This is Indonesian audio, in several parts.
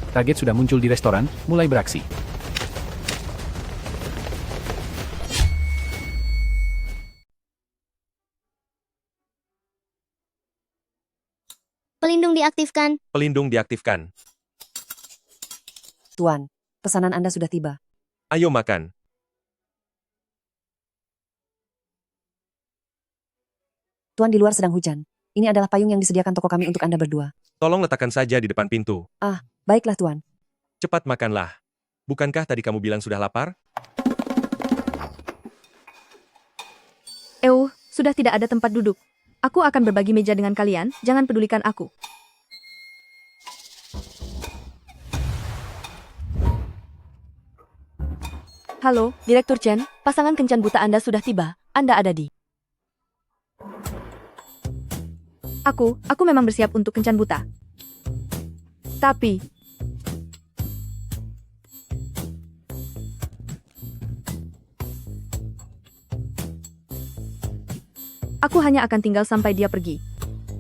Target sudah muncul di restoran, mulai beraksi. Pelindung diaktifkan. Pelindung diaktifkan. Tuan, pesanan Anda sudah tiba. Ayo makan. Tuan, di luar sedang hujan. Ini adalah payung yang disediakan toko kami untuk Anda berdua. Tolong letakkan saja di depan pintu. Baiklah, Tuan. Cepat makanlah. Bukankah tadi kamu bilang sudah lapar? Sudah tidak ada tempat duduk. Aku akan berbagi meja dengan kalian, jangan pedulikan aku. Halo, Direktur Chen, pasangan kencan buta Anda sudah tiba. Anda ada di... Aku memang bersiap untuk kencan buta. Tapi... aku hanya akan tinggal sampai dia pergi.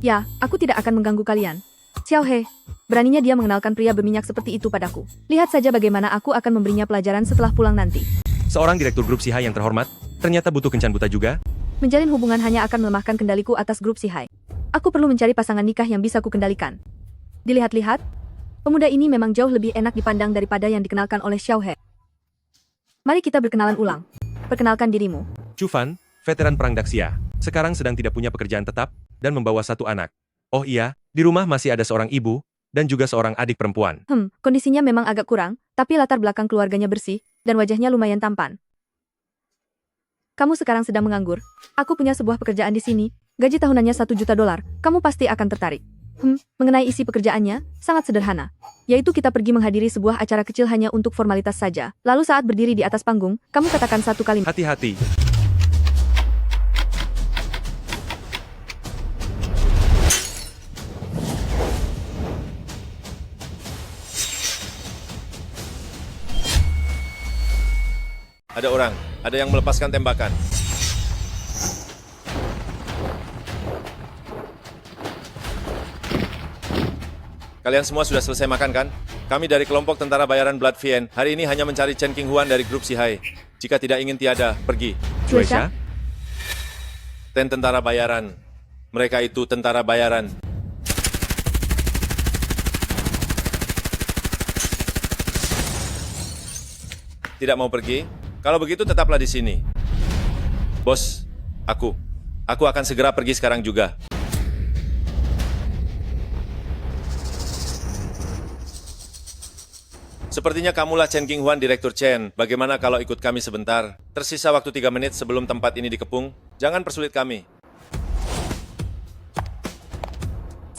Ya, aku tidak akan mengganggu kalian. Xiao He, beraninya dia mengenalkan pria berminyak seperti itu padaku. Lihat saja bagaimana aku akan memberinya pelajaran setelah pulang nanti. Seorang direktur grup Sihai yang terhormat, ternyata butuh kencan buta juga? Menjalin hubungan hanya akan melemahkan kendaliku atas grup Sihai. Aku perlu mencari pasangan nikah yang bisa kukendalikan. Dilihat-lihat, pemuda ini memang jauh lebih enak dipandang daripada yang dikenalkan oleh Xiao He. Mari kita berkenalan ulang. Perkenalkan dirimu. Chu Fan, veteran perang Daxia. Sekarang sedang tidak punya pekerjaan tetap, dan membawa satu anak. Oh iya, di rumah masih ada seorang ibu, dan juga seorang adik perempuan. Kondisinya memang agak kurang, tapi latar belakang keluarganya bersih, dan wajahnya lumayan tampan. Kamu sekarang sedang menganggur. Aku punya sebuah pekerjaan di sini, gaji tahunannya $1 juta. Kamu pasti akan tertarik. Mengenai isi pekerjaannya, sangat sederhana. Yaitu kita pergi menghadiri sebuah acara kecil hanya untuk formalitas saja. Lalu saat berdiri di atas panggung, kamu katakan satu kalimat. Hati-hati. Ada orang, ada yang melepaskan tembakan. Kalian semua sudah selesai makan kan? Kami dari kelompok tentara bayaran Blood Fiend hari ini hanya mencari Chen Qinghuan dari grup Sihai. Jika tidak ingin tiada, pergi. Cuaca? Ten tentara bayaran. Mereka itu tentara bayaran. Tidak mau pergi? Kalau begitu tetaplah di sini. Bos, aku akan segera pergi sekarang juga. Sepertinya kamulah Chen Qinghuan, Direktur Chen. Bagaimana kalau ikut kami sebentar? Tersisa waktu 3 menit sebelum tempat ini dikepung. Jangan persulit kami.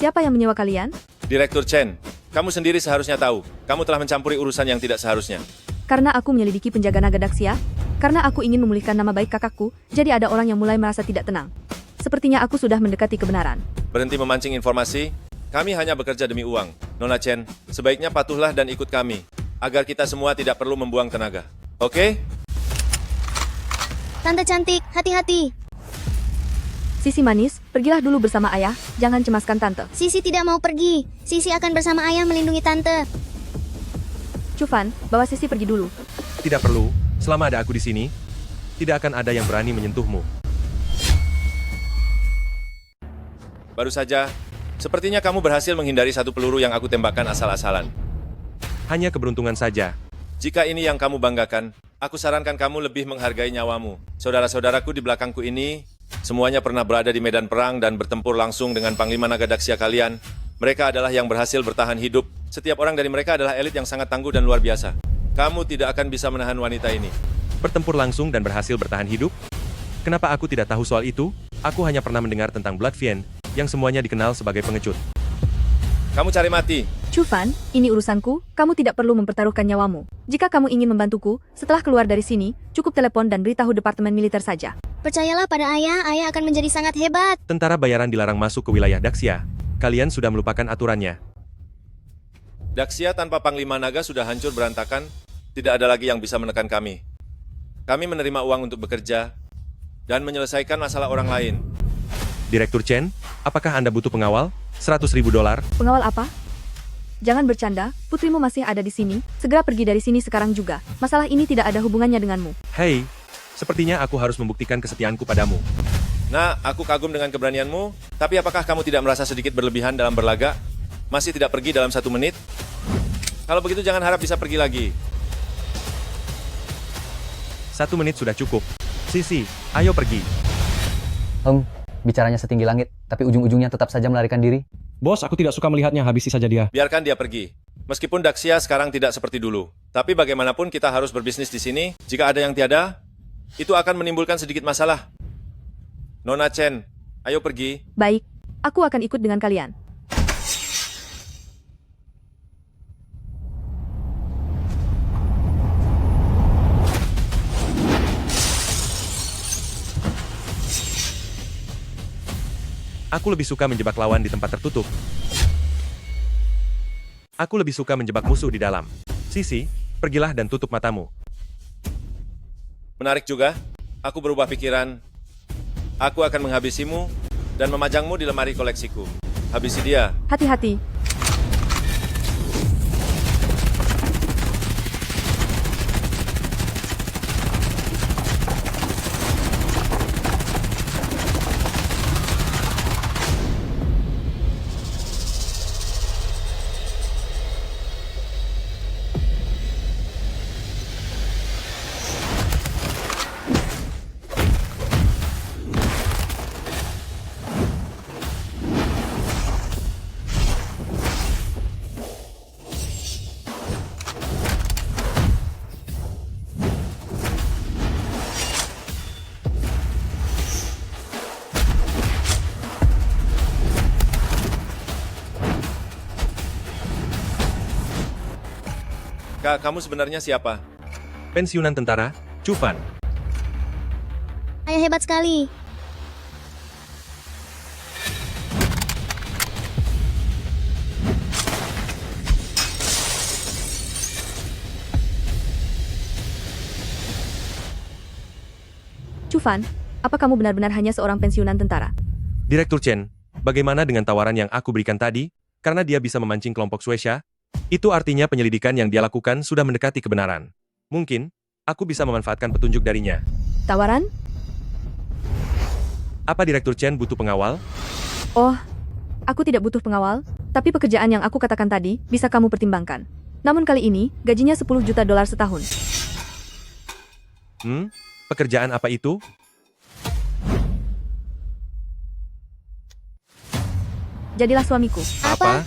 Siapa yang menyewa kalian? Direktur Chen, kamu sendiri seharusnya tahu. Kamu telah mencampuri urusan yang tidak seharusnya. Karena aku menyelidiki penjaga naga Daxia, karena aku ingin memulihkan nama baik kakakku, jadi ada orang yang mulai merasa tidak tenang. Sepertinya aku sudah mendekati kebenaran. Berhenti memancing informasi. Kami hanya bekerja demi uang. Nona Chen, sebaiknya patuhlah dan ikut kami, agar kita semua tidak perlu membuang tenaga. Oke? Tante cantik, hati-hati. Sisi manis, pergilah dulu bersama ayah, jangan cemaskan tante. Sisi tidak mau pergi. Sisi akan bersama ayah melindungi tante. Chu Fan, bawa Sisi pergi dulu. Tidak perlu, selama ada aku di sini, tidak akan ada yang berani menyentuhmu. Baru saja, sepertinya kamu berhasil menghindari satu peluru yang aku tembakkan asal-asalan. Hanya keberuntungan saja. Jika ini yang kamu banggakan, aku sarankan kamu lebih menghargai nyawamu. Saudara-saudaraku di belakangku ini, semuanya pernah berada di medan perang dan bertempur langsung dengan Panglima Naga Daxia kalian. Mereka adalah yang berhasil bertahan hidup. Setiap orang dari mereka adalah elit yang sangat tangguh dan luar biasa. Kamu tidak akan bisa menahan wanita ini. Bertempur langsung dan berhasil bertahan hidup? Kenapa aku tidak tahu soal itu? Aku hanya pernah mendengar tentang Blood Fiend, yang semuanya dikenal sebagai pengecut. Kamu cari mati. Chu Fan, ini urusanku, kamu tidak perlu mempertaruhkan nyawamu. Jika kamu ingin membantuku, setelah keluar dari sini, cukup telepon dan beritahu Departemen Militer saja. Percayalah pada ayah, ayah akan menjadi sangat hebat. Tentara bayaran dilarang masuk ke wilayah Daxia. Kalian sudah melupakan aturannya. Daxia tanpa Panglima Naga sudah hancur berantakan. Tidak ada lagi yang bisa menekan kami. Kami menerima uang untuk bekerja dan menyelesaikan masalah orang lain. Direktur Chen, apakah Anda butuh pengawal? $100.000? Pengawal apa? Jangan bercanda, putrimu masih ada di sini. Segera pergi dari sini sekarang juga. Masalah ini tidak ada hubungannya denganmu. Hei, sepertinya aku harus membuktikan kesetiaanku padamu. Nah, aku kagum dengan keberanianmu, tapi apakah kamu tidak merasa sedikit berlebihan dalam berlaga? Masih tidak pergi dalam 1 menit? Kalau begitu jangan harap bisa pergi lagi. 1 menit sudah cukup. Sisi, ayo pergi. Bicaranya setinggi langit, tapi ujung-ujungnya tetap saja melarikan diri. Bos, aku tidak suka melihatnya, habisi saja dia. Biarkan dia pergi. Meskipun Daxia sekarang tidak seperti dulu. Tapi bagaimanapun kita harus berbisnis di sini. Jika ada yang tiada, itu akan menimbulkan sedikit masalah. Nona Chen, ayo pergi. Baik, aku akan ikut dengan kalian. Aku lebih suka menjebak lawan di tempat tertutup. Aku lebih suka menjebak musuh di dalam. Sisi, pergilah dan tutup matamu. Menarik juga, aku berubah pikiran. Aku akan menghabisimu dan memajangmu di lemari koleksiku. Habisi dia. Hati-hati. Kak, kamu sebenarnya siapa? Pensiunan tentara, Cufan. Ayah hebat sekali. Cufan, apa kamu benar-benar hanya seorang pensiunan tentara? Direktur Chen, bagaimana dengan tawaran yang aku berikan tadi? Karena dia bisa memancing kelompok Suesha, itu artinya penyelidikan yang dia lakukan sudah mendekati kebenaran. Mungkin, aku bisa memanfaatkan petunjuk darinya. Tawaran? Apa Direktur Chen butuh pengawal? Oh, aku tidak butuh pengawal, tapi pekerjaan yang aku katakan tadi bisa kamu pertimbangkan. Namun kali ini, gajinya 10 juta dolar setahun. Pekerjaan apa itu? Jadilah suamiku. Apa?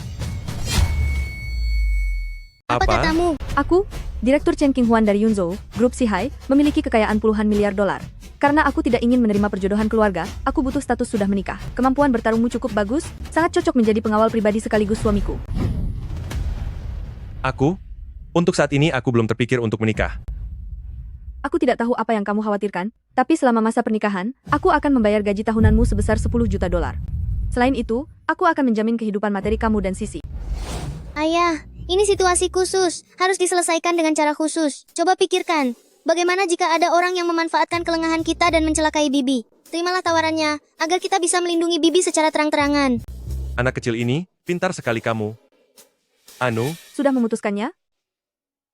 Apa katamu? Aku, Direktur Chen Qinghuan dari Yunzhou, Grup Sihai, memiliki kekayaan puluhan miliar dolar. Karena aku tidak ingin menerima perjodohan keluarga, aku butuh status sudah menikah. Kemampuan bertarungmu cukup bagus, sangat cocok menjadi pengawal pribadi sekaligus suamiku. Aku? Untuk saat ini aku belum terpikir untuk menikah. Aku tidak tahu apa yang kamu khawatirkan, tapi selama masa pernikahan, aku akan membayar gaji tahunanmu sebesar 10 juta dolar. Selain itu, aku akan menjamin kehidupan materi kamu dan Sisi. Ayah, ini situasi khusus. Harus diselesaikan dengan cara khusus. Coba pikirkan, bagaimana jika ada orang yang memanfaatkan kelengahan kita dan mencelakai Bibi? Terimalah tawarannya, agar kita bisa melindungi Bibi secara terang-terangan. Anak kecil ini, pintar sekali kamu. Anu, Sudah memutuskannya?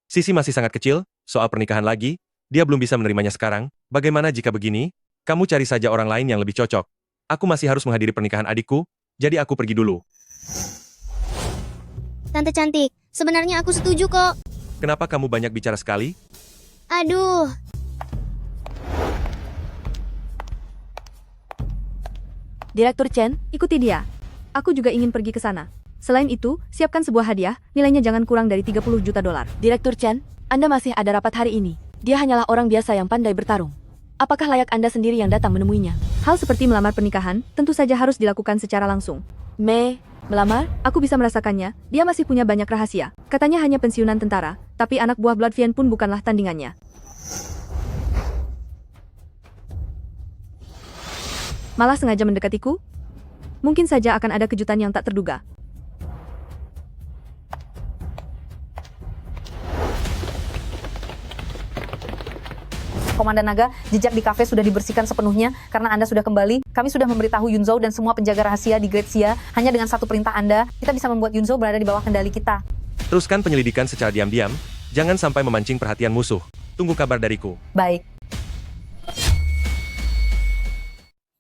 Sisi masih sangat kecil, soal pernikahan lagi, dia belum bisa menerimanya sekarang. Bagaimana jika begini? Kamu cari saja orang lain yang lebih cocok. Aku masih harus menghadiri pernikahan adikku, jadi aku pergi dulu. Tante cantik, sebenarnya aku setuju kok. Kenapa kamu banyak bicara sekali? Aduh, Direktur Chen, ikuti dia. Aku juga ingin pergi ke sana. Selain itu, siapkan sebuah hadiah, nilainya jangan kurang dari 30 juta dolar. Direktur Chen, Anda masih ada rapat hari ini. Dia hanyalah orang biasa yang pandai bertarung. Apakah layak Anda sendiri yang datang menemuinya? Hal seperti melamar pernikahan, tentu saja harus dilakukan secara langsung. Melamar? Aku bisa merasakannya, dia masih punya banyak rahasia. Katanya hanya pensiunan tentara, tapi anak buah Blood Fiend pun bukanlah tandingannya. Malah sengaja mendekatiku? Mungkin saja akan ada kejutan yang tak terduga. Komandan Naga, jejak di kafe sudah dibersihkan sepenuhnya karena Anda sudah kembali. Kami sudah memberitahu Yunzhou dan semua penjaga rahasia di Great Xia. Hanya dengan satu perintah Anda, kita bisa membuat Yunzhou berada di bawah kendali kita. Teruskan penyelidikan secara diam-diam, jangan sampai memancing perhatian musuh. Tunggu kabar dariku. Baik.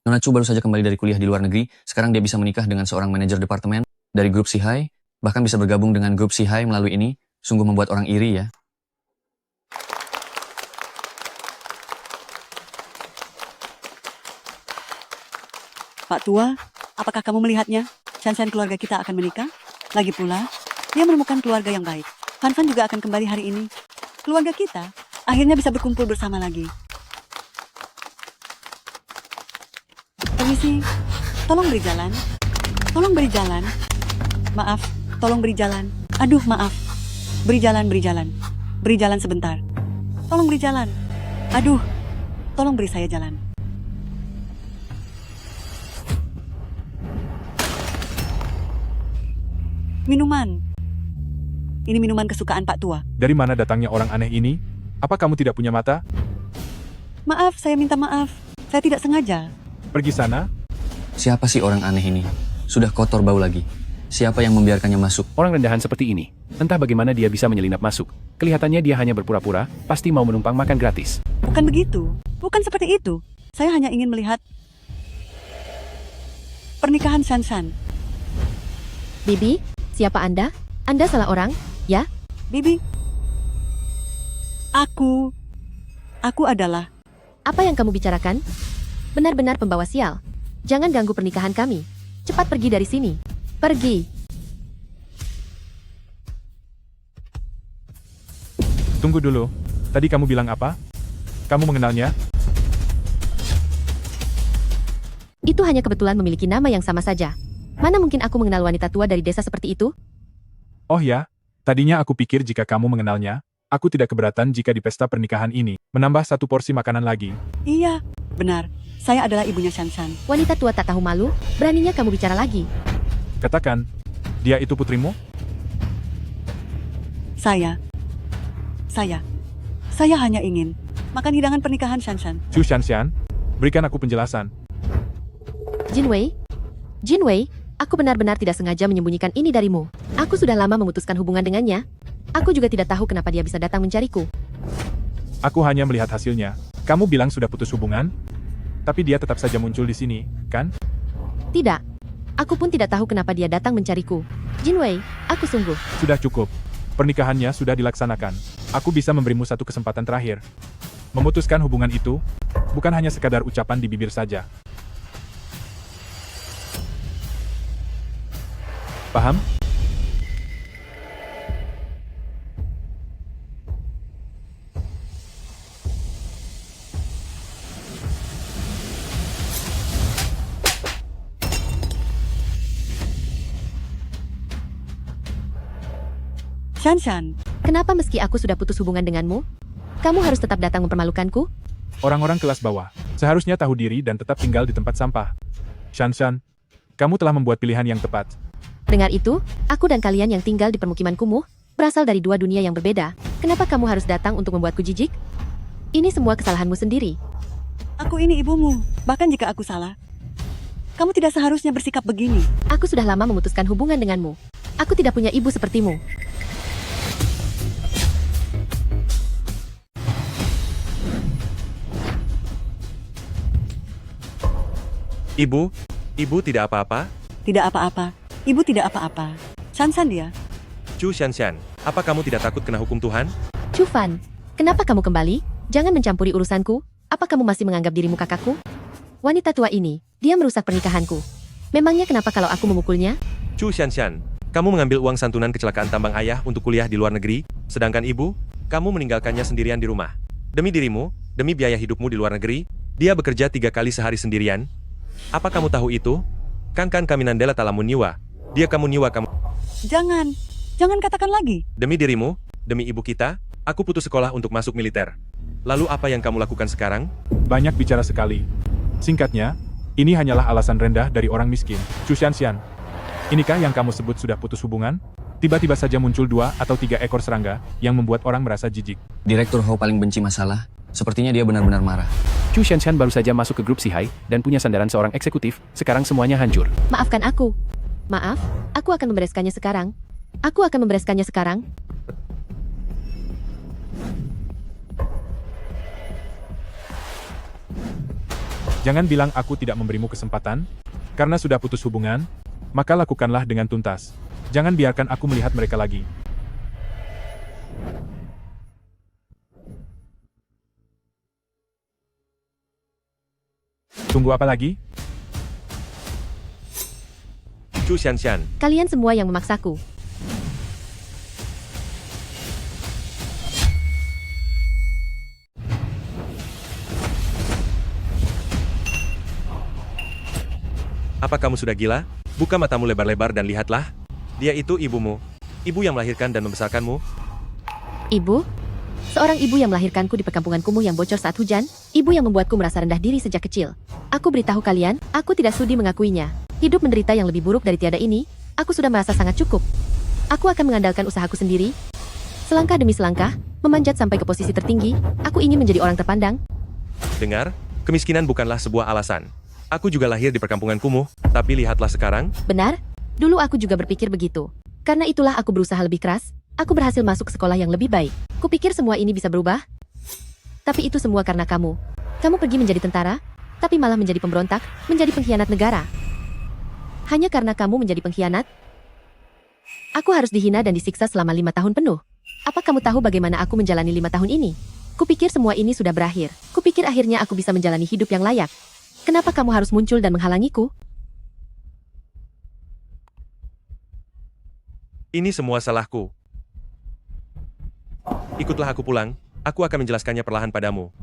Nona Chu baru saja kembali dari kuliah di luar negeri. Sekarang dia bisa menikah dengan seorang manajer departemen dari grup Sihai, bahkan bisa bergabung dengan grup Sihai melalui ini. Sungguh membuat orang iri ya. Pak Tua, apakah kamu melihatnya? Shan-Shan keluarga kita akan menikah? Lagi pula, dia menemukan keluarga yang baik. Fan-Fan juga akan kembali hari ini. Keluarga kita akhirnya bisa berkumpul bersama lagi. Permisi, tolong beri jalan. Tolong beri jalan. Maaf, tolong beri jalan. Aduh, maaf. Beri jalan, beri jalan. Beri jalan sebentar. Tolong beri jalan. Aduh, tolong beri saya jalan. Minuman. Ini minuman kesukaan Pak Tua. Dari mana datangnya orang aneh ini? Apa kamu tidak punya mata? Maaf, saya minta maaf. Saya tidak sengaja. Pergi sana. Siapa sih orang aneh ini? Sudah kotor bau lagi. Siapa yang membiarkannya masuk? Orang rendahan seperti ini. Entah bagaimana dia bisa menyelinap masuk. Kelihatannya dia hanya berpura-pura, pasti mau menumpang makan gratis. Bukan begitu. Bukan seperti itu. Saya hanya ingin melihat pernikahan Shan-Shan. Bibi, siapa Anda? Anda salah orang, ya? Bibi. Aku adalah... Apa yang kamu bicarakan? Benar-benar pembawa sial. Jangan ganggu pernikahan kami. Cepat pergi dari sini. Pergi. Tunggu dulu. Tadi kamu bilang apa? Kamu mengenalnya? Itu hanya kebetulan memiliki nama yang sama saja. Mana mungkin aku mengenal wanita tua dari desa seperti itu? Oh ya, tadinya aku pikir jika kamu mengenalnya, aku tidak keberatan jika di pesta pernikahan ini menambah satu porsi makanan lagi. Iya, benar. Saya adalah ibunya Shan-Shan. Wanita tua tak tahu malu, beraninya kamu bicara lagi. Katakan, dia itu putrimu? Saya hanya ingin makan hidangan pernikahan Shan-Shan. Chu Shan-Shan, berikan aku penjelasan. Jinwei, aku benar-benar tidak sengaja menyembunyikan ini darimu. Aku sudah lama memutuskan hubungan dengannya. Aku juga tidak tahu kenapa dia bisa datang mencariku. Aku hanya melihat hasilnya. Kamu bilang sudah putus hubungan, tapi dia tetap saja muncul di sini, kan? Tidak. Aku pun tidak tahu kenapa dia datang mencariku. Jinwei, aku sungguh. Sudah cukup. Pernikahannya sudah dilaksanakan. Aku bisa memberimu satu kesempatan terakhir. Memutuskan hubungan itu bukan hanya sekadar ucapan di bibir saja. Paham? Shan-Shan. Kenapa meski aku sudah putus hubungan denganmu, kamu harus tetap datang mempermalukanku? Orang-orang kelas bawah seharusnya tahu diri dan tetap tinggal di tempat sampah. Shan-Shan, kamu telah membuat pilihan yang tepat. Dengar itu, aku dan kalian yang tinggal di permukiman kumuh, berasal dari dua dunia yang berbeda. Kenapa kamu harus datang untuk membuatku jijik? Ini semua kesalahanmu sendiri. Aku ini ibumu, bahkan jika aku salah. Kamu tidak seharusnya bersikap begini. Aku sudah lama memutuskan hubungan denganmu. Aku tidak punya ibu sepertimu. Ibu tidak apa-apa? Tidak apa-apa. Ibu tidak apa-apa. Shan-Shan dia. Chu Shan-Shan, apa kamu tidak takut kena hukum Tuhan? Chu Fan, kenapa kamu kembali? Jangan mencampuri urusanku. Apa kamu masih menganggap dirimu kakakku? Wanita tua ini, dia merusak pernikahanku. Memangnya kenapa kalau aku memukulnya? Chu Shan-Shan, kamu mengambil uang santunan kecelakaan tambang ayah untuk kuliah di luar negeri, sedangkan ibu, kamu meninggalkannya sendirian di rumah. Demi dirimu, demi biaya hidupmu di luar negeri, dia bekerja 3 kali sehari sendirian. Apa kamu tahu itu? Kan kami Nandela talamun niwa. Dia kamu niwa kamu. Jangan katakan lagi. Demi dirimu, demi ibu kita, aku putus sekolah untuk masuk militer. Lalu apa yang kamu lakukan sekarang? Banyak bicara sekali. Singkatnya, ini hanyalah alasan rendah dari orang miskin. Chu Shan-Shan, inikah yang kamu sebut sudah putus hubungan? Tiba-tiba saja muncul 2 atau 3 ekor serangga yang membuat orang merasa jijik. Direktur Hou paling benci masalah. Sepertinya dia benar-benar marah. Chu Shanshan baru saja masuk ke grup Sihai dan punya sandaran seorang eksekutif, sekarang semuanya hancur. Maafkan aku. Maaf, aku akan membereskannya sekarang. Aku akan membereskannya sekarang. Jangan bilang aku tidak memberimu kesempatan, karena sudah putus hubungan, maka lakukanlah dengan tuntas. Jangan biarkan aku melihat mereka lagi. Tunggu apa lagi? Chu Shanshan, Kalian semua yang memaksaku. apa kamu sudah gila? Buka matamu lebar-lebar dan lihatlah. Dia itu ibumu. Ibu yang melahirkan dan membesarkanmu. Ibu? Seorang ibu yang melahirkanku di perkampungan kumuh yang bocor saat hujan, ibu yang membuatku merasa rendah diri sejak kecil. Aku beritahu kalian, aku tidak sudi mengakuinya. Hidup menderita yang lebih buruk dari tiada ini, aku sudah merasa sangat cukup. Aku akan mengandalkan usahaku sendiri. Selangkah demi selangkah, memanjat sampai ke posisi tertinggi, aku ingin menjadi orang terpandang. Dengar, kemiskinan bukanlah sebuah alasan. Aku juga lahir di perkampungan kumuh, tapi lihatlah sekarang. Benar? Dulu aku juga berpikir begitu. Karena itulah aku berusaha lebih keras, aku berhasil masuk sekolah yang lebih baik. Kupikir semua ini bisa berubah. Tapi itu semua karena kamu. Kamu pergi menjadi tentara, tapi malah menjadi pemberontak, menjadi pengkhianat negara. Hanya karena kamu menjadi pengkhianat, aku harus dihina dan disiksa selama 5 tahun penuh. Apa kamu tahu bagaimana aku menjalani 5 tahun ini? Kupikir semua ini sudah berakhir. Kupikir akhirnya aku bisa menjalani hidup yang layak. Kenapa kamu harus muncul dan menghalangiku? Ini semua salahku. Ikutlah aku pulang, aku akan menjelaskannya perlahan padamu.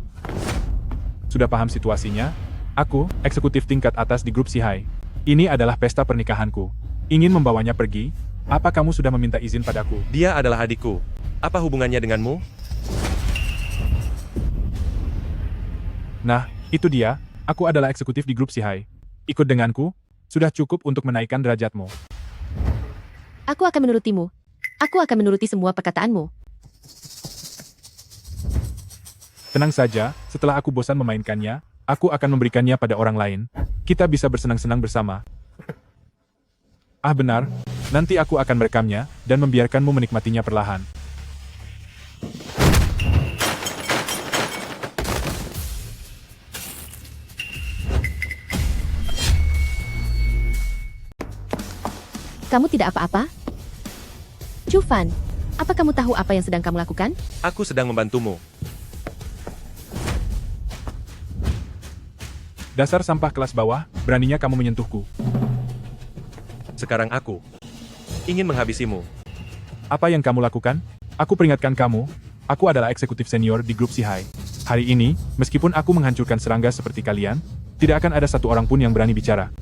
Sudah paham situasinya? Aku, eksekutif tingkat atas di grup Sihai. Ini adalah pesta pernikahanku. Ingin membawanya pergi? Apa kamu sudah meminta izin padaku? Dia adalah adikku. Apa hubungannya denganmu? Nah, itu dia. Aku adalah eksekutif di grup Sihai. Ikut denganku, sudah cukup untuk menaikkan derajatmu. Aku akan menurutimu. Aku akan menuruti semua perkataanmu. Tenang saja, setelah aku bosan memainkannya, aku akan memberikannya pada orang lain. Kita bisa bersenang-senang bersama. Ah benar, nanti aku akan merekamnya, dan membiarkanmu menikmatinya perlahan. Kamu tidak apa-apa? Chu Fan, apa kamu tahu apa yang sedang kamu lakukan? Aku sedang membantumu. Dasar sampah kelas bawah, beraninya kamu menyentuhku. Sekarang aku ingin menghabisimu. Apa yang kamu lakukan? Aku peringatkan kamu, aku adalah eksekutif senior di grup Sihai. Hari ini, meskipun aku menghancurkan serangga seperti kalian, tidak akan ada satu orang pun yang berani bicara.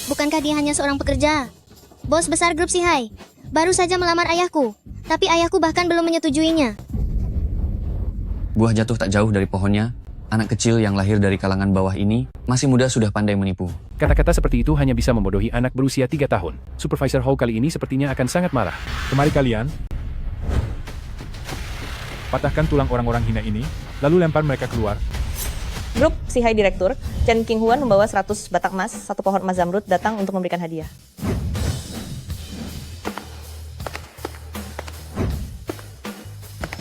Bukankah dia hanya seorang pekerja? Bos besar grup Sihai. Baru saja melamar ayahku. Tapi ayahku bahkan belum menyetujuinya. Buah jatuh tak jauh dari pohonnya. Anak kecil yang lahir dari kalangan bawah ini masih muda sudah pandai menipu. Kata-kata seperti itu hanya bisa membodohi anak berusia 3 tahun. Supervisor Hou kali ini sepertinya akan sangat marah. Kemari kalian. Patahkan tulang orang-orang hina ini, lalu lempar mereka keluar. Grup Sihai Direktur, Chen Qinghuan membawa 100 batak emas, 1 pohon emas zamrud datang untuk memberikan hadiah.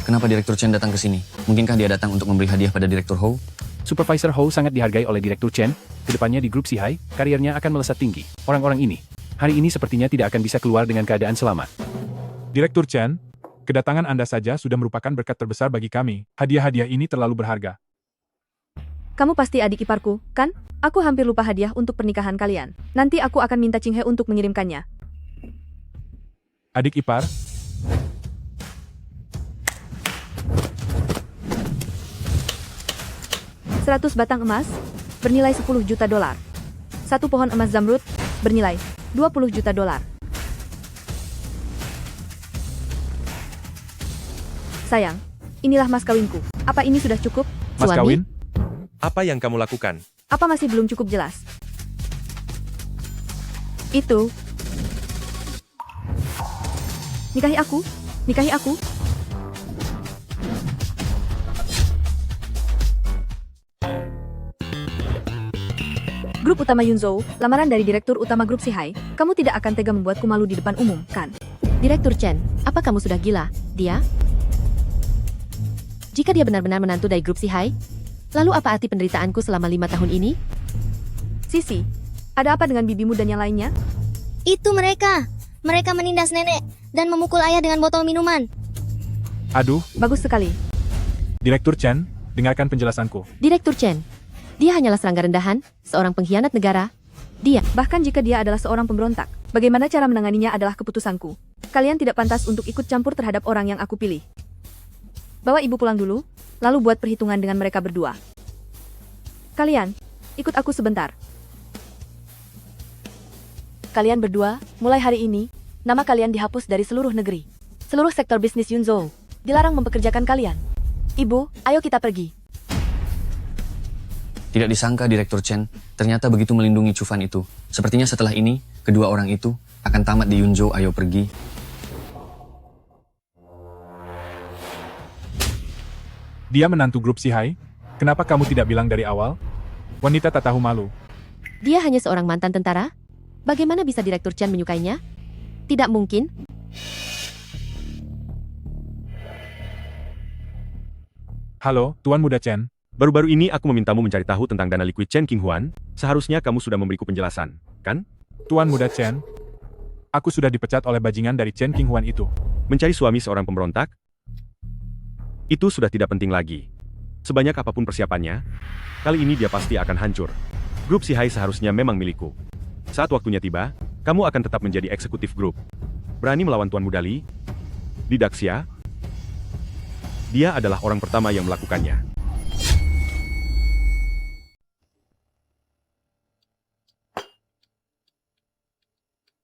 Kenapa Direktur Chen datang ke sini? Mungkinkah dia datang untuk memberi hadiah pada Direktur Hou? Supervisor Hou sangat dihargai oleh Direktur Chen. Kedepannya di grup Sihai, karirnya akan melesat tinggi. Orang-orang ini, hari ini sepertinya tidak akan bisa keluar dengan keadaan selamat. Direktur Chen, kedatangan Anda saja sudah merupakan berkat terbesar bagi kami. Hadiah-hadiah ini terlalu berharga. Kamu pasti adik iparku, kan? Aku hampir lupa hadiah untuk pernikahan kalian. Nanti aku akan minta Qing He untuk mengirimkannya. Adik ipar, 100 batang emas, bernilai 10 juta dolar. 1 pohon emas zamrud, bernilai 20 juta dolar. Sayang, inilah mas kawinku. Apa ini sudah cukup? Mas kawin? Apa yang kamu lakukan? Apa masih belum cukup jelas? Itu. Nikahi aku. Nikahi aku. Grup utama Yunzhou, lamaran dari Direktur Utama Grup Sihai. Kamu tidak akan tega membuatku malu di depan umum, kan? Direktur Chen, apa kamu sudah gila? Dia? Jika dia benar-benar menantu dari grup Sihai, lalu apa arti penderitaanku selama 5 tahun ini? Sisi, ada apa dengan bibimu dan yang lainnya? Itu mereka. Mereka menindas nenek dan memukul ayah dengan botol minuman. Aduh, Bagus sekali. Direktur Chen, dengarkan penjelasanku. Direktur Chen, dia hanyalah serangga rendahan, seorang pengkhianat negara. Dia, Bahkan jika dia adalah seorang pemberontak, bagaimana cara menanganinya adalah keputusanku. Kalian tidak pantas untuk ikut campur terhadap orang yang aku pilih. Bawa ibu pulang dulu, lalu buat perhitungan dengan mereka berdua. Kalian, ikut aku sebentar. kalian berdua, mulai hari ini, nama kalian dihapus dari seluruh negeri. Seluruh sektor bisnis Yunzhou dilarang mempekerjakan kalian. Ibu, ayo kita pergi. Tidak disangka Direktur Chen ternyata begitu melindungi Cufan itu. Sepertinya setelah ini, kedua orang itu akan tamat di Yunzhou. Ayo pergi. Dia menantu grup Sihai? Kenapa kamu tidak bilang dari awal? Wanita tak tahu malu. Dia hanya seorang mantan tentara? Bagaimana bisa Direktur Chen menyukainya? Tidak mungkin. Halo, Tuan Muda Chen. Baru-baru ini aku memintamu mencari tahu tentang dana liquid Chen Qinghuan. Seharusnya kamu sudah memberiku penjelasan, kan? Tuan Muda Chen, aku sudah dipecat oleh bajingan dari Chen Qinghuan itu. Mencari suami seorang pemberontak? Itu sudah tidak penting lagi. Sebanyak apapun persiapannya, kali ini dia pasti akan hancur. Grup Sihai seharusnya memang milikku. Saat waktunya tiba, kamu akan tetap menjadi eksekutif grup. Berani melawan Tuan Muda Li? Di Daxia? Dia adalah orang pertama yang melakukannya.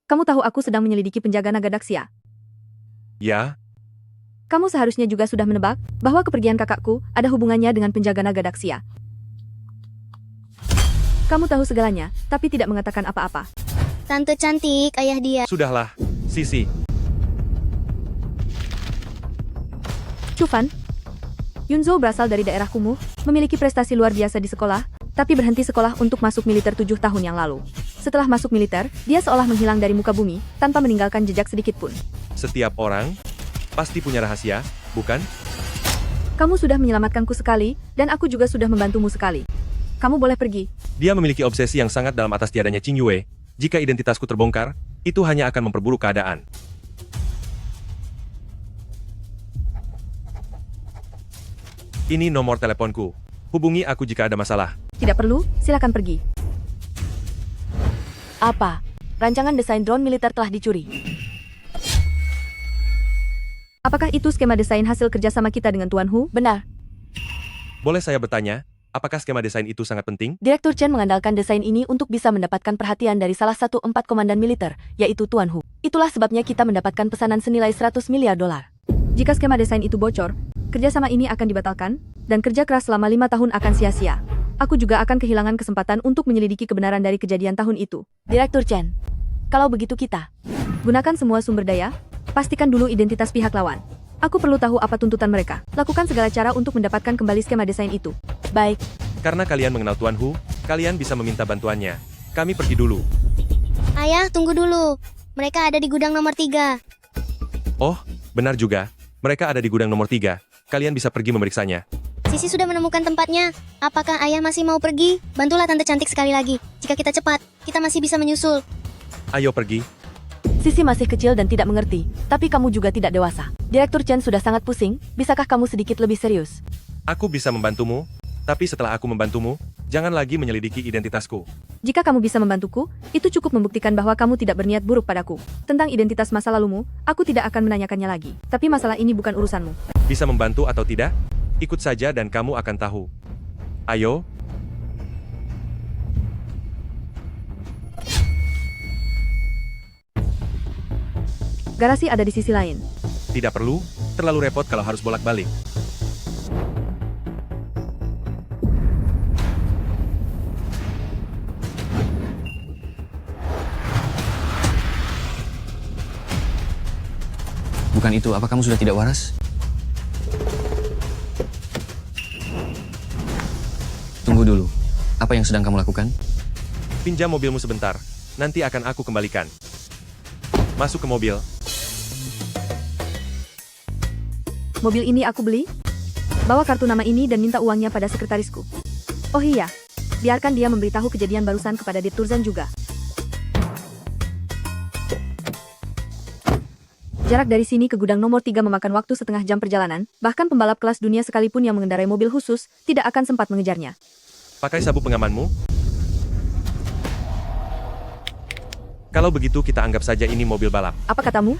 Kamu tahu aku sedang menyelidiki penjaga naga Daxia. Ya, Kamu seharusnya juga sudah menebak bahwa kepergian kakakku ada hubungannya dengan penjaga naga Daxia. Kamu tahu segalanya, tapi tidak mengatakan apa-apa. Tante cantik, ayah dia. sudahlah, Sisi. Cufan, Yunzhou berasal dari daerah kumuh, memiliki prestasi luar biasa di sekolah, tapi berhenti sekolah untuk masuk militer 7 tahun yang lalu. Setelah masuk militer, dia seolah menghilang dari muka bumi, tanpa meninggalkan jejak sedikit pun. Setiap orang pasti punya rahasia, bukan? Kamu sudah menyelamatkanku sekali, dan aku juga sudah membantumu sekali. Kamu boleh pergi. Dia memiliki obsesi yang sangat dalam atas tiadanya Qing Yue. Jika identitasku terbongkar, itu hanya akan memperburuk keadaan. Ini nomor teleponku. Hubungi aku jika ada masalah. Tidak perlu, silakan pergi. Apa? Rancangan desain drone militer telah dicuri. Apakah itu skema desain hasil kerjasama kita dengan Tuan Hu? Benar. Boleh saya bertanya, apakah skema desain itu sangat penting? Direktur Chen mengandalkan desain ini untuk bisa mendapatkan perhatian dari salah satu 4 komandan militer, yaitu Tuan Hu. Itulah sebabnya kita mendapatkan pesanan senilai 100 miliar dolar. Jika skema desain itu bocor, kerjasama ini akan dibatalkan, dan kerja keras selama 5 tahun akan sia-sia. Aku juga akan kehilangan kesempatan untuk menyelidiki kebenaran dari kejadian tahun itu. Direktur Chen, kalau begitu kita gunakan semua sumber daya, pastikan dulu identitas pihak lawan. Aku perlu tahu apa tuntutan mereka. Lakukan segala cara untuk mendapatkan kembali skema desain itu. Baik. Karena kalian mengenal Tuan Hu, kalian bisa meminta bantuannya. Kami pergi dulu. Ayah, tunggu dulu. Mereka ada di gudang nomor 3. Oh, benar juga. Mereka ada di gudang nomor 3. Kalian bisa pergi memeriksanya. Sisi sudah menemukan tempatnya. Apakah ayah masih mau pergi? Bantulah tante cantik sekali lagi. Jika kita cepat, kita masih bisa menyusul. Ayo pergi. Sisi masih kecil dan tidak mengerti, tapi kamu juga tidak dewasa. Direktur Chen sudah sangat pusing, bisakah kamu sedikit lebih serius? Aku bisa membantumu, tapi setelah aku membantumu, jangan lagi menyelidiki identitasku. Jika kamu bisa membantuku, itu cukup membuktikan bahwa kamu tidak berniat buruk padaku. Tentang identitas masa lalumu, aku tidak akan menanyakannya lagi. Tapi masalah ini bukan urusanmu. Bisa membantu atau tidak? Ikut saja dan kamu akan tahu. Ayo. Garasi ada di sisi lain. Tidak perlu, terlalu repot kalau harus bolak-balik. Bukan itu, apa kamu sudah tidak waras? Tunggu dulu. Apa yang sedang kamu lakukan? Pinjam mobilmu sebentar, nanti akan aku kembalikan. Masuk ke mobil. Mobil ini aku beli. Bawa kartu nama ini dan minta uangnya pada sekretarisku. Oh iya, biarkan dia memberitahu kejadian barusan kepada Turzan juga. Jarak dari sini ke gudang nomor 3 memakan waktu setengah jam perjalanan, bahkan pembalap kelas dunia sekalipun yang mengendarai mobil khusus, tidak akan sempat mengejarnya. Pakai sabuk pengamanmu. Kalau begitu kita anggap saja ini mobil balap. Apa katamu?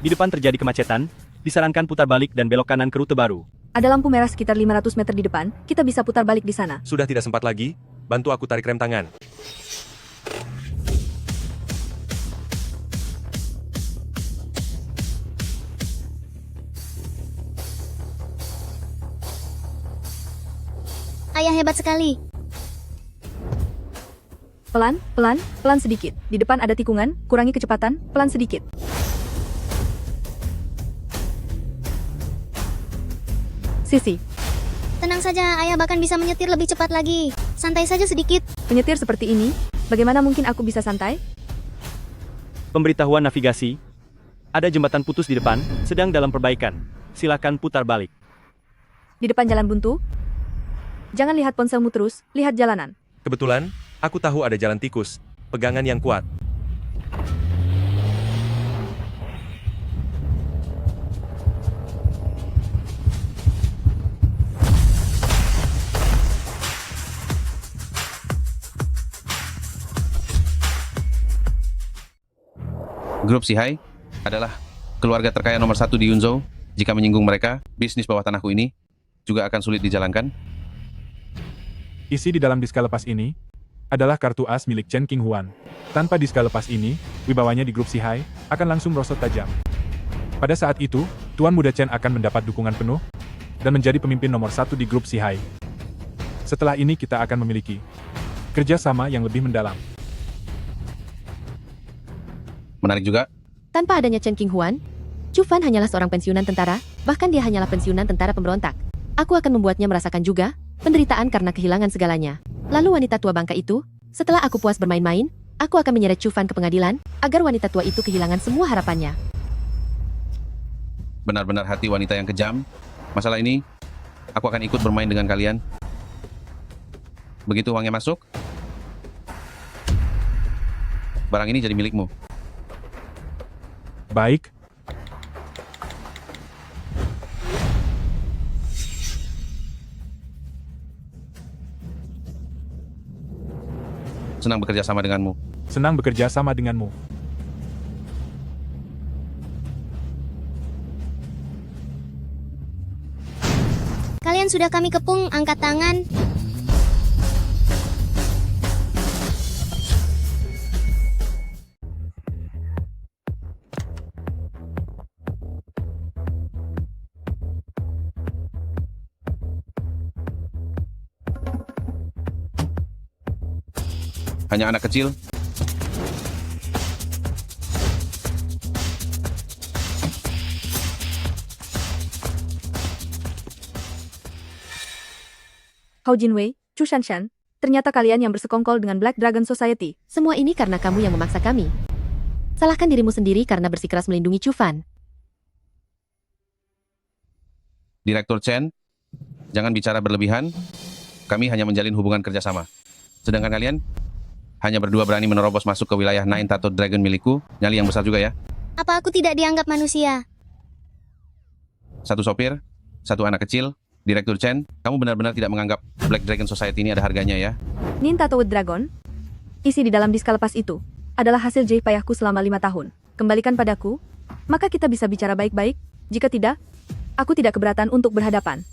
Di depan terjadi kemacetan, disarankan putar balik dan belok kanan ke rute baru. Ada lampu merah sekitar 500 meter di depan, kita bisa putar balik di sana. Sudah tidak sempat lagi, bantu aku tarik rem tangan. Ayah hebat sekali. Pelan, pelan, pelan sedikit. Di depan ada tikungan, kurangi kecepatan, pelan sedikit. Sisi, Tenang saja, ayah bahkan bisa menyetir lebih cepat lagi. Santai saja sedikit. penyetir seperti ini, bagaimana mungkin aku bisa santai? Pemberitahuan navigasi. Ada jembatan putus di depan, sedang dalam perbaikan. Silakan putar balik. Di depan jalan buntu? Jangan lihat ponselmu terus, lihat jalanan. Kebetulan, aku tahu ada jalan tikus. Pegangan yang kuat. Grup Sihai adalah keluarga terkaya nomor 1 di Yunzhou. Jika menyinggung mereka, bisnis bawah tanahku ini juga akan sulit dijalankan. Isi di dalam diska lepas ini adalah kartu as milik Chen Qinghuan. Tanpa diska lepas ini, wibawanya di grup Sihai akan langsung merosot tajam. Pada saat itu, Tuan Muda Chen akan mendapat dukungan penuh dan menjadi pemimpin nomor 1 di grup Sihai. Setelah ini kita akan memiliki kerjasama yang lebih mendalam. Menarik juga. Tanpa adanya Chen Qinghuan, Chu Fan hanyalah seorang pensiunan tentara, bahkan dia hanyalah pensiunan tentara pemberontak. Aku akan membuatnya merasakan juga penderitaan karena kehilangan segalanya. Lalu wanita tua bangka itu, setelah aku puas bermain-main, aku akan menyeret Chu Fan ke pengadilan, agar wanita tua itu kehilangan semua harapannya. Benar-benar hati wanita yang kejam. Masalah ini, aku akan ikut bermain dengan kalian. Begitu uangnya masuk, barang ini jadi milikmu. Baik. Senang bekerja sama denganmu. Senang bekerja sama denganmu. Kalian sudah kami kepung, angkat tangan. Hanya anak kecil. Hao Jinwei, Chu Shanshan, ternyata kalian yang bersekongkol dengan Black Dragon Society. Semua ini karena kamu yang memaksa kami. Salahkan dirimu sendiri karena bersikeras melindungi Chu Fan. Direktur Chen, jangan bicara berlebihan. Kami hanya menjalin hubungan kerjasama. Sedangkan kalian hanya berdua berani menerobos masuk ke wilayah Nine Tattoo Dragon milikku. Nyali yang besar juga ya. Apa aku tidak dianggap manusia? Satu sopir, satu anak kecil. Direktur Chen, kamu benar-benar tidak menganggap Black Dragon Society ini ada harganya ya? Nin Tattoo Dragon, isi di dalam diska lepas itu, adalah hasil jerih payahku selama 5 tahun. Kembalikan padaku, maka kita bisa bicara baik-baik. Jika tidak, aku tidak keberatan untuk berhadapan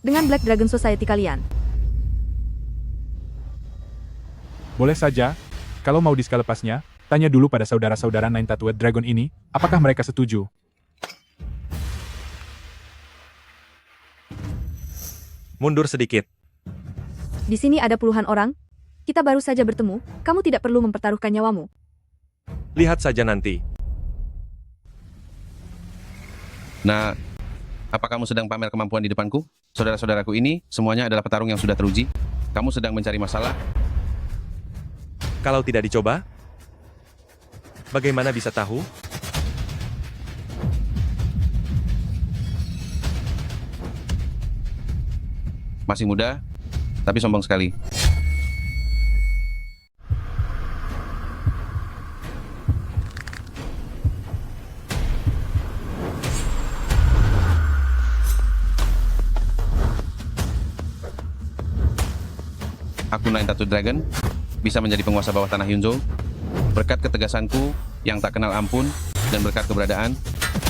dengan Black Dragon Society kalian. Boleh saja, kalau mau diska lepasnya, tanya dulu pada saudara-saudara Nine Tattooed Dragon ini, apakah mereka setuju. Mundur sedikit. Di sini ada puluhan orang. Kita baru saja bertemu, kamu tidak perlu mempertaruhkan nyawamu. Lihat saja nanti. Nah, apa kamu sedang pamer kemampuan di depanku? Saudara-saudaraku ini semuanya adalah petarung yang sudah teruji. Kamu sedang mencari masalah? Kalau tidak dicoba, bagaimana bisa tahu? Masih muda, tapi sombong sekali. Aku Nine Tattooed Dragon, bisa menjadi penguasa bawah tanah Yunzhou, berkat ketegasanku yang tak kenal ampun, dan berkat keberadaan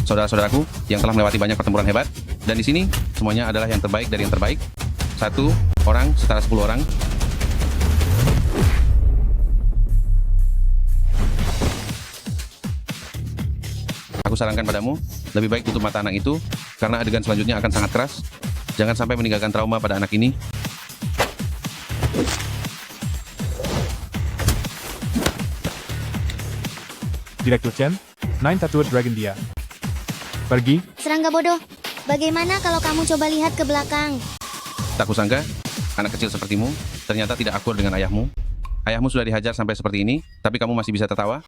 saudara-saudaraku yang telah melewati banyak pertempuran hebat, dan di sini semuanya adalah yang terbaik dari yang terbaik. 1 orang setara 10 orang. Aku sarankan padamu, lebih baik tutup mata anak itu, karena adegan selanjutnya akan sangat keras. Jangan sampai meninggalkan trauma pada anak ini. Direktur Chen, Nine Tattooed Dragon dia. Pergi. Serangga bodoh. Bagaimana kalau kamu coba lihat ke belakang? Tak kusangka, anak kecil sepertimu ternyata tidak akur dengan ayahmu. Ayahmu sudah dihajar sampai seperti ini, tapi kamu masih bisa tertawa?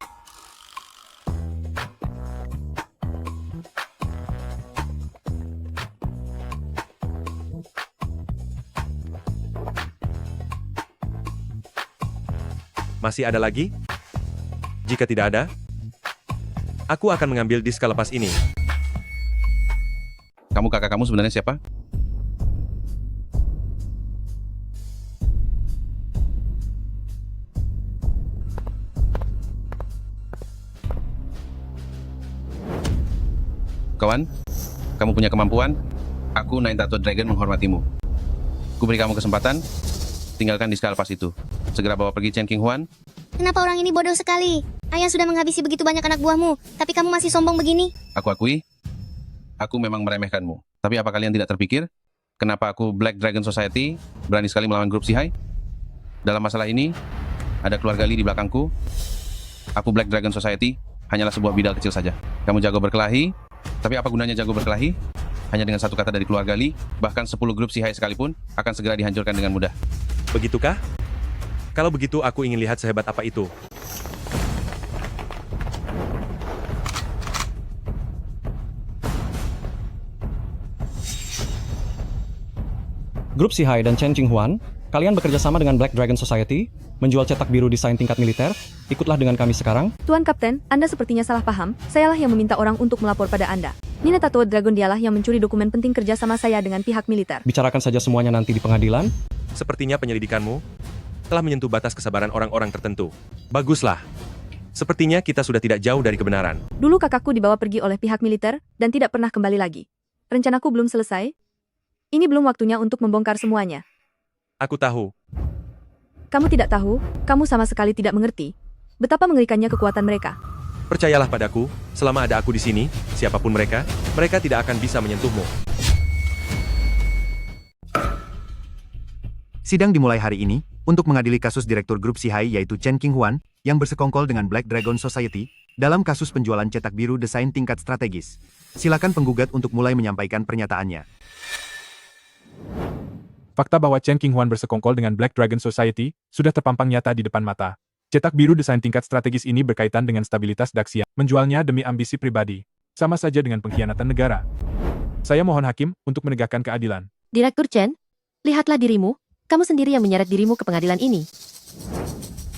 Masih ada lagi? Jika tidak ada, aku akan mengambil disk lepas ini. Kakak kamu sebenarnya siapa? Kawan, kamu punya kemampuan. Aku Nine Tattooed Dragon menghormatimu. Ku beri kamu kesempatan, tinggalkan disk lepas itu. Segera bawa pergi Chen Qinghuan. Kenapa orang ini bodoh sekali? Ayah sudah menghabisi begitu banyak anak buahmu, tapi kamu masih sombong begini? Aku akui, aku memang meremehkanmu. Tapi apa kalian tidak terpikir? Kenapa aku Black Dragon Society berani sekali melawan grup Sihai? Dalam masalah ini, ada keluarga Li di belakangku. Aku Black Dragon Society hanyalah sebuah bidal kecil saja. Kamu jago berkelahi, tapi apa gunanya jago berkelahi? Hanya dengan satu kata dari keluarga Li, bahkan 10 grup Sihai sekalipun akan segera dihancurkan dengan mudah. Begitukah? Kalau begitu aku ingin lihat sehebat apa itu. Grup Sihai dan Chen Qinghuan, kalian bekerja sama dengan Black Dragon Society, menjual cetak biru desain tingkat militer, ikutlah dengan kami sekarang. Tuan Kapten, Anda sepertinya salah paham, sayalah yang meminta orang untuk melapor pada Anda. Nine Tattooed Dragon dialah yang mencuri dokumen penting kerja sama saya dengan pihak militer. Bicarakan saja semuanya nanti di pengadilan. Sepertinya penyelidikanmu telah menyentuh batas kesabaran orang-orang tertentu. Baguslah. Sepertinya kita sudah tidak jauh dari kebenaran. Dulu kakakku dibawa pergi oleh pihak militer, dan tidak pernah kembali lagi. Rencanaku belum selesai. Ini belum waktunya untuk membongkar semuanya. Aku tahu. Kamu tidak tahu, kamu sama sekali tidak mengerti betapa mengerikannya kekuatan mereka. Percayalah padaku, selama ada aku di sini, siapapun mereka, mereka tidak akan bisa menyentuhmu. Sidang dimulai hari ini untuk mengadili kasus Direktur Grup Sihai yaitu Chen Qinghuan yang bersekongkol dengan Black Dragon Society dalam kasus penjualan cetak biru desain tingkat strategis. Silakan penggugat untuk mulai menyampaikan pernyataannya. Fakta bahwa Chen Qinghuan bersekongkol dengan Black Dragon Society sudah terpampang nyata di depan mata. Cetak biru desain tingkat strategis ini berkaitan dengan stabilitas Daxia, menjualnya demi ambisi pribadi. Sama saja dengan pengkhianatan negara. Saya mohon hakim untuk menegakkan keadilan. Direktur Chen, lihatlah dirimu, kamu sendiri yang menyeret dirimu ke pengadilan ini.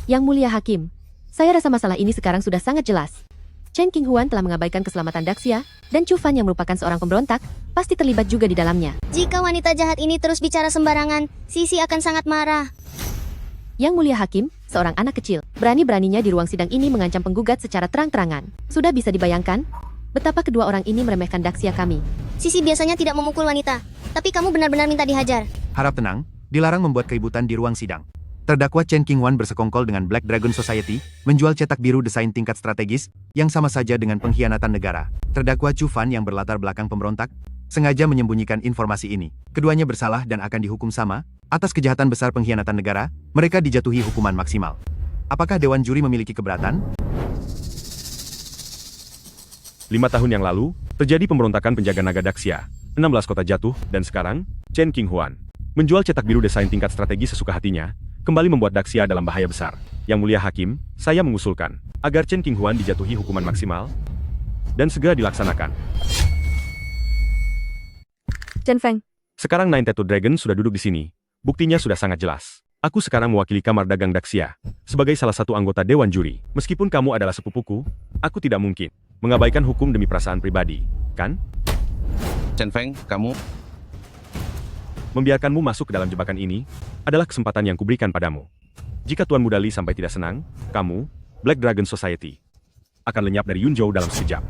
Yang mulia hakim, saya rasa masalah ini sekarang sudah sangat jelas. Chen Qinghuan telah mengabaikan keselamatan Daxia, dan Chu Fan yang merupakan seorang pemberontak, pasti terlibat juga di dalamnya. Jika wanita jahat ini terus bicara sembarangan, Sisi akan sangat marah. Yang mulia hakim, seorang anak kecil, berani-beraninya di ruang sidang ini mengancam penggugat secara terang-terangan. Sudah bisa dibayangkan betapa kedua orang ini meremehkan Daxia kami. Sisi biasanya tidak memukul wanita, tapi kamu benar-benar minta dihajar. Harap tenang, dilarang membuat keributan di ruang sidang. Terdakwa Chen Qinghuan bersekongkol dengan Black Dragon Society, menjual cetak biru desain tingkat strategis, yang sama saja dengan pengkhianatan negara. Terdakwa Chu Fan yang berlatar belakang pemberontak, sengaja menyembunyikan informasi ini. Keduanya bersalah dan akan dihukum sama. Atas kejahatan besar pengkhianatan negara, mereka dijatuhi hukuman maksimal. Apakah Dewan Juri memiliki keberatan? 5 tahun yang lalu, terjadi pemberontakan penjaga naga Daxia. 16 kota jatuh, dan sekarang, Chen Qinghuan menjual cetak biru desain tingkat strategi sesuka hatinya, kembali membuat Daxia dalam bahaya besar. Yang Mulia Hakim, saya mengusulkan agar Chen Qinghuan dijatuhi hukuman maksimal dan segera dilaksanakan. Chen Feng, Sekarang Nine Tattoo Dragon sudah duduk di sini. Buktinya sudah sangat jelas. Aku sekarang mewakili kamar dagang Daxia sebagai salah satu anggota Dewan Juri. Meskipun kamu adalah sepupuku, aku tidak mungkin mengabaikan hukum demi perasaan pribadi, kan? Chen Feng, kamu Membiarkanmu masuk ke dalam jebakan ini adalah kesempatan yang kuberikan padamu. Jika Tuan Muda Li sampai tidak senang, kamu, Black Dragon Society, akan lenyap dari Yunzhou dalam sekejap.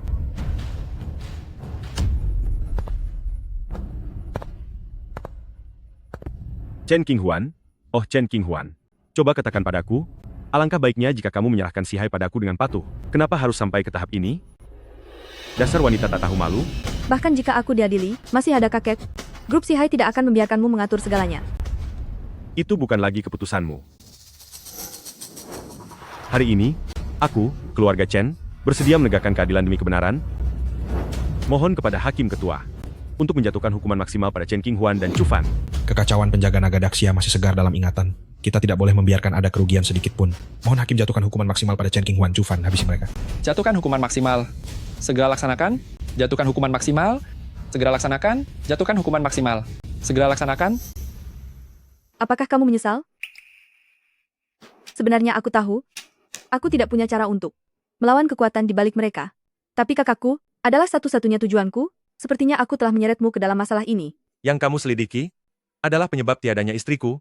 Chen Qinghuan, oh Chen Qinghuan, coba katakan padaku, alangkah baiknya jika kamu menyerahkan Si Hai padaku dengan patuh. Kenapa harus sampai ke tahap ini? Dasar wanita tak tahu malu. bahkan jika aku diadili, masih ada kakek. Grup Si Hai tidak akan membiarkanmu mengatur segalanya. Itu bukan lagi keputusanmu. Hari ini, aku, keluarga Chen, bersedia menegakkan keadilan demi kebenaran. Mohon kepada Hakim Ketua untuk menjatuhkan hukuman maksimal pada Chen Qinghuan dan Chu Fan. Kekacauan penjaga naga Daxia masih segar dalam ingatan. Kita tidak boleh membiarkan ada kerugian sedikit pun. Mohon Hakim jatuhkan hukuman maksimal pada Chen Qinghuan, Chu Fan, habisi mereka. Jatuhkan hukuman maksimal. Segera laksanakan. Jatuhkan hukuman maksimal. Segera laksanakan. Jatuhkan hukuman maksimal. Segera laksanakan. Apakah kamu menyesal? Sebenarnya aku tahu, aku tidak punya cara untuk melawan kekuatan di balik mereka. Tapi kakakku adalah satu-satunya tujuanku. Sepertinya aku telah menyeretmu ke dalam masalah ini. Yang kamu selidiki adalah penyebab tiadanya istriku.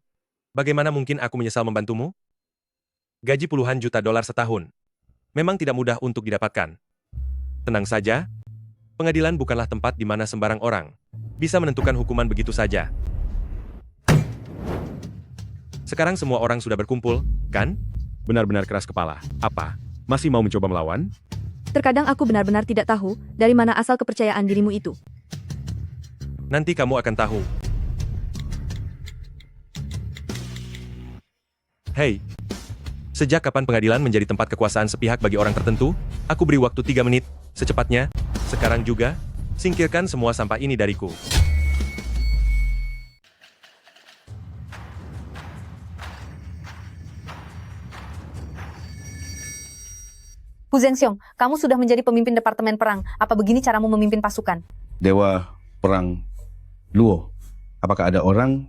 Bagaimana mungkin aku menyesal membantumu? Gaji puluhan juta dolar setahun memang tidak mudah untuk didapatkan. Tenang saja, pengadilan bukanlah tempat di mana sembarang orang bisa menentukan hukuman begitu saja. Sekarang semua orang sudah berkumpul, kan? Benar-benar keras kepala. Apa? Masih mau mencoba melawan? Terkadang aku benar-benar tidak tahu dari mana asal kepercayaan dirimu itu. Nanti kamu akan tahu. Hei, sejak kapan pengadilan menjadi tempat kekuasaan sepihak bagi orang tertentu? Aku beri waktu 3 menit, secepatnya. Sekarang juga, singkirkan semua sampah ini dariku. Hu Zhengxiong, kamu sudah menjadi pemimpin Departemen Perang. Apa begini caramu memimpin pasukan? Dewa Perang Luo, apakah ada orang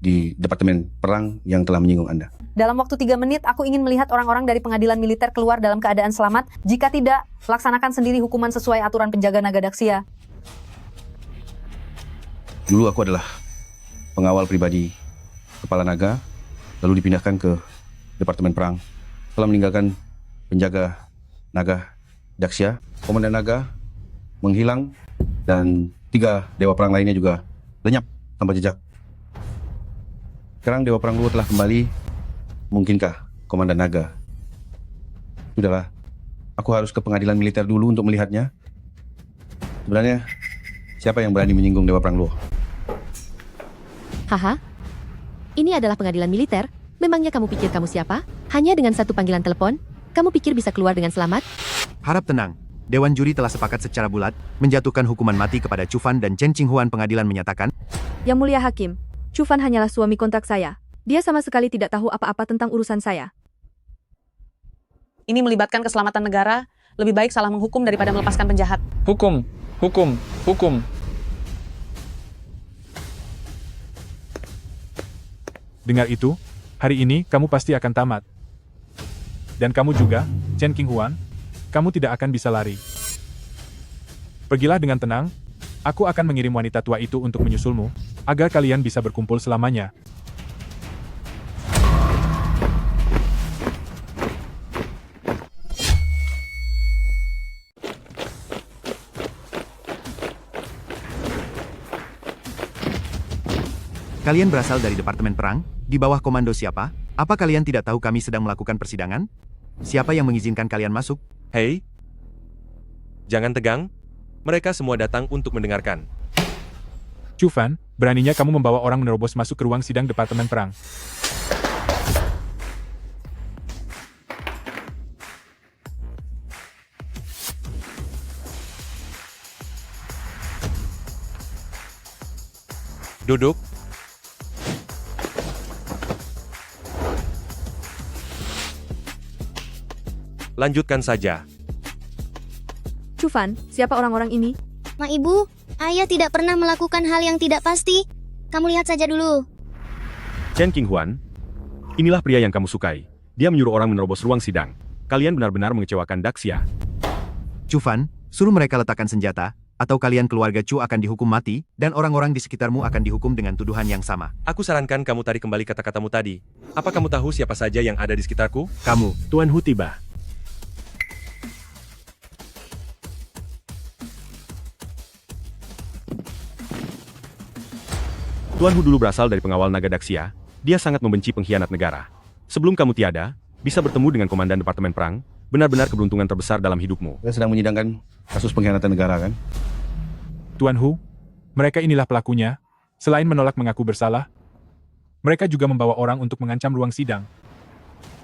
di Departemen Perang yang telah menyinggung Anda? Dalam waktu 3 menit, aku ingin melihat orang-orang dari pengadilan militer keluar dalam keadaan selamat. Jika tidak, laksanakan sendiri hukuman sesuai aturan penjaga naga Daxia. Dulu aku adalah pengawal pribadi Kepala Naga, lalu dipindahkan ke Departemen Perang. Setelah meninggalkan penjaga Naga Daxia, Komandan Naga menghilang, dan 3 Dewa Perang lainnya juga lenyap tanpa jejak. Sekarang Dewa Perang Luo telah kembali. Mungkinkah Komandan Naga? Sudahlah, aku harus ke pengadilan militer dulu untuk melihatnya. Sebenarnya, siapa yang berani menyinggung Dewa Perang Luo? Haha. Ini adalah pengadilan militer. Memangnya kamu pikir kamu siapa? Hanya dengan satu panggilan telepon, kamu pikir bisa keluar dengan selamat? Harap tenang. Dewan Juri telah sepakat secara bulat menjatuhkan hukuman mati kepada Chu Fan dan Chen Qinghuan. Pengadilan menyatakan, Yang Mulia Hakim, Chu Fan hanyalah suami kontrak saya. Dia sama sekali tidak tahu apa-apa tentang urusan saya. Ini melibatkan keselamatan negara. Lebih baik salah menghukum daripada melepaskan penjahat. Hukum. Hukum. Hukum. Dengar itu, hari ini kamu pasti akan tamat. Dan kamu juga, Chen Qinghuan, kamu tidak akan bisa lari. Pergilah dengan tenang, aku akan mengirim wanita tua itu untuk menyusulmu, agar kalian bisa berkumpul selamanya. kalian berasal dari Departemen Perang? Di bawah komando siapa? Apa kalian tidak tahu kami sedang melakukan persidangan? Siapa yang mengizinkan kalian masuk? Hei, jangan tegang. Mereka semua datang untuk mendengarkan. Chufan, beraninya kamu membawa orang menerobos masuk ke ruang sidang Departemen Perang. Duduk. Lanjutkan saja. Chufan, siapa orang-orang ini? Ma Ibu, ayah tidak pernah melakukan hal yang tidak pasti. Kamu lihat saja dulu. Chen Qinghuan, inilah pria yang kamu sukai. Dia menyuruh orang menerobos ruang sidang. Kalian benar-benar mengecewakan Daxia. Chufan, suruh mereka letakkan senjata, atau kalian keluarga Chu akan dihukum mati, dan orang-orang di sekitarmu akan dihukum dengan tuduhan yang sama. Aku sarankan kamu tarik kembali kata-katamu tadi. Apa kamu tahu siapa saja yang ada di sekitarku? Kamu, Tuan Hu tiba. Tuan Hu dulu berasal dari pengawal naga Daxia. Dia sangat membenci pengkhianat negara. Sebelum kamu tiada, bisa bertemu dengan Komandan Departemen Perang, benar-benar keberuntungan terbesar dalam hidupmu. Kita sedang menyidangkan kasus pengkhianatan negara, kan? Tuan Hu, mereka inilah pelakunya. Selain menolak mengaku bersalah, mereka juga membawa orang untuk mengancam ruang sidang.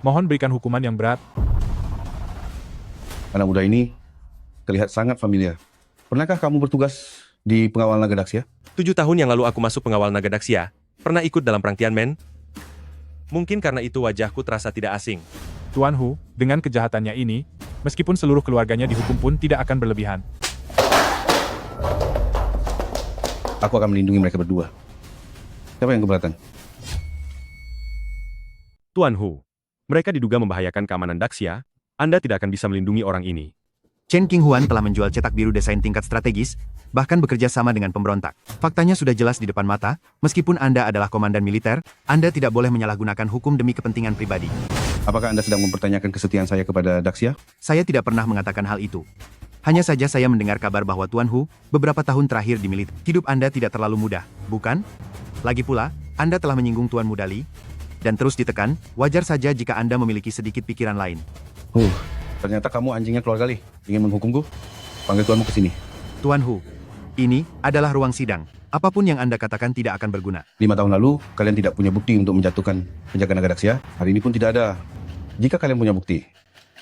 Mohon berikan hukuman yang berat. Anak muda ini terlihat sangat familiar. Pernahkah kamu bertugas di pengawal naga Daxia? 7 tahun yang lalu aku masuk pengawal naga Daxia. Pernah ikut dalam perang Tianmen. Mungkin karena itu wajahku terasa tidak asing. Tuan Hu, dengan kejahatannya ini, meskipun seluruh keluarganya dihukum pun tidak akan berlebihan. Aku akan melindungi mereka berdua. Siapa yang keberatan? Tuan Hu, mereka diduga membahayakan keamanan Daxia. Anda tidak akan bisa melindungi orang ini. Chen Qinghuan telah menjual cetak biru desain tingkat strategis, bahkan bekerja sama dengan pemberontak. Faktanya sudah jelas di depan mata, meskipun Anda adalah komandan militer, Anda tidak boleh menyalahgunakan hukum demi kepentingan pribadi. Apakah Anda sedang mempertanyakan kesetiaan saya kepada Daxia? Saya tidak pernah mengatakan hal itu. Hanya saja saya mendengar kabar bahwa Tuan Hu, beberapa tahun terakhir di militer. Hidup Anda tidak terlalu mudah, bukan? Lagi pula, Anda telah menyinggung Tuan Mudali, dan terus ditekan, wajar saja jika Anda memiliki sedikit pikiran lain. Ternyata kamu anjingnya keluarga Li. Ingin menghukumku? Panggil tuanmu ke sini. Tuan Hu, ini adalah ruang sidang. Apapun yang Anda katakan tidak akan berguna. 5 tahun lalu, kalian tidak punya bukti untuk menjatuhkan penjaga naga Daxia. Hari ini pun tidak ada. Jika kalian punya bukti,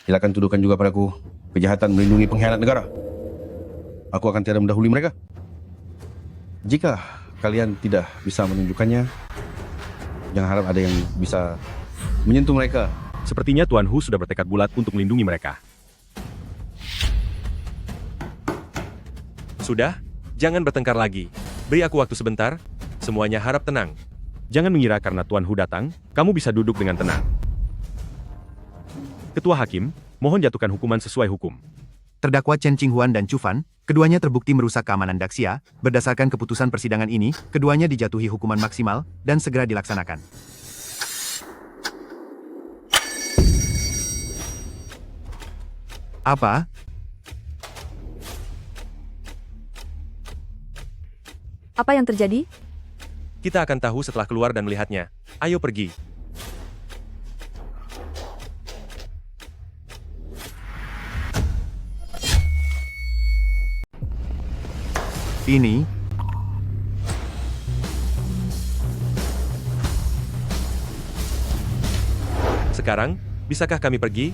silakan tuduhkan juga padaku kejahatan melindungi pengkhianat negara. Aku akan tiada mendahului mereka. Jika kalian tidak bisa menunjukkannya, jangan harap ada yang bisa menyentuh mereka. Sepertinya Tuan Hu sudah bertekad bulat untuk melindungi mereka. Sudah, jangan bertengkar lagi. Beri aku waktu sebentar, semuanya harap tenang. Jangan mengira karena Tuan Hu datang, kamu bisa duduk dengan tenang. Ketua Hakim, mohon jatuhkan hukuman sesuai hukum. Terdakwa Chen Qinghuan dan Chufan, keduanya terbukti merusak keamanan Daxia. Berdasarkan keputusan persidangan ini, keduanya dijatuhi hukuman maksimal dan segera dilaksanakan. Apa? Apa yang terjadi? Kita akan tahu setelah keluar dan melihatnya. Ayo pergi. Ini Sekarang, bisakah kami pergi?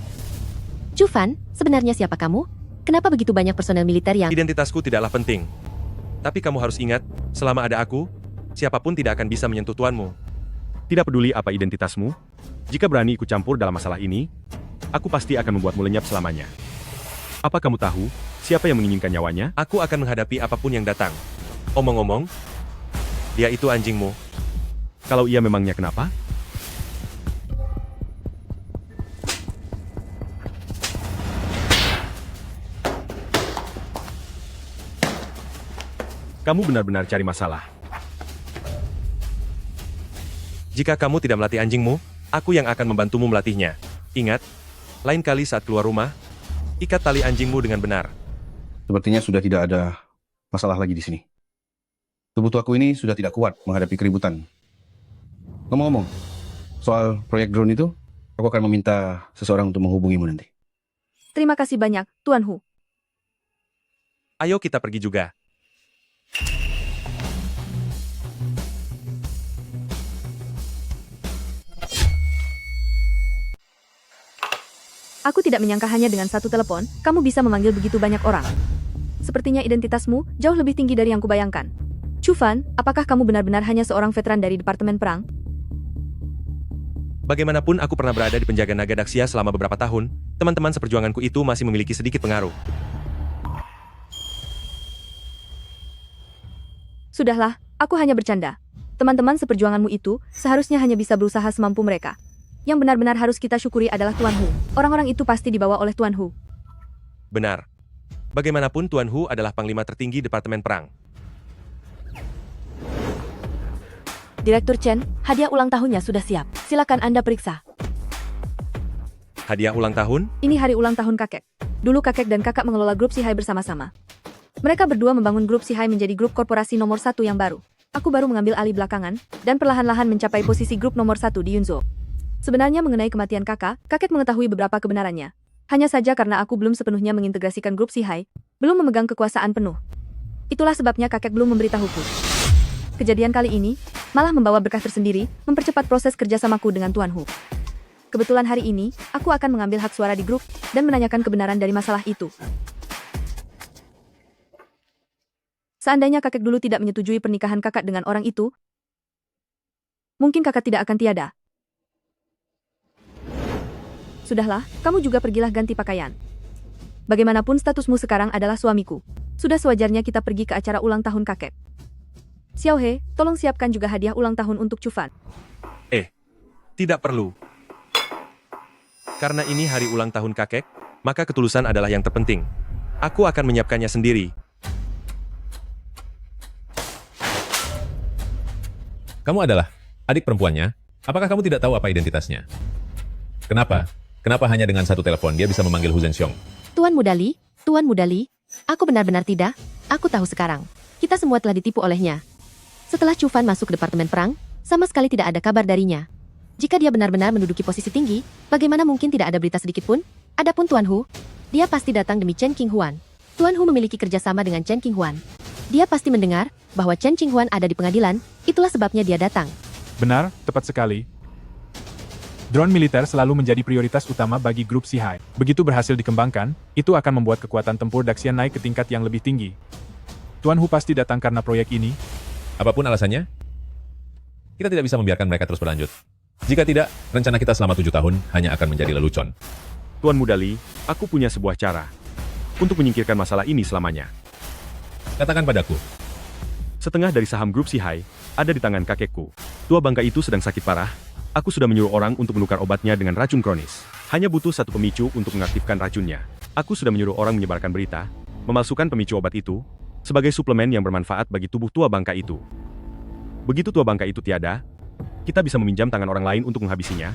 Chufan, sebenarnya siapa kamu? Kenapa begitu banyak personel militer yang... Identitasku tidaklah penting. Tapi kamu harus ingat, selama ada aku, siapapun tidak akan bisa menyentuh tuanmu. Tidak peduli apa identitasmu, jika berani ikut campur dalam masalah ini, aku pasti akan membuatmu lenyap selamanya. Apa kamu tahu, siapa yang menginginkan nyawanya? Aku akan menghadapi apapun yang datang. Omong-omong, dia itu anjingmu. Kalau ia memangnya kenapa? Kamu benar-benar cari masalah. Jika kamu tidak melatih anjingmu, aku yang akan membantumu melatihnya. Ingat, lain kali saat keluar rumah, ikat tali anjingmu dengan benar. Sepertinya sudah tidak ada masalah lagi di sini. Tubuh tuaku ini sudah tidak kuat menghadapi keributan. Ngomong-ngomong, soal proyek drone itu, aku akan meminta seseorang untuk menghubungimu nanti. Terima kasih banyak, Tuan Hu. Ayo kita pergi juga. Aku tidak menyangka hanya dengan satu telepon, kamu bisa memanggil begitu banyak orang. Sepertinya identitasmu jauh lebih tinggi dari yang kubayangkan. Chu Fan, apakah kamu benar-benar hanya seorang veteran dari Departemen Perang? Bagaimanapun aku pernah berada di penjaga naga Daxia selama beberapa tahun, teman-teman seperjuanganku itu masih memiliki sedikit pengaruh. Sudahlah, aku hanya bercanda. Teman-teman seperjuanganmu itu seharusnya hanya bisa berusaha semampu mereka. Yang benar-benar harus kita syukuri adalah Tuan Hu. Orang-orang itu pasti dibawa oleh Tuan Hu. Benar. Bagaimanapun Tuan Hu adalah panglima tertinggi Departemen Perang. Direktur Chen, hadiah ulang tahunnya sudah siap. Silakan Anda periksa. Hadiah ulang tahun? Ini hari ulang tahun kakek. Dulu kakek dan kakak mengelola grup Sihai bersama-sama. Mereka berdua membangun grup Sihai menjadi grup korporasi nomor 1 yang baru. Aku baru mengambil alih belakangan, dan perlahan-lahan mencapai posisi grup nomor 1 di Yunzhou. Sebenarnya mengenai kematian kakek mengetahui beberapa kebenarannya. Hanya saja karena aku belum sepenuhnya mengintegrasikan grup Sihai, belum memegang kekuasaan penuh. Itulah sebabnya kakek belum memberitahuku. Kejadian kali ini malah membawa berkah tersendiri, mempercepat proses kerjasamaku dengan Tuan Hu. Kebetulan hari ini, aku akan mengambil hak suara di grup, dan menanyakan kebenaran dari masalah itu. Seandainya kakek dulu tidak menyetujui pernikahan kakak dengan orang itu, mungkin kakak tidak akan tiada. Sudahlah, kamu juga pergilah ganti pakaian. Bagaimanapun statusmu sekarang adalah suamiku. Sudah sewajarnya kita pergi ke acara ulang tahun kakek. Xiao He, tolong siapkan juga hadiah ulang tahun untuk Chu Fan. Tidak perlu. Karena ini hari ulang tahun kakek, maka ketulusan adalah yang terpenting. Aku akan menyiapkannya sendiri. Kamu adalah adik perempuannya? Apakah kamu tidak tahu apa identitasnya? Kenapa? Kenapa hanya dengan satu telepon dia bisa memanggil Hu Zhenxiong? Tuan Mudali, aku benar-benar tidak. Aku tahu sekarang. Kita semua telah ditipu olehnya. Setelah Chu Fan masuk ke Departemen Perang, sama sekali tidak ada kabar darinya. Jika dia benar-benar menduduki posisi tinggi, bagaimana mungkin tidak ada berita sedikit pun? Adapun Tuan Hu, dia pasti datang demi Chen Qinghuan. Tuan Hu memiliki kerjasama dengan Chen Qinghuan. Dia pasti mendengar bahwa Chen Qinghuan ada di pengadilan, itulah sebabnya dia datang. Benar, tepat sekali. Drone militer selalu menjadi prioritas utama bagi grup Sihai. Begitu berhasil dikembangkan, itu akan membuat kekuatan tempur Daxia naik ke tingkat yang lebih tinggi. Tuan Hu pasti datang karena proyek ini. Apapun alasannya, kita tidak bisa membiarkan mereka terus berlanjut. Jika tidak, rencana kita selama 7 tahun hanya akan menjadi lelucon. Tuan Mudali, aku punya sebuah cara untuk menyingkirkan masalah ini selamanya. Katakan padaku. Setengah dari saham grup Sihai ada di tangan kakekku. Tua bangka itu sedang sakit parah. Aku sudah menyuruh orang untuk menukar obatnya dengan racun kronis. Hanya butuh satu pemicu untuk mengaktifkan racunnya. Aku sudah menyuruh orang menyebarkan berita, memalsukan pemicu obat itu, sebagai suplemen yang bermanfaat bagi tubuh tua bangka itu. Begitu tua bangka itu tiada, kita bisa meminjam tangan orang lain untuk menghabisinya.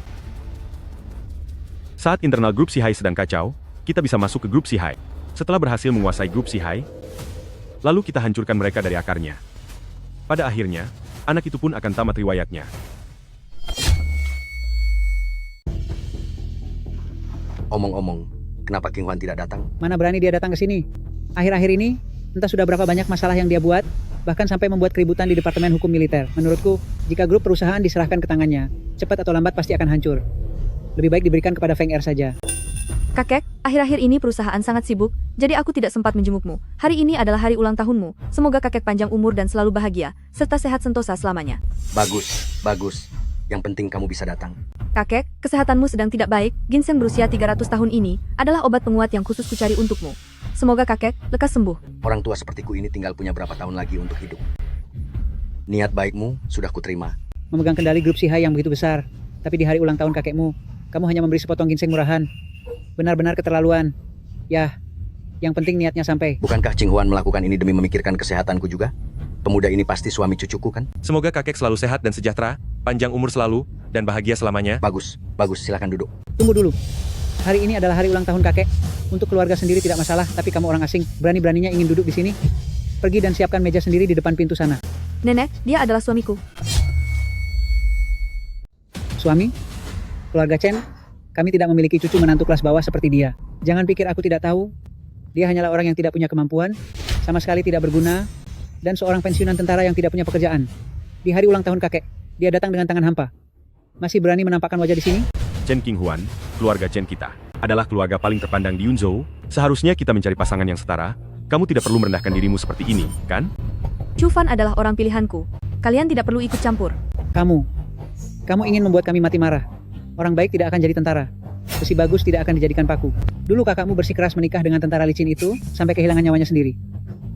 Saat internal grup Sihai sedang kacau, kita bisa masuk ke grup Sihai. Setelah berhasil menguasai grup Sihai, lalu kita hancurkan mereka dari akarnya. Pada akhirnya, anak itu pun akan tamat riwayatnya. Omong-omong, kenapa King Huan tidak datang? Mana berani dia datang ke sini? Akhir-akhir ini, entah sudah berapa banyak masalah yang dia buat, bahkan sampai membuat keributan di Departemen Hukum Militer. Menurutku, jika grup perusahaan diserahkan ke tangannya, cepat atau lambat pasti akan hancur. Lebih baik diberikan kepada Feng Er saja. Kakek, akhir-akhir ini perusahaan sangat sibuk, jadi aku tidak sempat menjengukmu. Hari ini adalah hari ulang tahunmu. Semoga kakek panjang umur dan selalu bahagia, serta sehat sentosa selamanya. Bagus, bagus. Yang penting kamu bisa datang. Kakek, kesehatanmu sedang tidak baik. Ginseng berusia 300 tahun ini adalah obat penguat yang khusus kucari untukmu. Semoga kakek lekas sembuh. Orang tua sepertiku ini tinggal punya berapa tahun lagi untuk hidup. Niat baikmu sudah kuterima. Memegang kendali grup Sihai yang begitu besar, tapi di hari ulang tahun kakekmu, kamu hanya memberi sepotong ginseng murahan. Benar-benar keterlaluan. Ya, yang penting niatnya sampai. Bukankah Qing Huan melakukan ini demi memikirkan kesehatanku juga? Pemuda ini pasti suami cucuku kan? Semoga kakek selalu sehat dan sejahtera, panjang umur selalu, dan bahagia selamanya. Bagus, bagus, silakan duduk. Tunggu dulu. Hari ini adalah hari ulang tahun kakek. Untuk keluarga sendiri tidak masalah, tapi kamu orang asing, berani-beraninya ingin duduk di sini? Pergi dan siapkan meja sendiri di depan pintu sana. Nenek, dia adalah suamiku. Suami? Keluarga Chen? Kami tidak memiliki cucu menantu kelas bawah seperti dia. Jangan pikir aku tidak tahu. Dia hanyalah orang yang tidak punya kemampuan, sama sekali tidak berguna, dan seorang pensiunan tentara yang tidak punya pekerjaan. Di hari ulang tahun kakek, dia datang dengan tangan hampa. Masih berani menampakkan wajah di sini? Chen Qinghuan, keluarga Chen kita. adalah keluarga paling terpandang di Yunzhou. Seharusnya kita mencari pasangan yang setara. Kamu tidak perlu merendahkan dirimu seperti ini, kan? Chu Fan adalah orang pilihanku. Kalian tidak perlu ikut campur. Kamu ingin membuat kami mati marah. Orang baik tidak akan jadi tentara. Besi bagus tidak akan dijadikan paku. Dulu kakakmu bersikeras menikah dengan tentara licin itu, sampai kehilangan nyawanya sendiri.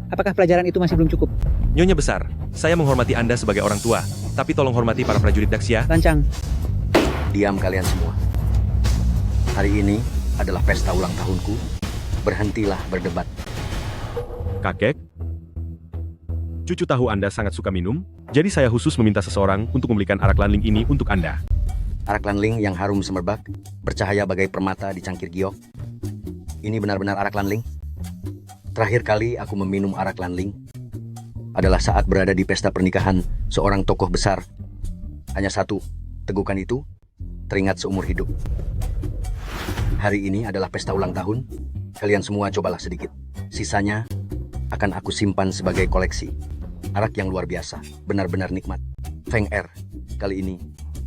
Apakah pelajaran itu masih belum cukup? Nyonya besar, saya menghormati Anda sebagai orang tua, tapi tolong hormati para prajurit Daxia. Lancang. Diam kalian semua. Hari ini adalah pesta ulang tahunku. Berhentilah berdebat. Kakek? Cucu tahu Anda sangat suka minum, jadi saya khusus meminta seseorang untuk membelikan arak lanling ini untuk Anda. Arak lanling yang harum semerbak, bercahaya bagai permata di cangkir giok. Ini benar-benar arak lanling. Terakhir kali aku meminum arak lanling adalah saat berada di pesta pernikahan seorang tokoh besar. Hanya satu, tegukan itu teringat seumur hidup. Hari ini adalah pesta ulang tahun. Kalian semua cobalah sedikit. Sisanya akan aku simpan sebagai koleksi. Arak yang luar biasa, benar-benar nikmat. Feng Er, kali ini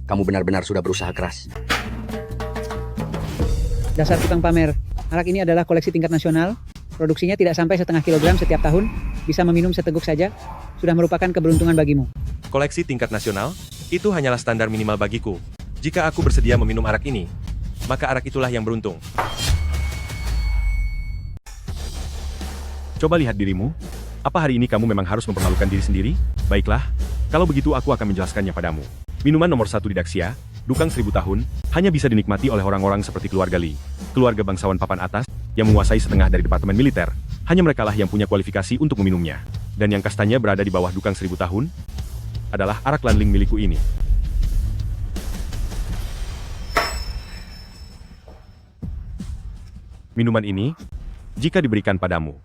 kamu benar-benar sudah berusaha keras. Dasar tukang pamer. Arak ini adalah koleksi tingkat nasional. Produksinya tidak sampai setengah kilogram setiap tahun. Bisa meminum seteguk saja. Sudah merupakan keberuntungan bagimu. Koleksi tingkat nasional? Itu hanyalah standar minimal bagiku. Jika aku bersedia meminum arak ini, maka arak itulah yang beruntung. Coba lihat dirimu. Apa hari ini kamu memang harus mempermalukan diri sendiri? Baiklah, kalau begitu aku akan menjelaskannya padamu. Minuman nomor 1 di Daxia, Dukang 1000 tahun, hanya bisa dinikmati oleh orang-orang seperti keluarga Li, keluarga bangsawan papan atas, yang menguasai setengah dari departemen militer. Hanya merekalah yang punya kualifikasi untuk meminumnya. Dan yang kastanya berada di bawah Dukang 1000 tahun, adalah arak lanling milikku ini. Minuman ini, jika diberikan padamu,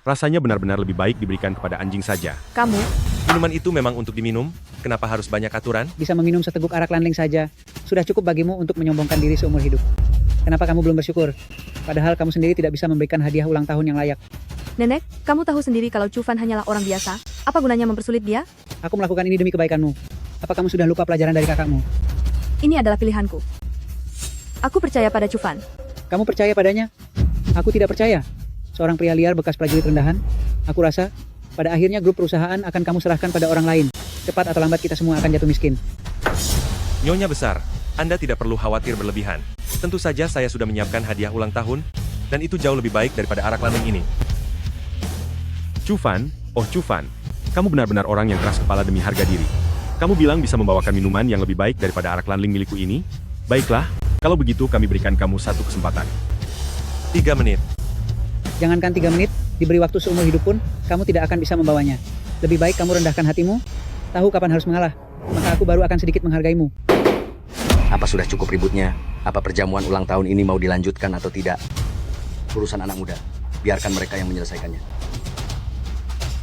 rasanya benar-benar lebih baik diberikan kepada anjing saja. Kamu? Minuman itu memang untuk diminum? Kenapa harus banyak aturan? Bisa meminum seteguk arak lanling saja. Sudah cukup bagimu untuk menyombongkan diri seumur hidup. Kenapa kamu belum bersyukur? Padahal kamu sendiri tidak bisa memberikan hadiah ulang tahun yang layak. Nenek, kamu tahu sendiri kalau Chu Fan hanyalah orang biasa. Apa gunanya mempersulit dia? Aku melakukan ini demi kebaikanmu. Apa kamu sudah lupa pelajaran dari kakakmu? Ini adalah pilihanku. Aku percaya pada Chu Fan. Kamu percaya padanya? Aku tidak percaya. Seorang pria liar bekas prajurit rendahan. Aku rasa, pada akhirnya grup perusahaan akan kamu serahkan pada orang lain. Cepat atau lambat kita semua akan jatuh miskin. Nyonya besar, Anda tidak perlu khawatir berlebihan. Tentu saja saya sudah menyiapkan hadiah ulang tahun, dan itu jauh lebih baik daripada arak lanling ini. Chu Fan, oh Chu Fan, kamu benar-benar orang yang keras kepala demi harga diri. Kamu bilang bisa membawakan minuman yang lebih baik daripada arak lanling milikku ini? Baiklah, kalau begitu kami berikan kamu satu kesempatan. 3 menit. Jangankan 3 menit, diberi waktu seumur hidup pun, kamu tidak akan bisa membawanya. Lebih baik kamu rendahkan hatimu, tahu kapan harus mengalah, maka aku baru akan sedikit menghargaimu. Apa sudah cukup ributnya? Apa perjamuan ulang tahun ini mau dilanjutkan atau tidak? Urusan anak muda, biarkan mereka yang menyelesaikannya.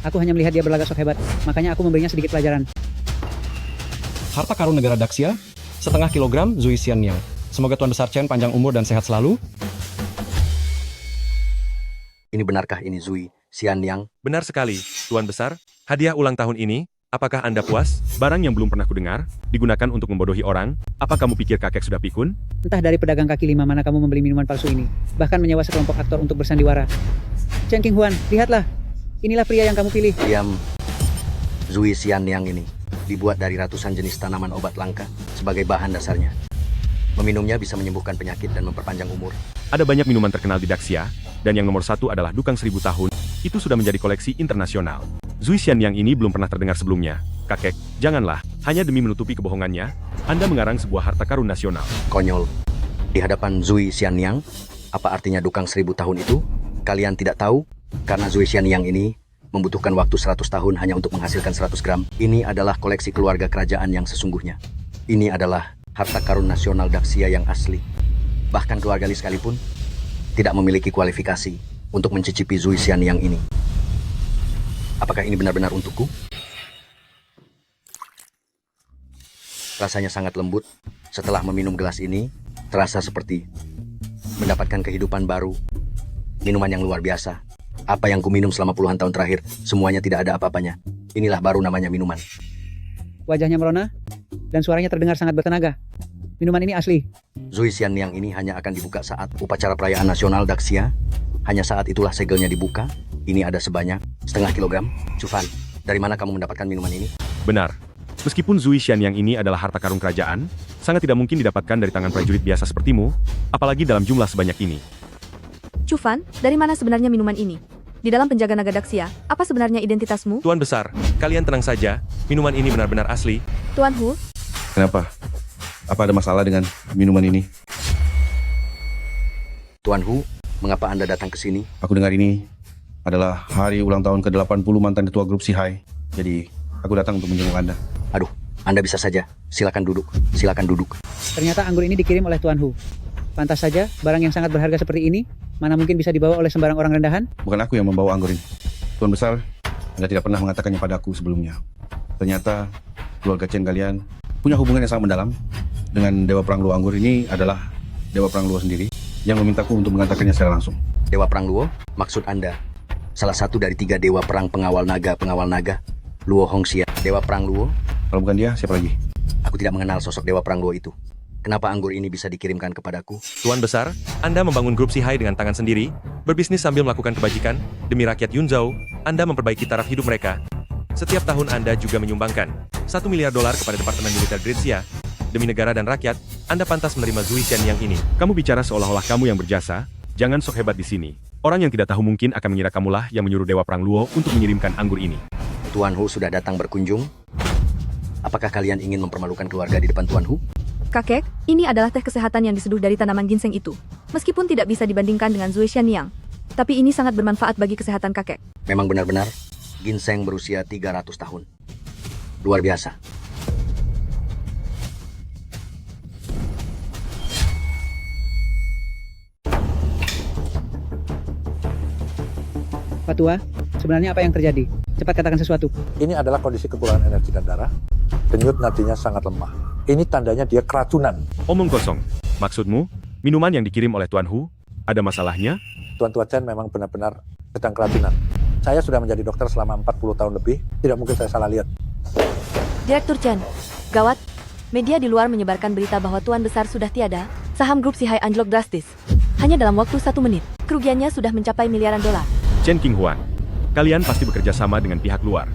Aku hanya melihat dia berlagak sok hebat, makanya aku memberinya sedikit pelajaran. Harta karun negara Daxia, setengah kilogram Zui Xianyang. Semoga Tuan Besar Chen panjang umur dan sehat selalu. Ini benarkah ini Zui Xianyang? Benar sekali, Tuan Besar. Hadiah ulang tahun ini, apakah Anda puas? Barang yang belum pernah kudengar, digunakan untuk membodohi orang. Apa kamu pikir kakek sudah pikun? Entah dari pedagang kaki lima mana kamu membeli minuman palsu ini. Bahkan menyewa sekelompok aktor untuk bersandiwara. Chen Qinghuan, lihatlah. Inilah pria yang kamu pilih. Diam. Zui Xianyang ini dibuat dari ratusan jenis tanaman obat langka sebagai bahan dasarnya. Meminumnya bisa menyembuhkan penyakit dan memperpanjang umur. Ada banyak minuman terkenal di Daxia, dan yang nomor 1 adalah Dukang 1000 tahun. Itu sudah menjadi koleksi internasional. Zui Xianyang ini belum pernah terdengar sebelumnya. Kakek, janganlah, hanya demi menutupi kebohongannya, Anda mengarang sebuah harta karun nasional. Konyol. Di hadapan Zui Xianyang, apa artinya Dukang 1000 tahun itu? Kalian tidak tahu? Karena Zui Xianyang ini membutuhkan waktu 100 tahun hanya untuk menghasilkan 100 gram. Ini adalah koleksi keluarga kerajaan yang sesungguhnya. Ini adalah harta karun nasional Daxia yang asli. Bahkan keluarga Li sekalipun tidak memiliki kualifikasi untuk mencicipi Zui Xianyang ini. Apakah ini benar-benar untukku? Rasanya sangat lembut. Setelah meminum gelas ini, terasa seperti mendapatkan kehidupan baru. Minuman yang luar biasa. Apa yang kuminum selama puluhan tahun terakhir, semuanya tidak ada apa-apanya. Inilah baru namanya minuman. Wajahnya merona, dan suaranya terdengar sangat bertenaga. minuman ini asli. Zui Xianyang ini hanya akan dibuka saat upacara perayaan nasional Daxia. Hanya saat itulah segelnya dibuka. Ini ada sebanyak setengah kilogram. Cufan, dari mana kamu mendapatkan minuman ini? Benar. Meskipun Zui Xianyang ini adalah harta karun kerajaan, sangat tidak mungkin didapatkan dari tangan prajurit biasa sepertimu, apalagi dalam jumlah sebanyak ini. Cufan, dari mana sebenarnya minuman ini? Di dalam penjaga naga Daxia, apa sebenarnya identitasmu? Tuan Besar, kalian tenang saja, minuman ini benar-benar asli. Tuan Hu, Kenapa? Apa ada masalah dengan minuman ini? Tuan Hu, mengapa Anda datang ke sini? Aku dengar ini adalah hari ulang tahun ke-80 mantan ketua grup Sihai. Jadi, aku datang untuk menjenguk Anda. Aduh, Anda bisa saja. Silakan duduk. Silakan duduk. Ternyata anggur ini dikirim oleh Tuan Hu. Pantas saja, barang yang sangat berharga seperti ini, mana mungkin bisa dibawa oleh sembarang orang rendahan? Bukan aku yang membawa anggur ini. Tuan Besar, Anda tidak pernah mengatakannya padaku sebelumnya. Ternyata, keluarga Chen kalian punya hubungan yang sangat mendalam dengan Dewa Perang Luo Anggur. Ini adalah Dewa Perang Luo sendiri yang memintaku untuk mengatakannya secara langsung. Dewa Perang Luo? Maksud Anda, salah satu dari 3 dewa perang pengawal naga, Luo Hongxia. Dewa Perang Luo? Kalau bukan dia, siapa lagi? Aku tidak mengenal sosok Dewa Perang Luo itu. Kenapa anggur ini bisa dikirimkan kepadaku? Tuan Besar, Anda membangun grup Sihai dengan tangan sendiri, berbisnis sambil melakukan kebajikan, demi rakyat Yunzhou, Anda memperbaiki taraf hidup mereka. Setiap tahun Anda juga menyumbangkan $1 miliar kepada Departemen Militer Gretsia. Demi negara dan rakyat, Anda pantas menerima Zui Xianyang ini. Kamu bicara seolah-olah kamu yang berjasa, jangan sok hebat di sini. Orang yang tidak tahu mungkin akan mengira kamulah yang menyuruh Dewa Perang Luo untuk mengirimkan anggur ini. Tuan Hu sudah datang berkunjung. Apakah kalian ingin mempermalukan keluarga di depan Tuan Hu? kakek, ini adalah teh kesehatan yang diseduh dari tanaman ginseng itu. Meskipun tidak bisa dibandingkan dengan Zui Xianyang, tapi ini sangat bermanfaat bagi kesehatan kakek. Memang benar-benar, ginseng berusia 300 tahun. Luar biasa. Pak Tua, sebenarnya apa yang terjadi? Cepat katakan sesuatu. Ini adalah kondisi kekurangan energi dan darah. Denyut nadinya sangat lemah. Ini tandanya dia keracunan. Omong kosong. Maksudmu, minuman yang dikirim oleh Tuan Hu, ada masalahnya? Tuan Chen memang benar-benar sedang keracunan. Saya sudah menjadi dokter selama 40 tahun lebih. Tidak mungkin saya salah lihat. Direktur Chen, gawat. Media di luar menyebarkan berita bahwa Tuan Besar sudah tiada. Saham grup Sihai anjlok drastis. Hanya dalam waktu 1 menit. Kerugiannya sudah mencapai miliaran dolar. Chen Qinghuan, kalian pasti bekerja sama dengan pihak luar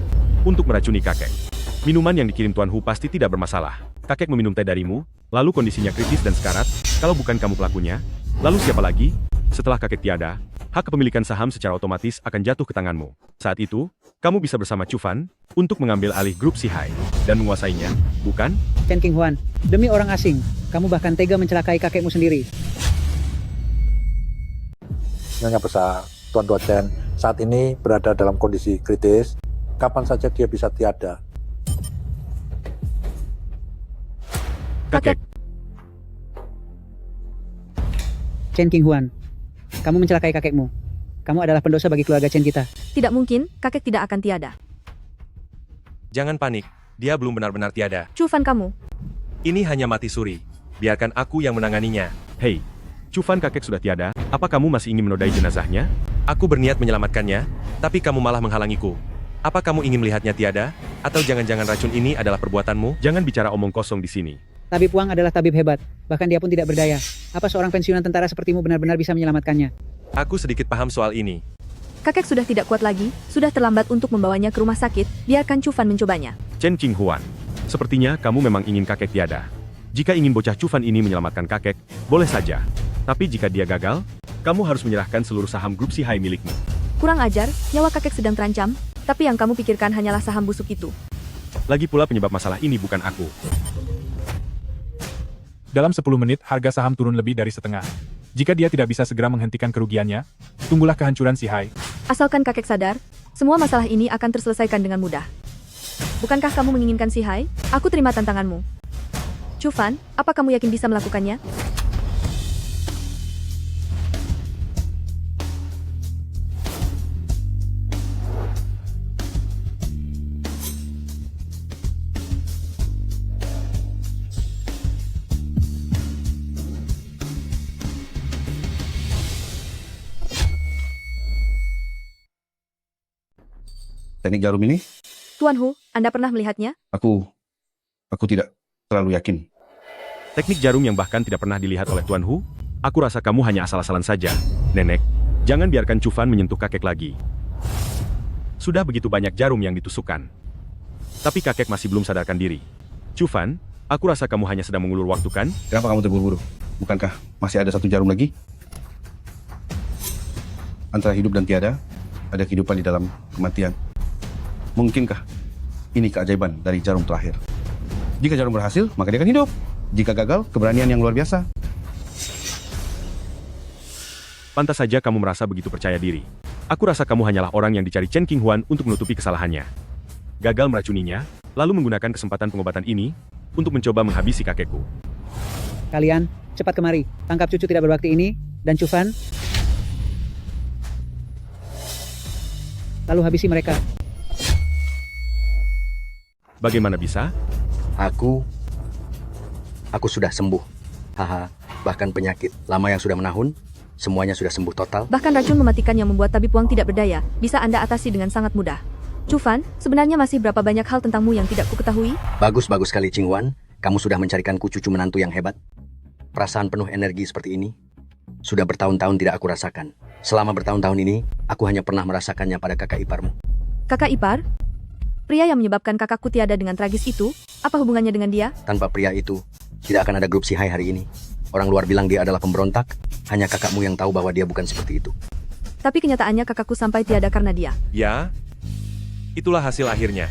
untuk meracuni kakek. Minuman yang dikirim Tuan Hu pasti tidak bermasalah. Kakek meminum teh darimu, lalu kondisinya kritis dan sekarat. Kalau bukan kamu pelakunya, lalu siapa lagi? Setelah kakek tiada, hak kepemilikan saham secara otomatis akan jatuh ke tanganmu. Saat itu, kamu bisa bersama Cufan untuk mengambil alih grup Sihai dan menguasainya, bukan? Chen Qinghuan, demi orang asing, kamu bahkan tega mencelakai kakekmu sendiri. Nyonya besar, Tuan Chen saat ini berada dalam kondisi kritis. Kapan saja dia bisa tiada. Kakek. Chen Qinghuan, kamu mencelakai kakekmu. Kamu adalah pendosa bagi keluarga Chen kita. Tidak mungkin, kakek tidak akan tiada. Jangan panik, dia belum benar-benar tiada. Cufan kamu. Ini hanya mati suri. Biarkan aku yang menanganinya. Hei, Cufan kakek sudah tiada, apa kamu masih ingin menodai jenazahnya? Aku berniat menyelamatkannya, tapi kamu malah menghalangiku. Apa kamu ingin melihatnya tiada? Atau jangan-jangan racun ini adalah perbuatanmu? Jangan bicara omong kosong di sini. Tabib Wang adalah tabib hebat, bahkan dia pun tidak berdaya. Apa seorang pensiunan tentara sepertimu benar-benar bisa menyelamatkannya? Aku sedikit paham soal ini. Kakek sudah tidak kuat lagi, sudah terlambat untuk membawanya ke rumah sakit, biarkan Cufan mencobanya. Chen Qinghuan, sepertinya kamu memang ingin kakek tiada. Jika ingin bocah Cufan ini menyelamatkan kakek, boleh saja. Tapi jika dia gagal, kamu harus menyerahkan seluruh saham grup Sihai milikmu. Kurang ajar, nyawa kakek sedang terancam, tapi yang kamu pikirkan hanyalah saham busuk itu. Lagi pula penyebab masalah ini bukan aku. Dalam 10 menit, harga saham turun lebih dari setengah. Jika dia tidak bisa segera menghentikan kerugiannya, tunggulah kehancuran Sihai. Asalkan kakek sadar, semua masalah ini akan terselesaikan dengan mudah. Bukankah kamu menginginkan Sihai? Aku terima tantanganmu. Cufan, apa kamu yakin bisa melakukannya? Teknik jarum ini, Tuan Hu, Anda pernah melihatnya? aku tidak terlalu yakin. Teknik jarum yang bahkan tidak pernah dilihat oleh Tuan Hu? Aku rasa kamu hanya asal-asalan saja. Nenek, jangan biarkan Chu Fan menyentuh kakek lagi. Sudah begitu banyak jarum yang ditusukkan. Tapi kakek masih belum sadarkan diri. Chu Fan, aku rasa kamu hanya sedang mengulur waktu kan? Kenapa kamu terburu-buru? Bukankah masih ada 1 jarum lagi? Antara hidup dan tiada, ada kehidupan di dalam kematian. Mungkinkah ini keajaiban dari jarum terakhir? Jika jarum berhasil, maka dia akan hidup. Jika gagal, keberanian yang luar biasa. Pantas saja kamu merasa begitu percaya diri. Aku rasa kamu hanyalah orang yang dicari Chen Qinghuan untuk menutupi kesalahannya. Gagal meracuninya, lalu menggunakan kesempatan pengobatan ini untuk mencoba menghabisi kakekku. Kalian, cepat kemari. Tangkap cucu tidak berbakti ini, dan Chu Fan. Lalu habisi mereka. Bagaimana bisa? Aku sudah sembuh. Haha, bahkan penyakit lama yang sudah menahun, semuanya sudah sembuh total. Bahkan racun mematikan yang membuat tabib Wang tidak berdaya, bisa Anda atasi dengan sangat mudah. Chu Fan, sebenarnya masih berapa banyak hal tentangmu yang tidak kuketahui? Bagus sekali Qinghuan, kamu sudah mencarikanku cucu menantu yang hebat. Perasaan penuh energi seperti ini sudah bertahun-tahun tidak aku rasakan. Selama bertahun-tahun ini, aku hanya pernah merasakannya pada kakak iparmu. Kakak ipar? Pria yang menyebabkan kakakku tiada dengan tragis itu, apa hubungannya dengan dia? Tanpa pria itu, tidak akan ada grup Sihai hari ini. Orang luar bilang dia adalah pemberontak, hanya kakakmu yang tahu bahwa dia bukan seperti itu. Tapi kenyataannya kakakku sampai tiada karena dia. Ya, itulah hasil akhirnya.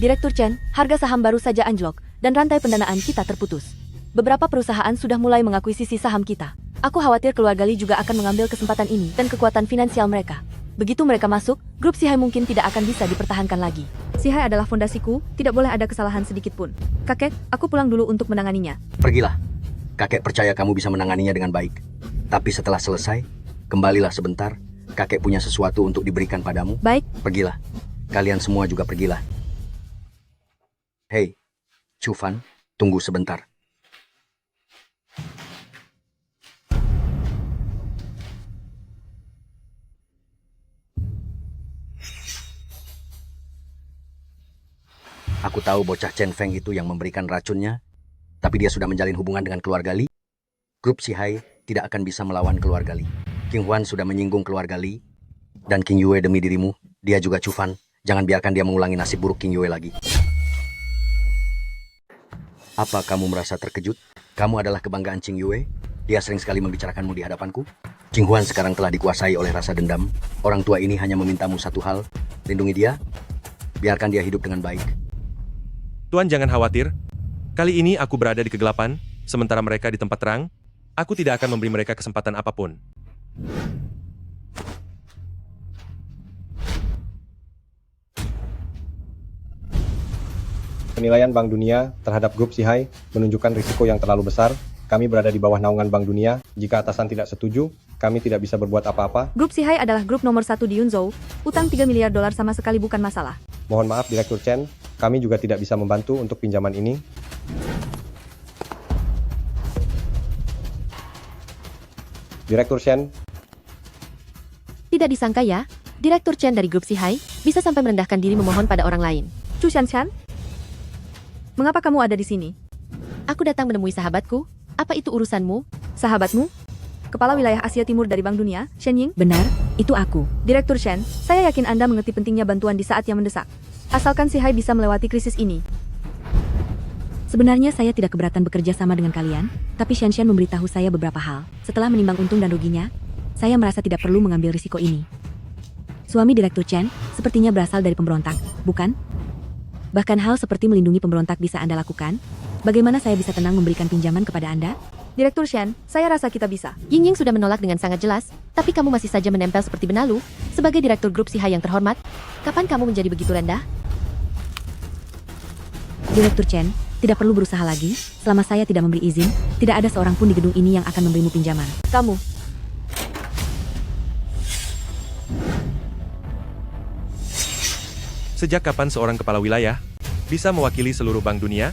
Direktur Chen, harga saham baru saja anjlok, dan rantai pendanaan kita terputus. Beberapa perusahaan sudah mulai mengakuisisi saham kita. Aku khawatir keluarga Li juga akan mengambil kesempatan ini dan kekuatan finansial mereka. Begitu mereka masuk, grup Sihai mungkin tidak akan bisa dipertahankan lagi. Sihai adalah fondasiku, tidak boleh ada kesalahan sedikit pun. Kakek, aku pulang dulu untuk menanganinya. Pergilah. Kakek percaya kamu bisa menanganinya dengan baik. Tapi setelah selesai, kembalilah sebentar. Kakek punya sesuatu untuk diberikan padamu. Baik. Pergilah. Kalian semua juga pergilah. Hei, Chu Fan, tunggu sebentar. Aku tahu bocah Chen Feng itu yang memberikan racunnya, tapi dia sudah menjalin hubungan dengan keluarga Li. Grup Sihai tidak akan bisa melawan keluarga Li. Qinghuan sudah menyinggung keluarga Li, dan King Yue demi dirimu, dia juga Chu Fan. Jangan biarkan dia mengulangi nasib buruk King Yue lagi. Apa kamu merasa terkejut? Kamu adalah kebanggaan Qing Yue. Dia sering sekali membicarakanmu di hadapanku. Qinghuan sekarang telah dikuasai oleh rasa dendam. Orang tua ini hanya memintamu satu hal, lindungi dia, biarkan dia hidup dengan baik. Tuan jangan khawatir. Kali ini aku berada di kegelapan, sementara mereka di tempat terang. Aku tidak akan memberi mereka kesempatan apapun. Penilaian Bank Dunia terhadap grup Sihai menunjukkan risiko yang terlalu besar. Kami berada di bawah naungan Bank Dunia. Jika atasan tidak setuju, kami tidak bisa berbuat apa-apa. Grup Sihai adalah grup nomor 1 di Yunzhou. Utang 3 miliar dolar sama sekali bukan masalah. Mohon maaf Direktur Chen, kami juga tidak bisa membantu untuk pinjaman ini. Direktur Chen. Tidak disangka ya, Direktur Chen dari grup Sihai bisa sampai merendahkan diri memohon pada orang lain. Chu Shanshan? Mengapa kamu ada di sini? Aku datang menemui sahabatku. Apa itu urusanmu? Sahabatmu? Kepala Wilayah Asia Timur dari Bank Dunia, Shen Ying? Benar, itu aku. Direktur Shen, saya yakin Anda mengerti pentingnya bantuan di saat yang mendesak. Asalkan Sihai bisa melewati krisis ini. Sebenarnya saya tidak keberatan bekerja sama dengan kalian, tapi Shen Shen memberitahu saya beberapa hal. Setelah menimbang untung dan ruginya, saya merasa tidak perlu mengambil risiko ini. Suami Direktur Chen sepertinya berasal dari pemberontak, bukan? Bahkan hal seperti melindungi pemberontak bisa Anda lakukan. Bagaimana saya bisa tenang memberikan pinjaman kepada Anda? Direktur Shen, saya rasa kita bisa. Ying Ying sudah menolak dengan sangat jelas, tapi kamu masih saja menempel seperti benalu. Sebagai Direktur Grup Sihai yang terhormat, kapan kamu menjadi begitu rendah? Direktur Chen, tidak perlu berusaha lagi. Selama saya tidak memberi izin, tidak ada seorang pun di gedung ini yang akan memberimu pinjaman. Kamu. Sejak kapan seorang kepala wilayah bisa mewakili seluruh Bank Dunia?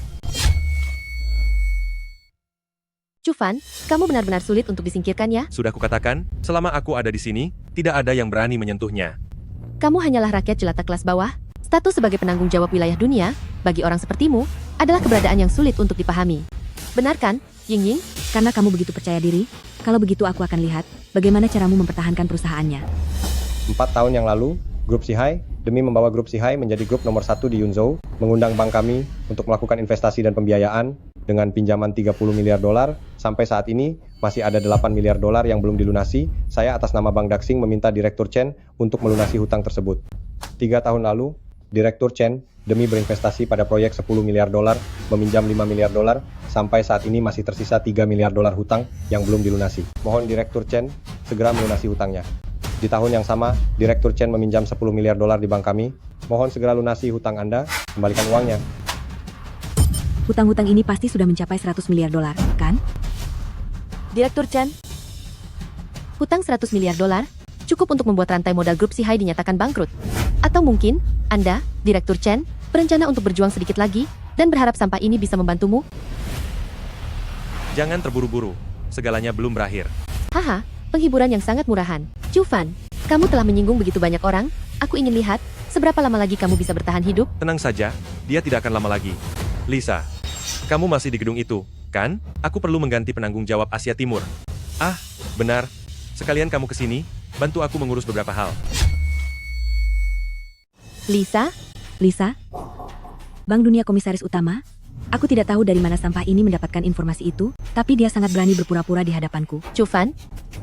Chu Fan, kamu benar-benar sulit untuk disingkirkan ya? Sudah kukatakan, selama aku ada di sini, tidak ada yang berani menyentuhnya. Kamu hanyalah rakyat jelata kelas bawah. Status sebagai penanggung jawab wilayah dunia, bagi orang sepertimu, adalah keberadaan yang sulit untuk dipahami. Benar kan? Ying, Karena kamu begitu percaya diri, kalau begitu aku akan lihat bagaimana caramu mempertahankan perusahaannya. 4 tahun yang lalu, Grup Sihai, demi membawa Grup Sihai menjadi grup nomor 1 di Yunzhou, mengundang bank kami untuk melakukan investasi dan pembiayaan dengan pinjaman 30 miliar dolar. Sampai saat ini, masih ada 8 miliar dolar yang belum dilunasi. Saya atas nama Bank Daxing meminta Direktur Chen untuk melunasi hutang tersebut. 3 tahun lalu, Direktur Chen demi berinvestasi pada proyek 10 miliar dolar, meminjam 5 miliar dolar, sampai saat ini masih tersisa 3 miliar dolar hutang yang belum dilunasi. Mohon Direktur Chen segera melunasi hutangnya. Di tahun yang sama, Direktur Chen meminjam 10 miliar dolar di bank kami. Mohon segera lunasi hutang Anda, kembalikan uangnya. Hutang-hutang ini pasti sudah mencapai 100 miliar dolar, kan? Direktur Chen. Hutang 100 miliar dolar cukup untuk membuat rantai modal grup Sihai dinyatakan bangkrut. Atau mungkin, Anda, Direktur Chen, berencana untuk berjuang sedikit lagi dan berharap sampah ini bisa membantumu? Jangan terburu-buru, segalanya belum berakhir. Haha, penghiburan yang sangat murahan. Chu Fan, kamu telah menyinggung begitu banyak orang. Aku ingin lihat, seberapa lama lagi kamu bisa bertahan hidup? Tenang saja, dia tidak akan lama lagi. Lisa, kamu masih di gedung itu, kan? Aku perlu mengganti penanggung jawab Asia Timur. Ah, benar. Sekalian kamu kesini, bantu aku mengurus beberapa hal. Lisa? Lisa? Bank Dunia Komisaris Utama? Aku tidak tahu dari mana sampah ini mendapatkan informasi itu, tapi dia sangat berani berpura-pura di hadapanku. Chu Fan,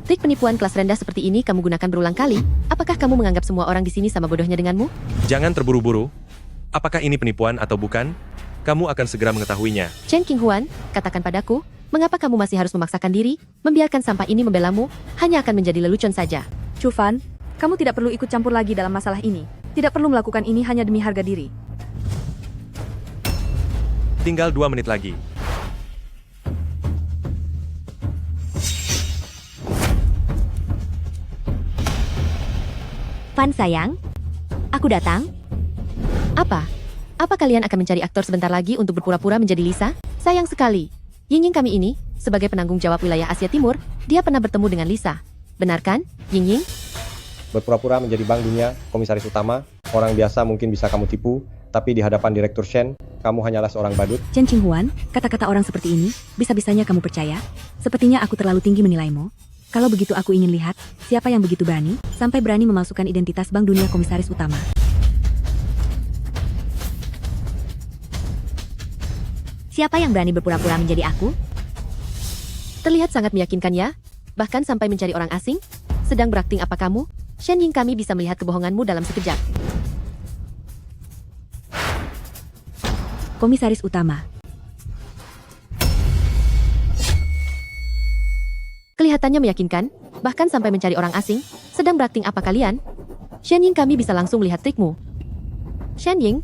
trik penipuan kelas rendah seperti ini kamu gunakan berulang kali. Apakah kamu menganggap semua orang di sini sama bodohnya denganmu? Jangan terburu-buru. Apakah ini penipuan atau bukan? Kamu akan segera mengetahuinya. Chen Qinghuan, katakan padaku, mengapa kamu masih harus memaksakan diri, membiarkan sampah ini membelamu, hanya akan menjadi lelucon saja. Chu Fan, kamu tidak perlu ikut campur lagi dalam masalah ini. Tidak perlu melakukan ini hanya demi harga diri. Tinggal 2 menit lagi. Fan sayang, aku datang. Apa? Apa kalian akan mencari aktor sebentar lagi untuk berpura-pura menjadi Lisa? Sayang sekali. Ying kami ini, sebagai penanggung jawab wilayah Asia Timur, dia pernah bertemu dengan Lisa. Benar kan, Ying? Berpura-pura menjadi Bank Dunia Komisaris Utama, orang biasa mungkin bisa kamu tipu, tapi di hadapan Direktur Chen, kamu hanyalah seorang badut. Chen Qinghuan, kata-kata orang seperti ini, bisa-bisanya kamu percaya? Sepertinya aku terlalu tinggi menilaimu. Kalau begitu aku ingin lihat, siapa yang begitu berani, sampai berani memalsukan identitas Bank Dunia Komisaris Utama. Siapa yang berani berpura-pura menjadi aku? Terlihat sangat meyakinkan ya, bahkan sampai mencari orang asing. Sedang berakting apa kamu? Shen Ying kami bisa melihat kebohonganmu dalam sekejap. Komisaris Utama. Kelihatannya meyakinkan, bahkan sampai mencari orang asing. Sedang berakting apa kalian? Shen Ying kami bisa langsung melihat trikmu. Shen Ying,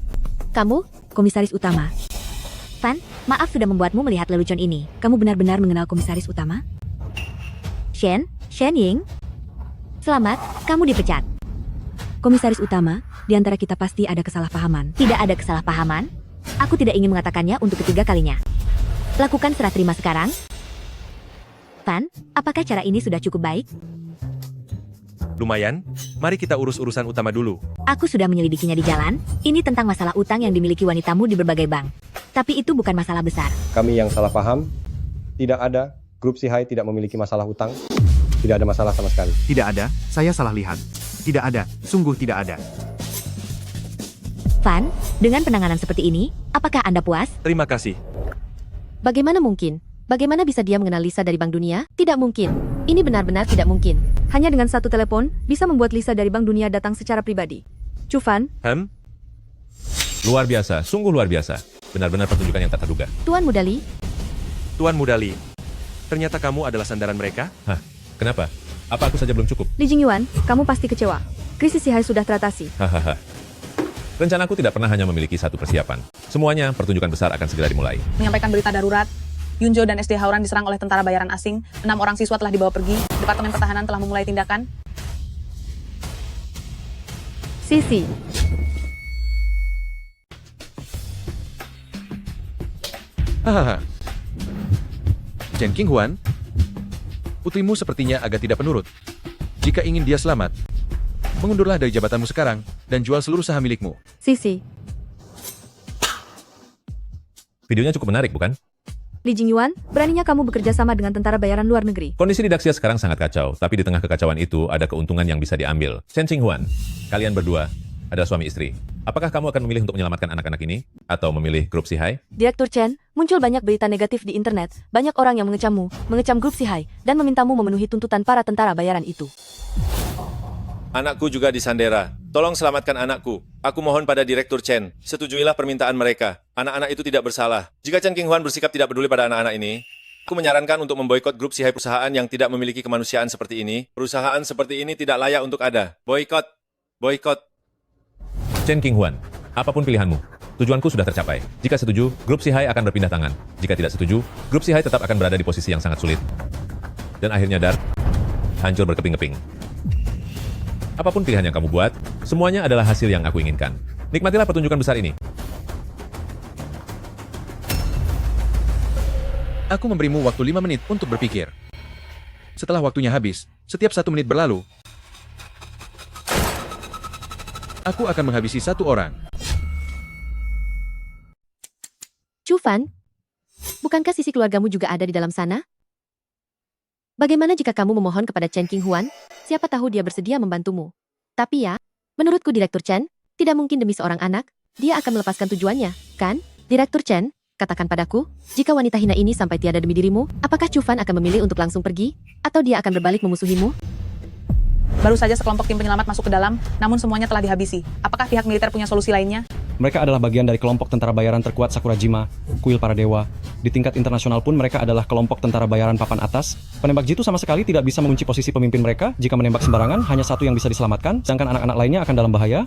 kamu? Komisaris Utama. Fan, maaf sudah membuatmu melihat lelucon ini. Kamu benar-benar mengenal Komisaris Utama? Shen Ying? Selamat, kamu dipecat. Komisaris Utama, di antara kita pasti ada kesalahpahaman. Tidak ada kesalahpahaman. Aku tidak ingin mengatakannya untuk ketiga kalinya. Lakukan serah terima sekarang. Fan, apakah cara ini sudah cukup baik? Lumayan, mari kita urus urusan utama dulu. Aku sudah menyelidikinya di jalan. Ini tentang masalah utang yang dimiliki wanitamu di berbagai bank. Tapi itu bukan masalah besar. Kami yang salah paham, tidak ada. Grup Sihai tidak memiliki masalah hutang. Tidak ada masalah sama sekali. Tidak ada, saya salah lihat. Tidak ada, sungguh tidak ada. Fan, dengan penanganan seperti ini, apakah Anda puas? Terima kasih. Bagaimana mungkin? Bagaimana bisa dia mengenal Lisa dari Bank Dunia? Tidak mungkin. Ini benar-benar tidak mungkin. Hanya dengan satu telepon, bisa membuat Lisa dari Bank Dunia datang secara pribadi. Chu Fan? Luar biasa, sungguh luar biasa. Benar-benar pertunjukan yang tak terduga. Tuan Mudali? Tuan Mudali, ternyata kamu adalah sandaran mereka? Hah? Kenapa? Apa aku saja belum cukup? Li Jingyuan, kamu pasti kecewa. Krisis Sihai sudah teratasi. Hahaha. Rencanaku tidak pernah hanya memiliki satu persiapan. Semuanya, pertunjukan besar akan segera dimulai. Menyampaikan berita darurat, Yunzhou dan SD Hauran diserang oleh tentara bayaran asing, 6 orang siswa telah dibawa pergi, Departemen Pertahanan telah memulai tindakan. Sisi. Hahaha. Chen Qinghuan, putrimu sepertinya agak tidak penurut. Jika ingin dia selamat, mengundurlah dari jabatanmu sekarang dan jual seluruh saham milikmu. Sisi. Videonya cukup menarik, bukan? Li Jingyuan, beraninya kamu bekerja sama dengan tentara bayaran luar negeri. Kondisi di Daxia sekarang sangat kacau, tapi di tengah kekacauan itu ada keuntungan yang bisa diambil. Chen Qinghuan, kalian berdua adalah suami istri. Apakah kamu akan memilih untuk menyelamatkan anak-anak ini? Atau memilih grup Sihai? Direktur Chen, muncul banyak berita negatif di internet. Banyak orang yang mengecammu, mengecam grup Sihai, dan memintamu memenuhi tuntutan para tentara bayaran itu. Anakku juga disandera. Tolong selamatkan anakku. Aku mohon pada Direktur Chen, setujuilah permintaan mereka. Anak-anak itu tidak bersalah. Jika Chen Qinghuan bersikap tidak peduli pada anak-anak ini, aku menyarankan untuk memboikot grup Sihai. Perusahaan yang tidak memiliki kemanusiaan seperti ini. Perusahaan seperti ini tidak layak untuk ada. Boikot. Boikot. Chen Qinghuan, apapun pilihanmu, tujuanku sudah tercapai. Jika setuju, grup Sihai akan berpindah tangan. Jika tidak setuju, grup Sihai tetap akan berada di posisi yang sangat sulit. Dan akhirnya Dark hancur berkeping-keping. Apapun pilihan yang kamu buat, semuanya adalah hasil yang aku inginkan. Nikmatilah pertunjukan besar ini. Aku memberimu waktu 5 menit untuk berpikir. Setelah waktunya habis, setiap 1 menit berlalu, aku akan menghabisi 1 orang. Chu Fan, bukankah sisi keluargamu juga ada di dalam sana? Bagaimana jika kamu memohon kepada Chen Qinghuan? Siapa tahu dia bersedia membantumu. Tapi ya, menurutku Direktur Chen, tidak mungkin demi seorang anak, dia akan melepaskan tujuannya, kan? Direktur Chen, katakan padaku, jika wanita hina ini sampai tiada demi dirimu, apakah Chu Fan akan memilih untuk langsung pergi? Atau dia akan berbalik memusuhimu? Baru saja sekelompok tim penyelamat masuk ke dalam, namun semuanya telah dihabisi. Apakah pihak militer punya solusi lainnya? Mereka adalah bagian dari kelompok tentara bayaran terkuat Sakurajima, kuil para dewa. Di tingkat internasional pun mereka adalah kelompok tentara bayaran papan atas. Penembak jitu sama sekali tidak bisa mengunci posisi pemimpin mereka. Jika menembak sembarangan, hanya satu yang bisa diselamatkan, sedangkan anak-anak lainnya akan dalam bahaya.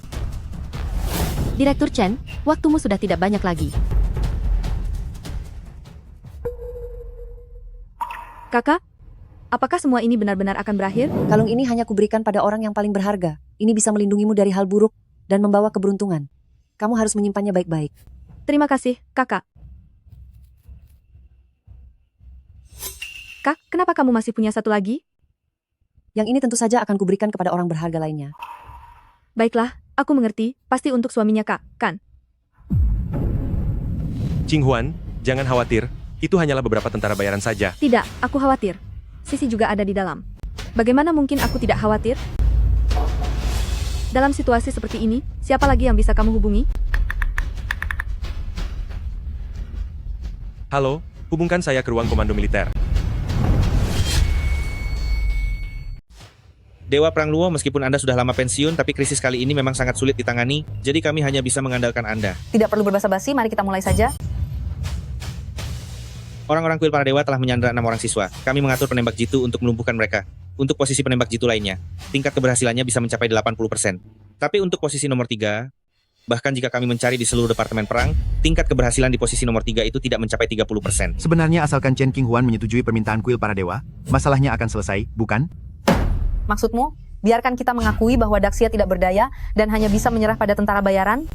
Direktur Chen, waktumu sudah tidak banyak lagi. Kakak, apakah semua ini benar-benar akan berakhir? Kalung ini hanya kuberikan pada orang yang paling berharga. Ini bisa melindungimu dari hal buruk dan membawa keberuntungan. Kamu harus menyimpannya baik-baik. Terima kasih, kakak. Kak, kenapa kamu masih punya satu lagi? Yang ini tentu saja akan kuberikan kepada orang berharga lainnya. Baiklah, aku mengerti. Pasti untuk suaminya kak, kan? Qinghuan, jangan khawatir. Itu hanyalah beberapa tentara bayaran saja. Tidak, aku khawatir. Sisi juga ada di dalam. Bagaimana mungkin aku tidak khawatir? Dalam situasi seperti ini, siapa lagi yang bisa kamu hubungi? Halo, hubungkan saya ke ruang komando militer. Dewa Perang Luo, meskipun Anda sudah lama pensiun, tapi krisis kali ini memang sangat sulit ditangani, jadi kami hanya bisa mengandalkan Anda. Tidak perlu berbasa-basi, mari kita mulai saja. Orang-orang kuil para dewa telah menyandera 6 orang siswa. Kami mengatur penembak jitu untuk melumpuhkan mereka. Untuk posisi penembak jitu lainnya, tingkat keberhasilannya bisa mencapai 80%. Tapi untuk posisi nomor 3, bahkan jika kami mencari di seluruh departemen perang, tingkat keberhasilan di posisi nomor 3 itu tidak mencapai 30%. Sebenarnya asalkan Chen Qinghuan menyetujui permintaan kuil para dewa, masalahnya akan selesai, bukan? Maksudmu, biarkan kita mengakui bahwa Daxia tidak berdaya dan hanya bisa menyerah pada tentara bayaran?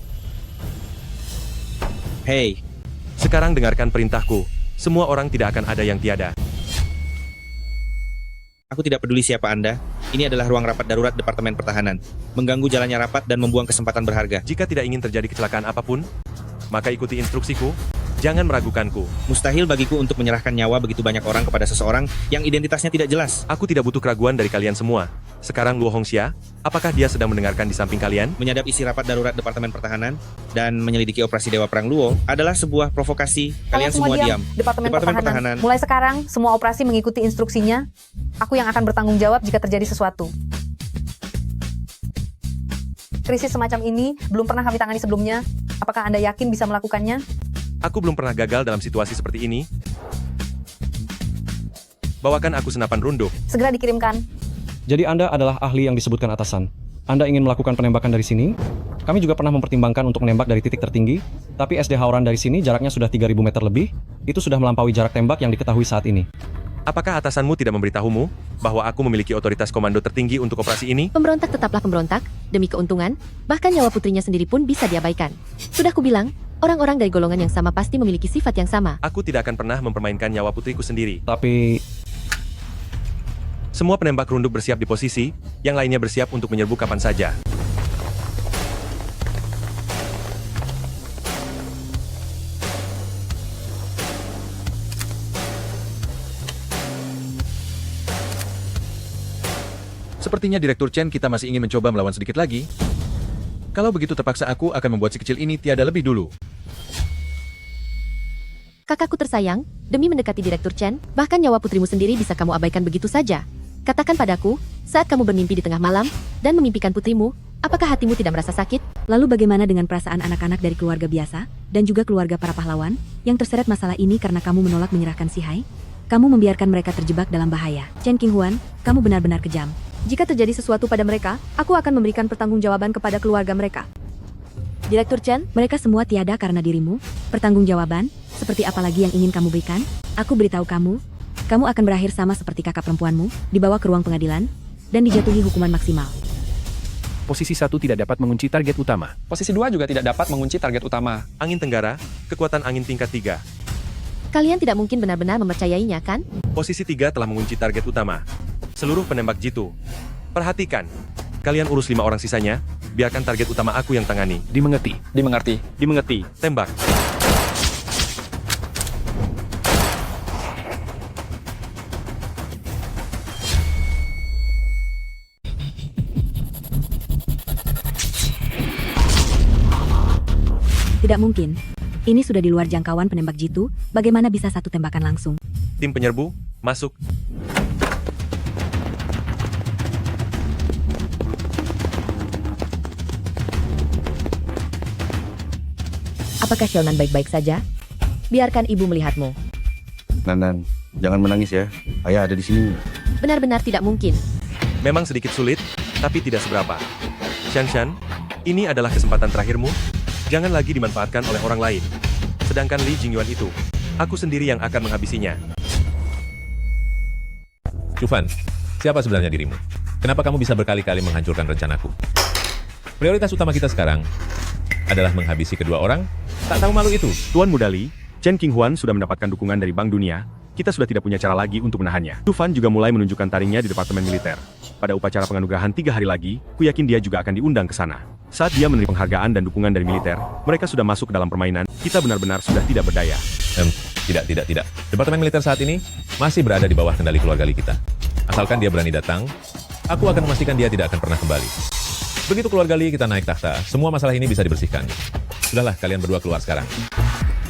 Hei, sekarang dengarkan perintahku. Semua orang tidak akan ada yang tiada. Aku tidak peduli siapa Anda. Ini adalah ruang rapat darurat Departemen Pertahanan. Mengganggu jalannya rapat dan membuang kesempatan berharga. Jika tidak ingin terjadi kecelakaan apapun, maka ikuti instruksiku. Jangan meragukanku. Mustahil bagiku untuk menyerahkan nyawa begitu banyak orang kepada seseorang yang identitasnya tidak jelas. Aku tidak butuh keraguan dari kalian semua. Sekarang Luo Hongxia, apakah dia sedang mendengarkan di samping kalian? Menyadap isi rapat darurat Departemen Pertahanan dan menyelidiki operasi Dewa Perang Luo adalah sebuah provokasi. Kalian semua diam. Departemen Pertahanan. Mulai sekarang, semua operasi mengikuti instruksinya. Aku yang akan bertanggung jawab jika terjadi sesuatu. Krisis semacam ini belum pernah kami tangani sebelumnya. Apakah Anda yakin bisa melakukannya? Aku belum pernah gagal dalam situasi seperti ini. Bawakan aku senapan runduk. Segera dikirimkan. Jadi Anda adalah ahli yang disebutkan atasan. Anda ingin melakukan penembakan dari sini? Kami juga pernah mempertimbangkan untuk menembak dari titik tertinggi, tapi SD Hauran dari sini jaraknya sudah 3.000 meter lebih. Itu sudah melampaui jarak tembak yang diketahui saat ini. Apakah atasanmu tidak memberitahumu bahwa aku memiliki otoritas komando tertinggi untuk operasi ini? Pemberontak tetaplah pemberontak, demi keuntungan, bahkan nyawa putrinya sendiri pun bisa diabaikan. Sudah kubilang, orang-orang dari golongan yang sama pasti memiliki sifat yang sama. Aku tidak akan pernah mempermainkan nyawa putriku sendiri. Tapi... Semua penembak runduk bersiap di posisi, yang lainnya bersiap untuk menyerbu kapan saja. Sepertinya Direktur Chen kita masih ingin mencoba melawan sedikit lagi. Kalau begitu terpaksa aku akan membuat si kecil ini tiada lebih dulu. Kakakku tersayang, demi mendekati Direktur Chen, bahkan nyawa putrimu sendiri bisa kamu abaikan begitu saja. Katakan padaku, saat kamu bermimpi di tengah malam, dan memimpikan putrimu, apakah hatimu tidak merasa sakit? Lalu bagaimana dengan perasaan anak-anak dari keluarga biasa, dan juga keluarga para pahlawan, yang terseret masalah ini karena kamu menolak menyerahkan Si Hai? Kamu membiarkan mereka terjebak dalam bahaya. Chen Qinghuan, kamu benar-benar kejam. Jika terjadi sesuatu pada mereka, aku akan memberikan pertanggungjawaban kepada keluarga mereka. Direktur Chen, mereka semua tiada karena dirimu. Pertanggungjawaban, seperti apa lagi yang ingin kamu berikan? Aku beritahu kamu akan berakhir sama seperti kakak perempuanmu, dibawa ke ruang pengadilan, dan dijatuhi hukuman maksimal. Posisi 1 tidak dapat mengunci target utama. Posisi 2 juga tidak dapat mengunci target utama. Angin Tenggara, kekuatan angin tingkat 3. Kalian tidak mungkin benar-benar mempercayainya, kan? Posisi 3 telah mengunci target utama. Seluruh penembak jitu. Perhatikan. Kalian urus 5 orang sisanya, biarkan target utama aku yang tangani. Dimengerti. Dimengerti. Dimengerti. Tembak. Tidak mungkin. Ini sudah di luar jangkauan penembak jitu, bagaimana bisa satu tembakan langsung? Tim penyerbu, masuk. Apakah Xiaonan baik-baik saja? Biarkan ibu melihatmu. Nan, jangan menangis ya. Ayah ada di sini. Benar-benar tidak mungkin. Memang sedikit sulit, tapi tidak seberapa. Shan, ini adalah kesempatan terakhirmu. Jangan lagi dimanfaatkan oleh orang lain. Sedangkan Li Jingyuan itu, aku sendiri yang akan menghabisinya. Chufan, siapa sebenarnya dirimu? Kenapa kamu bisa berkali-kali menghancurkan rencanaku? Prioritas utama kita sekarang adalah menghabisi kedua orang. Tak tahu malu itu. Tuan Muda Li, Chen Qinghuan sudah mendapatkan dukungan dari Bank Dunia. Kita sudah tidak punya cara lagi untuk menahannya. Tufan juga mulai menunjukkan taringnya di Departemen Militer. Pada upacara penganugerahan 3 hari lagi, ku yakin dia juga akan diundang ke sana. Saat dia menerima penghargaan dan dukungan dari militer, mereka sudah masuk ke dalam permainan. Kita benar-benar sudah tidak berdaya. Tidak. Departemen militer saat ini masih berada di bawah kendali keluarga Li kita. Asalkan dia berani datang, aku akan memastikan dia tidak akan pernah kembali. Begitu keluarga Li kita naik takhta, semua masalah ini bisa dibersihkan. Sudahlah, kalian berdua keluar sekarang.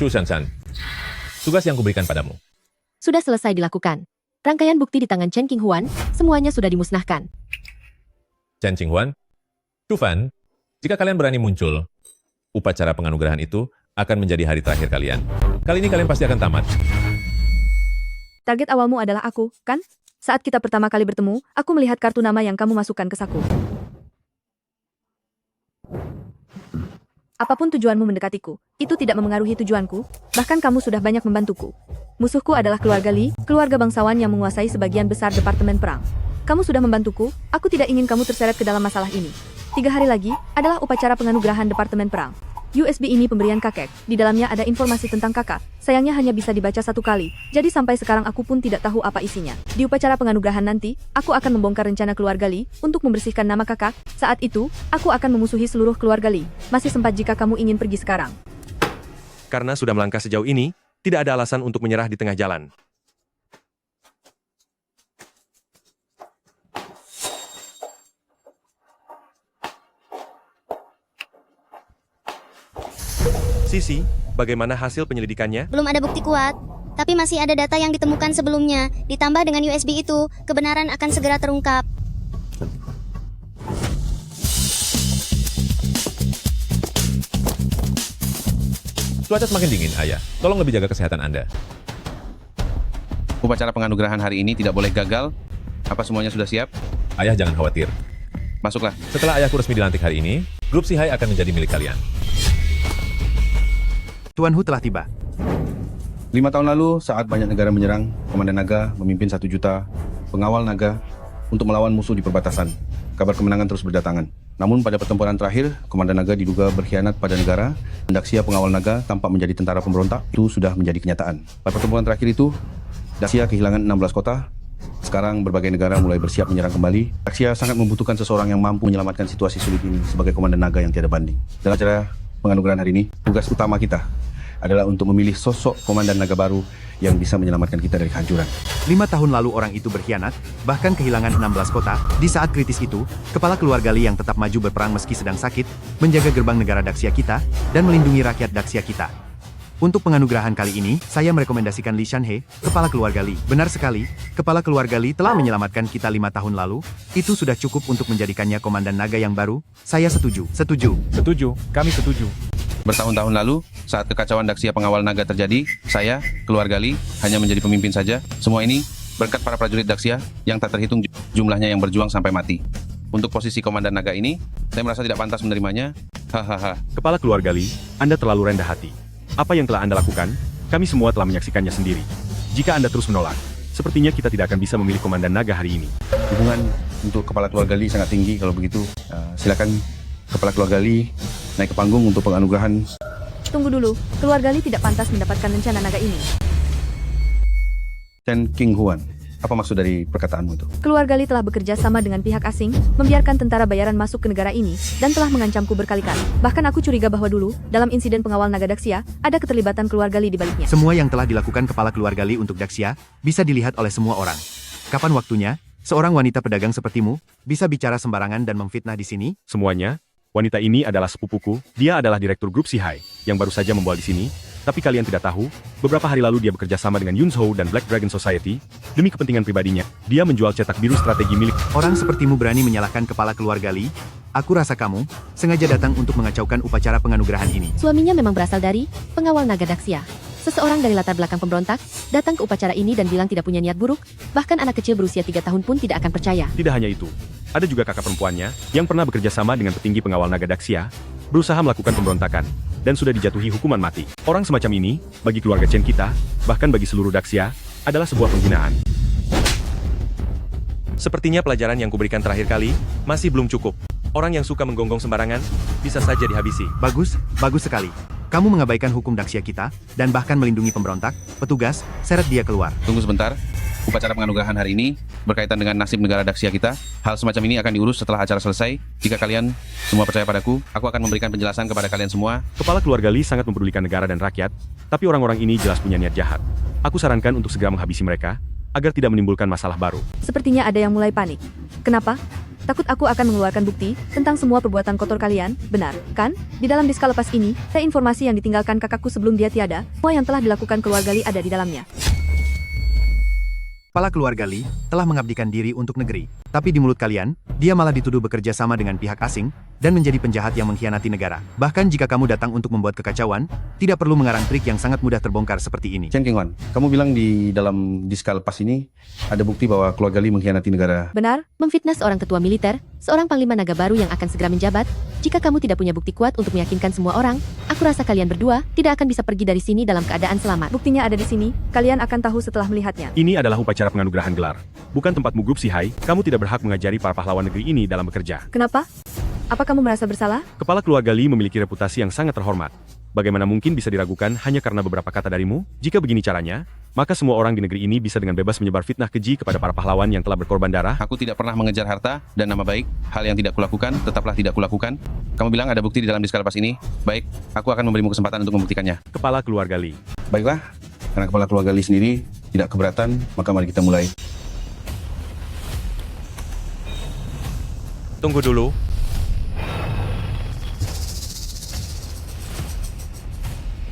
Chu Shan, tugas yang kuberikan padamu. Sudah selesai dilakukan. Rangkaian bukti di tangan Chen Qinghuan, semuanya sudah dimusnahkan. Chen Qinghuan, Chufan, jika kalian berani muncul, upacara penganugerahan itu akan menjadi hari terakhir kalian. Kali ini kalian pasti akan tamat. Target awalmu adalah aku, kan? Saat kita pertama kali bertemu, aku melihat kartu nama yang kamu masukkan ke saku. Apapun tujuanmu mendekatiku, itu tidak memengaruhi tujuanku, bahkan kamu sudah banyak membantuku. Musuhku adalah keluarga Li, keluarga bangsawan yang menguasai sebagian besar Departemen Perang. Kamu sudah membantuku, aku tidak ingin kamu terseret ke dalam masalah ini. 3 hari lagi, adalah upacara penganugerahan Departemen Perang. USB ini pemberian kakek, di dalamnya ada informasi tentang kakak, sayangnya hanya bisa dibaca 1 kali, jadi sampai sekarang aku pun tidak tahu apa isinya. Di upacara penganugerahan nanti, aku akan membongkar rencana keluarga Li, untuk membersihkan nama kakak, saat itu, aku akan memusuhi seluruh keluarga Li. Masih sempat jika kamu ingin pergi sekarang. Karena sudah melangkah sejauh ini, tidak ada alasan untuk menyerah di tengah jalan. Sisi, bagaimana hasil penyelidikannya? Belum ada bukti kuat, tapi masih ada data yang ditemukan sebelumnya. Ditambah dengan USB itu, kebenaran akan segera terungkap. Cuaca semakin dingin, Ayah. Tolong lebih jaga kesehatan Anda. Upacara penganugerahan hari ini tidak boleh gagal. Apa semuanya sudah siap? Ayah jangan khawatir. Masuklah. Setelah ayahku resmi dilantik hari ini, grup Si Hai akan menjadi milik kalian. Tuan Hu telah tiba. 5 tahun lalu, saat banyak negara menyerang, Komandan Naga memimpin 1 juta pengawal naga untuk melawan musuh di perbatasan. Kabar kemenangan terus berdatangan. Namun pada pertempuran terakhir, Komandan Naga diduga berkhianat pada negara. Daxia pengawal naga tampak menjadi tentara pemberontak. Itu sudah menjadi kenyataan. Pada pertempuran terakhir itu, Daxia kehilangan 16 kota. Sekarang berbagai negara mulai bersiap menyerang kembali. Daxia sangat membutuhkan seseorang yang mampu menyelamatkan situasi sulit ini sebagai Komandan Naga yang tiada banding. Dalam acara penganugerahan hari ini, tugas utama kita adalah untuk memilih sosok komandan naga baru yang bisa menyelamatkan kita dari kehancuran. 5 tahun lalu orang itu berkhianat, bahkan kehilangan 16 kota. Di saat kritis itu, kepala keluarga Li yang tetap maju berperang meski sedang sakit, menjaga gerbang negara Daxia kita, dan melindungi rakyat Daxia kita. Untuk penganugerahan kali ini, saya merekomendasikan Li Shanhe, kepala keluarga Li. Benar sekali, kepala keluarga Li telah menyelamatkan kita 5 tahun lalu. Itu sudah cukup untuk menjadikannya komandan naga yang baru. Saya setuju. Setuju. Setuju. Kami setuju. Bertahun-tahun lalu, saat kekacauan Daxia pengawal naga terjadi, saya, keluarga Li, hanya menjadi pemimpin saja. Semua ini berkat para prajurit Daxia yang tak terhitung jumlahnya yang berjuang sampai mati. Untuk posisi komandan naga ini, saya merasa tidak pantas menerimanya. Hahaha. Kepala keluarga Li, Anda terlalu rendah hati. Apa yang telah Anda lakukan, kami semua telah menyaksikannya sendiri. Jika Anda terus menolak, sepertinya kita tidak akan bisa memilih komandan naga hari ini. Dukungan untuk kepala keluarga Li sangat tinggi. Kalau begitu, silakan kepala keluarga Li naik ke panggung untuk penganugerahan. Tunggu dulu, keluarga Li tidak pantas mendapatkan rencana naga ini. Chen Qinghuan, apa maksud dari perkataanmu itu? Keluarga Li telah bekerja sama dengan pihak asing, membiarkan tentara bayaran masuk ke negara ini, dan telah mengancamku berkali-kali. Bahkan aku curiga bahwa dulu, dalam insiden pengawal naga Daxia, ada keterlibatan keluarga Li di baliknya. Semua yang telah dilakukan kepala keluarga Li untuk Daxia, bisa dilihat oleh semua orang. Kapan waktunya, seorang wanita pedagang sepertimu, bisa bicara sembarangan dan memfitnah di sini? Semuanya, wanita ini adalah sepupuku, dia adalah direktur grup Sihai, yang baru saja membawa di sini. Tapi kalian tidak tahu, beberapa hari lalu dia bekerja sama dengan Yunzhou dan Black Dragon Society. Demi kepentingan pribadinya, dia menjual cetak biru strategi milik. Orang sepertimu berani menyalahkan kepala keluarga Li? Aku rasa kamu sengaja datang untuk mengacaukan upacara penganugerahan ini. Suaminya memang berasal dari pengawal naga Daxia. Seseorang dari latar belakang pemberontak, datang ke upacara ini dan bilang tidak punya niat buruk, bahkan anak kecil berusia 3 tahun pun tidak akan percaya. Tidak hanya itu, ada juga kakak perempuannya, yang pernah bekerja sama dengan petinggi pengawal naga Daxia, berusaha melakukan pemberontakan, dan sudah dijatuhi hukuman mati. Orang semacam ini, bagi keluarga Chen kita, bahkan bagi seluruh Daxia, adalah sebuah penghinaan. Sepertinya pelajaran yang kuberikan terakhir kali, masih belum cukup. Orang yang suka menggonggong sembarangan, bisa saja dihabisi. Bagus, bagus sekali. Kamu mengabaikan hukum Daxia kita, dan bahkan melindungi pemberontak. Petugas, seret dia keluar. Tunggu sebentar. Upacara penganugerahan hari ini berkaitan dengan nasib negara Daxia kita. Hal semacam ini akan diurus setelah acara selesai. Jika kalian semua percaya padaku, aku akan memberikan penjelasan kepada kalian semua. Kepala keluarga Li sangat mempedulikan negara dan rakyat, tapi orang-orang ini jelas punya niat jahat. Aku sarankan untuk segera menghabisi mereka, agar tidak menimbulkan masalah baru. Sepertinya ada yang mulai panik. Kenapa? Takut aku akan mengeluarkan bukti tentang semua perbuatan kotor kalian, benar, kan? Di dalam disk lepas ini, ada informasi yang ditinggalkan kakakku sebelum dia tiada, semua yang telah dilakukan keluarga Li ada di dalamnya. Kepala keluarga Li telah mengabdikan diri untuk negeri. Tapi di mulut kalian, dia malah dituduh bekerja sama dengan pihak asing dan menjadi penjahat yang mengkhianati negara. Bahkan jika kamu datang untuk membuat kekacauan, tidak perlu mengarang trik yang sangat mudah terbongkar seperti ini. Chen Qinghuan, kamu bilang di dalam diska lepas ini ada bukti bahwa keluarga Li mengkhianati negara. Benar, memfitnah seorang ketua militer, seorang panglima naga baru yang akan segera menjabat. Jika kamu tidak punya bukti kuat untuk meyakinkan semua orang, aku rasa kalian berdua tidak akan bisa pergi dari sini dalam keadaan selamat. Buktinya ada di sini, kalian akan tahu setelah melihatnya. Ini adalah upacara penganugerahan gelar. Bukan tempatmu grup Sihai, kamu tidak berhak mengajari para pahlawan negeri ini dalam bekerja. Kenapa? Apa kamu merasa bersalah? Kepala keluarga Li memiliki reputasi yang sangat terhormat. Bagaimana mungkin bisa diragukan hanya karena beberapa kata darimu? Jika begini caranya, maka semua orang di negeri ini bisa dengan bebas menyebar fitnah keji kepada para pahlawan yang telah berkorban darah. Aku tidak pernah mengejar harta dan nama baik. Hal yang tidak kulakukan, tetaplah tidak kulakukan. Kamu bilang ada bukti di dalam diska lepas ini. Baik, aku akan memberimu kesempatan untuk membuktikannya. Kepala keluarga Li. Baiklah, karena kepala keluarga Li sendiri tidak keberatan, maka mari kita mulai. Tunggu dulu.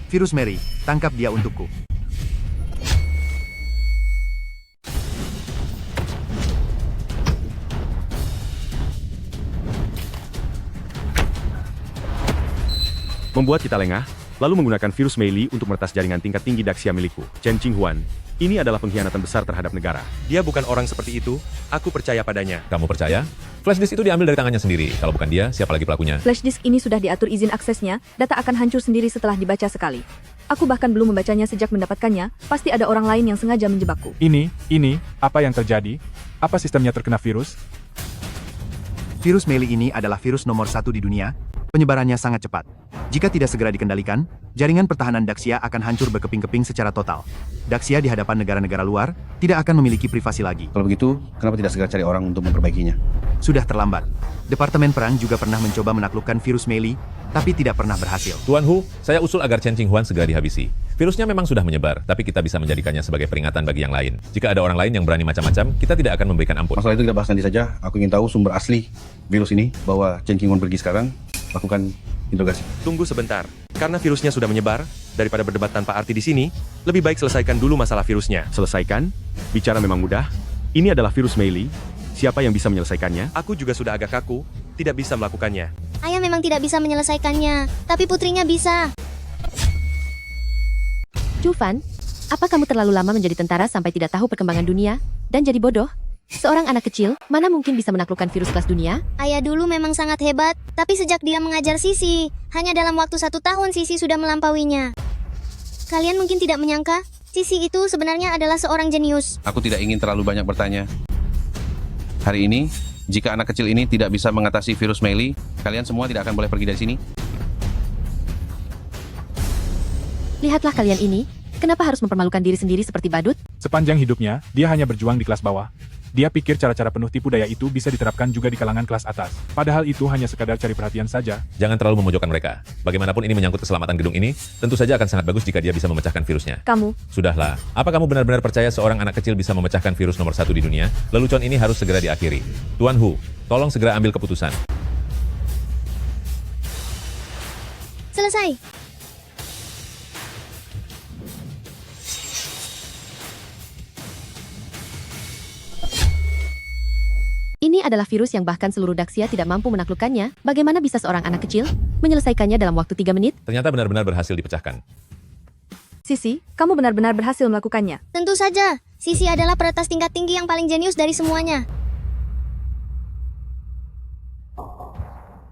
Virus Mary, tangkap dia untukku. Membuat kita lengah, lalu menggunakan virus Meili untuk meretas jaringan tingkat tinggi Daxia milikku, Chen Qinghuan. Ini adalah pengkhianatan besar terhadap negara. Dia bukan orang seperti itu, aku percaya padanya. Kamu percaya? Flash disk itu diambil dari tangannya sendiri. Kalau bukan dia, siapa lagi pelakunya? Flash disk ini sudah diatur izin aksesnya, data akan hancur sendiri setelah dibaca sekali. Aku bahkan belum membacanya sejak mendapatkannya, pasti ada orang lain yang sengaja menjebakku. Ini, apa yang terjadi? Apa sistemnya terkena virus? Virus Meili ini adalah virus nomor 1 di dunia. Penyebarannya sangat cepat. Jika tidak segera dikendalikan, jaringan pertahanan Daxia akan hancur berkeping-keping secara total. Daxia di hadapan negara-negara luar tidak akan memiliki privasi lagi. Kalau begitu, kenapa tidak segera cari orang untuk memperbaikinya? Sudah terlambat. Departemen Perang juga pernah mencoba menaklukkan virus Meili, tapi tidak pernah berhasil. Tuan Hu, saya usul agar Chen Qinghuan segera dihabisi. Virusnya memang sudah menyebar, tapi kita bisa menjadikannya sebagai peringatan bagi yang lain. Jika ada orang lain yang berani macam-macam, kita tidak akan memberikan ampun. Masalah itu kita bahas nanti saja. Aku ingin tahu sumber asli virus ini, bahwa Chen Qinghuan pergi sekarang, lakukan interogasi. Tunggu sebentar. Karena virusnya sudah menyebar, daripada berdebat tanpa arti di sini, lebih baik selesaikan dulu masalah virusnya. Selesaikan? Bicara memang mudah. Ini adalah virus Meili. Siapa yang bisa menyelesaikannya? Aku juga sudah agak kaku, tidak bisa melakukannya. Ayah memang tidak bisa menyelesaikannya, tapi putrinya bisa. Jufan, apa kamu terlalu lama menjadi tentara sampai tidak tahu perkembangan dunia dan jadi bodoh? Seorang anak kecil, mana mungkin bisa menaklukkan virus kelas dunia? Ayah dulu memang sangat hebat, tapi sejak dia mengajar Sisi, hanya dalam waktu 1 tahun Sisi sudah melampauinya. Kalian mungkin tidak menyangka, Sisi itu sebenarnya adalah seorang jenius. Aku tidak ingin terlalu banyak bertanya. Hari ini, jika anak kecil ini tidak bisa mengatasi virus Meili, kalian semua tidak akan boleh pergi dari sini. Lihatlah kalian ini, kenapa harus mempermalukan diri sendiri seperti badut? Sepanjang hidupnya, dia hanya berjuang di kelas bawah. Dia pikir cara-cara penuh tipu daya itu bisa diterapkan juga di kalangan kelas atas. Padahal itu hanya sekadar cari perhatian saja. Jangan terlalu memojokkan mereka. Bagaimanapun ini menyangkut keselamatan gedung ini, tentu saja akan sangat bagus jika dia bisa memecahkan virusnya. Kamu. Sudahlah, apa kamu benar-benar percaya seorang anak kecil bisa memecahkan virus nomor 1 di dunia? Lelucon ini harus segera diakhiri. Tuan Hu, tolong segera ambil keputusan. Selesai. Ini adalah virus yang bahkan seluruh Daxia tidak mampu menaklukkannya. Bagaimana bisa seorang anak kecil menyelesaikannya dalam waktu 3 menit? Ternyata benar-benar berhasil dipecahkan. Sisi, kamu benar-benar berhasil melakukannya. Tentu saja, Sisi adalah peretas tingkat tinggi yang paling jenius dari semuanya.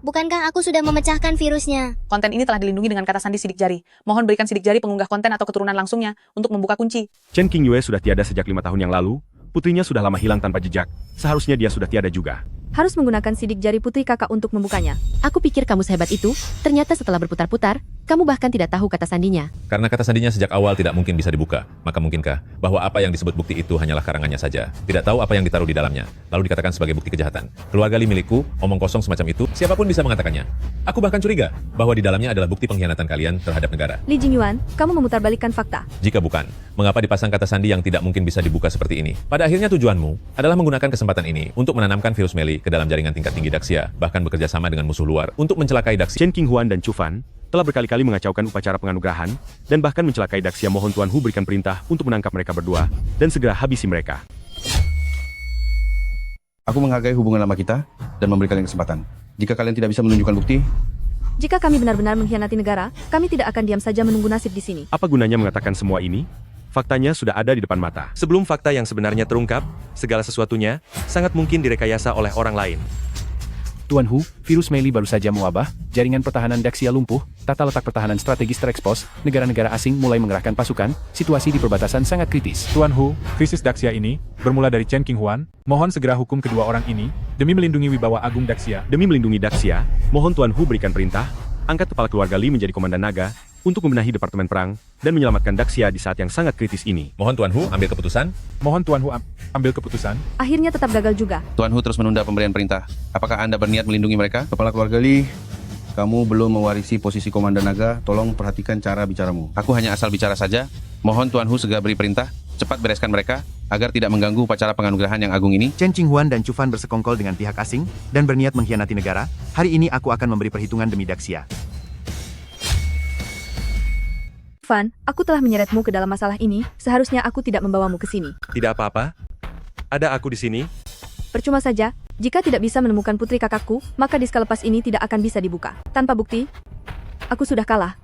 Bukankah aku sudah memecahkan virusnya? Konten ini telah dilindungi dengan kata sandi sidik jari. Mohon berikan sidik jari pengunggah konten atau keturunan langsungnya untuk membuka kunci. Chen Qingyue sudah tiada sejak 5 tahun yang lalu. Putrinya sudah lama hilang tanpa jejak. Seharusnya dia sudah tiada juga. Harus menggunakan sidik jari putri kakak untuk membukanya. Aku pikir kamu sehebat itu, ternyata setelah berputar-putar, kamu bahkan tidak tahu kata sandinya. Karena kata sandinya sejak awal tidak mungkin bisa dibuka, maka mungkinkah bahwa apa yang disebut bukti itu hanyalah karangannya saja? Tidak tahu apa yang ditaruh di dalamnya, lalu dikatakan sebagai bukti kejahatan. Keluarga Li milikku, omong kosong semacam itu, siapapun bisa mengatakannya. Aku bahkan curiga bahwa di dalamnya adalah bukti pengkhianatan kalian terhadap negara. Li Jingyuan, kamu memutarbalikkan fakta. Jika bukan, mengapa dipasang kata sandi yang tidak mungkin bisa dibuka seperti ini? Pada akhirnya tujuanmu adalah menggunakan kesempatan ini untuk menanamkan virus Meili ke dalam jaringan tingkat tinggi Daxia, bahkan bekerja sama dengan musuh luar untuk mencelakai Daxia. Chen Qinghuan dan Chu Fan telah berkali-kali mengacaukan upacara penganugerahan dan bahkan mencelakai Daxia. Mohon Tuan Hu berikan perintah untuk menangkap mereka berdua dan segera habisi mereka. Aku menghargai hubungan lama kita dan memberi kalian kesempatan. Jika kalian tidak bisa menunjukkan bukti, jika kami benar-benar mengkhianati negara, kami tidak akan diam saja menunggu nasib di sini. Apa gunanya mengatakan semua ini? Faktanya sudah ada di depan mata. Sebelum fakta yang sebenarnya terungkap, segala sesuatunya sangat mungkin direkayasa oleh orang lain. Tuan Hu, virus Meili baru saja mewabah, jaringan pertahanan Daxia lumpuh, tata letak pertahanan strategis terekspos, negara-negara asing mulai mengerahkan pasukan, situasi di perbatasan sangat kritis. Tuan Hu, krisis Daxia ini bermula dari Chen Qinghuan. Mohon segera hukum kedua orang ini demi melindungi wibawa agung Daxia. Demi melindungi Daxia, mohon Tuan Hu berikan perintah, angkat kepala keluarga Li menjadi komandan naga untuk membenahi departemen perang dan menyelamatkan Daxia di saat yang sangat kritis ini. Mohon Tuan Hu ambil keputusan. Mohon Tuan Hu ambil keputusan. Akhirnya tetap gagal juga. Tuan Hu terus menunda pemberian perintah. Apakah Anda berniat melindungi mereka? Kepala keluarga Li, kamu belum mewarisi posisi komandan naga, tolong perhatikan cara bicaramu. Aku hanya asal bicara saja. Mohon Tuan Hu segera beri perintah, cepat bereskan mereka, agar tidak mengganggu upacara penganugerahan yang agung ini. Chen Qinghuan dan Chu Fan bersekongkol dengan pihak asing dan berniat mengkhianati negara. Hari ini aku akan memberi perhitungan demi Daxia. Fan, aku telah menyeretmu ke dalam masalah ini, seharusnya aku tidak membawamu ke sini. Tidak apa-apa. Ada aku di sini. Percuma saja, jika tidak bisa menemukan putri kakakku, maka disk lepas ini tidak akan bisa dibuka. Tanpa bukti, aku sudah kalah.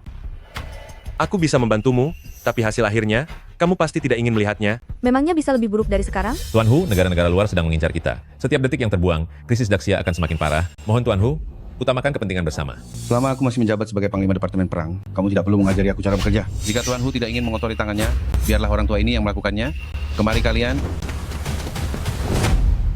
Aku bisa membantumu, tapi hasil akhirnya, kamu pasti tidak ingin melihatnya. Memangnya bisa lebih buruk dari sekarang? Tuan Hu, negara-negara luar sedang mengincar kita. Setiap detik yang terbuang, krisis Daxia akan semakin parah. Mohon Tuan Hu, utamakan kepentingan bersama. Selama aku masih menjabat sebagai Panglima Departemen Perang, kamu tidak perlu mengajari aku cara bekerja. Jika Tuan Hu tidak ingin mengotori tangannya, biarlah orang tua ini yang melakukannya. Kemari kalian.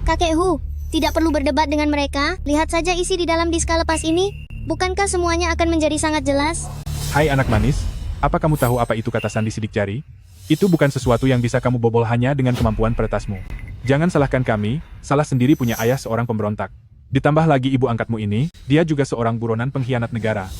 Kakek Hu, tidak perlu berdebat dengan mereka. Lihat saja isi di dalam disk lepas ini. Bukankah semuanya akan menjadi sangat jelas? Hai anak manis, apa kamu tahu apa itu kata sandi sidik jari? Itu bukan sesuatu yang bisa kamu bobol hanya dengan kemampuan peretasmu. Jangan salahkan kami, salah sendiri punya ayah seorang pemberontak. Ditambah lagi ibu angkatmu ini, dia juga seorang buronan pengkhianat negara.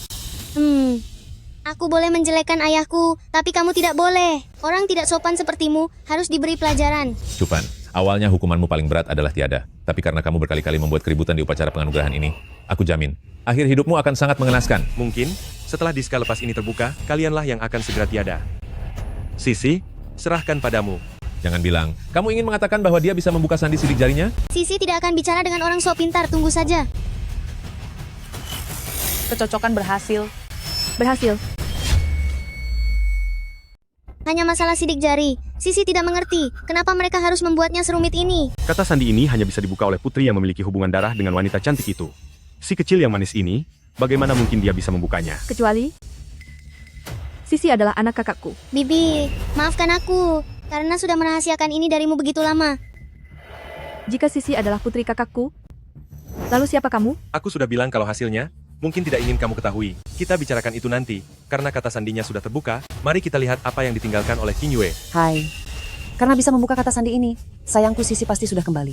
Aku boleh menjelekkan ayahku, tapi kamu tidak boleh. Orang tidak sopan sepertimu harus diberi pelajaran. Cupan, awalnya hukumanmu paling berat adalah tiada. Tapi karena kamu berkali-kali membuat keributan di upacara penganugerahan ini, aku jamin, akhir hidupmu akan sangat mengenaskan. Mungkin, setelah diska lepas ini terbuka, kalianlah yang akan segera tiada. Sisi, serahkan padamu. Jangan bilang, kamu ingin mengatakan bahwa dia bisa membuka sandi sidik jarinya? Sisi tidak akan bicara dengan orang sok pintar, tunggu saja. Kecocokan berhasil. Berhasil. Hanya masalah sidik jari. Sisi tidak mengerti, kenapa mereka harus membuatnya serumit ini. Kata sandi ini hanya bisa dibuka oleh putri yang memiliki hubungan darah dengan wanita cantik itu. Si kecil yang manis ini, bagaimana mungkin dia bisa membukanya? Kecuali Sisi adalah anak kakakku. Bibi, maafkan aku, karena sudah merahasiakan ini darimu begitu lama. Jika Sisi adalah putri kakakku, lalu siapa kamu? Aku sudah bilang kalau hasilnya mungkin tidak ingin kamu ketahui. Kita bicarakan itu nanti. Karena kata sandinya sudah terbuka, mari kita lihat apa yang ditinggalkan oleh King Yue. Hai. Karena bisa membuka kata sandi ini, sayangku Sisi pasti sudah kembali.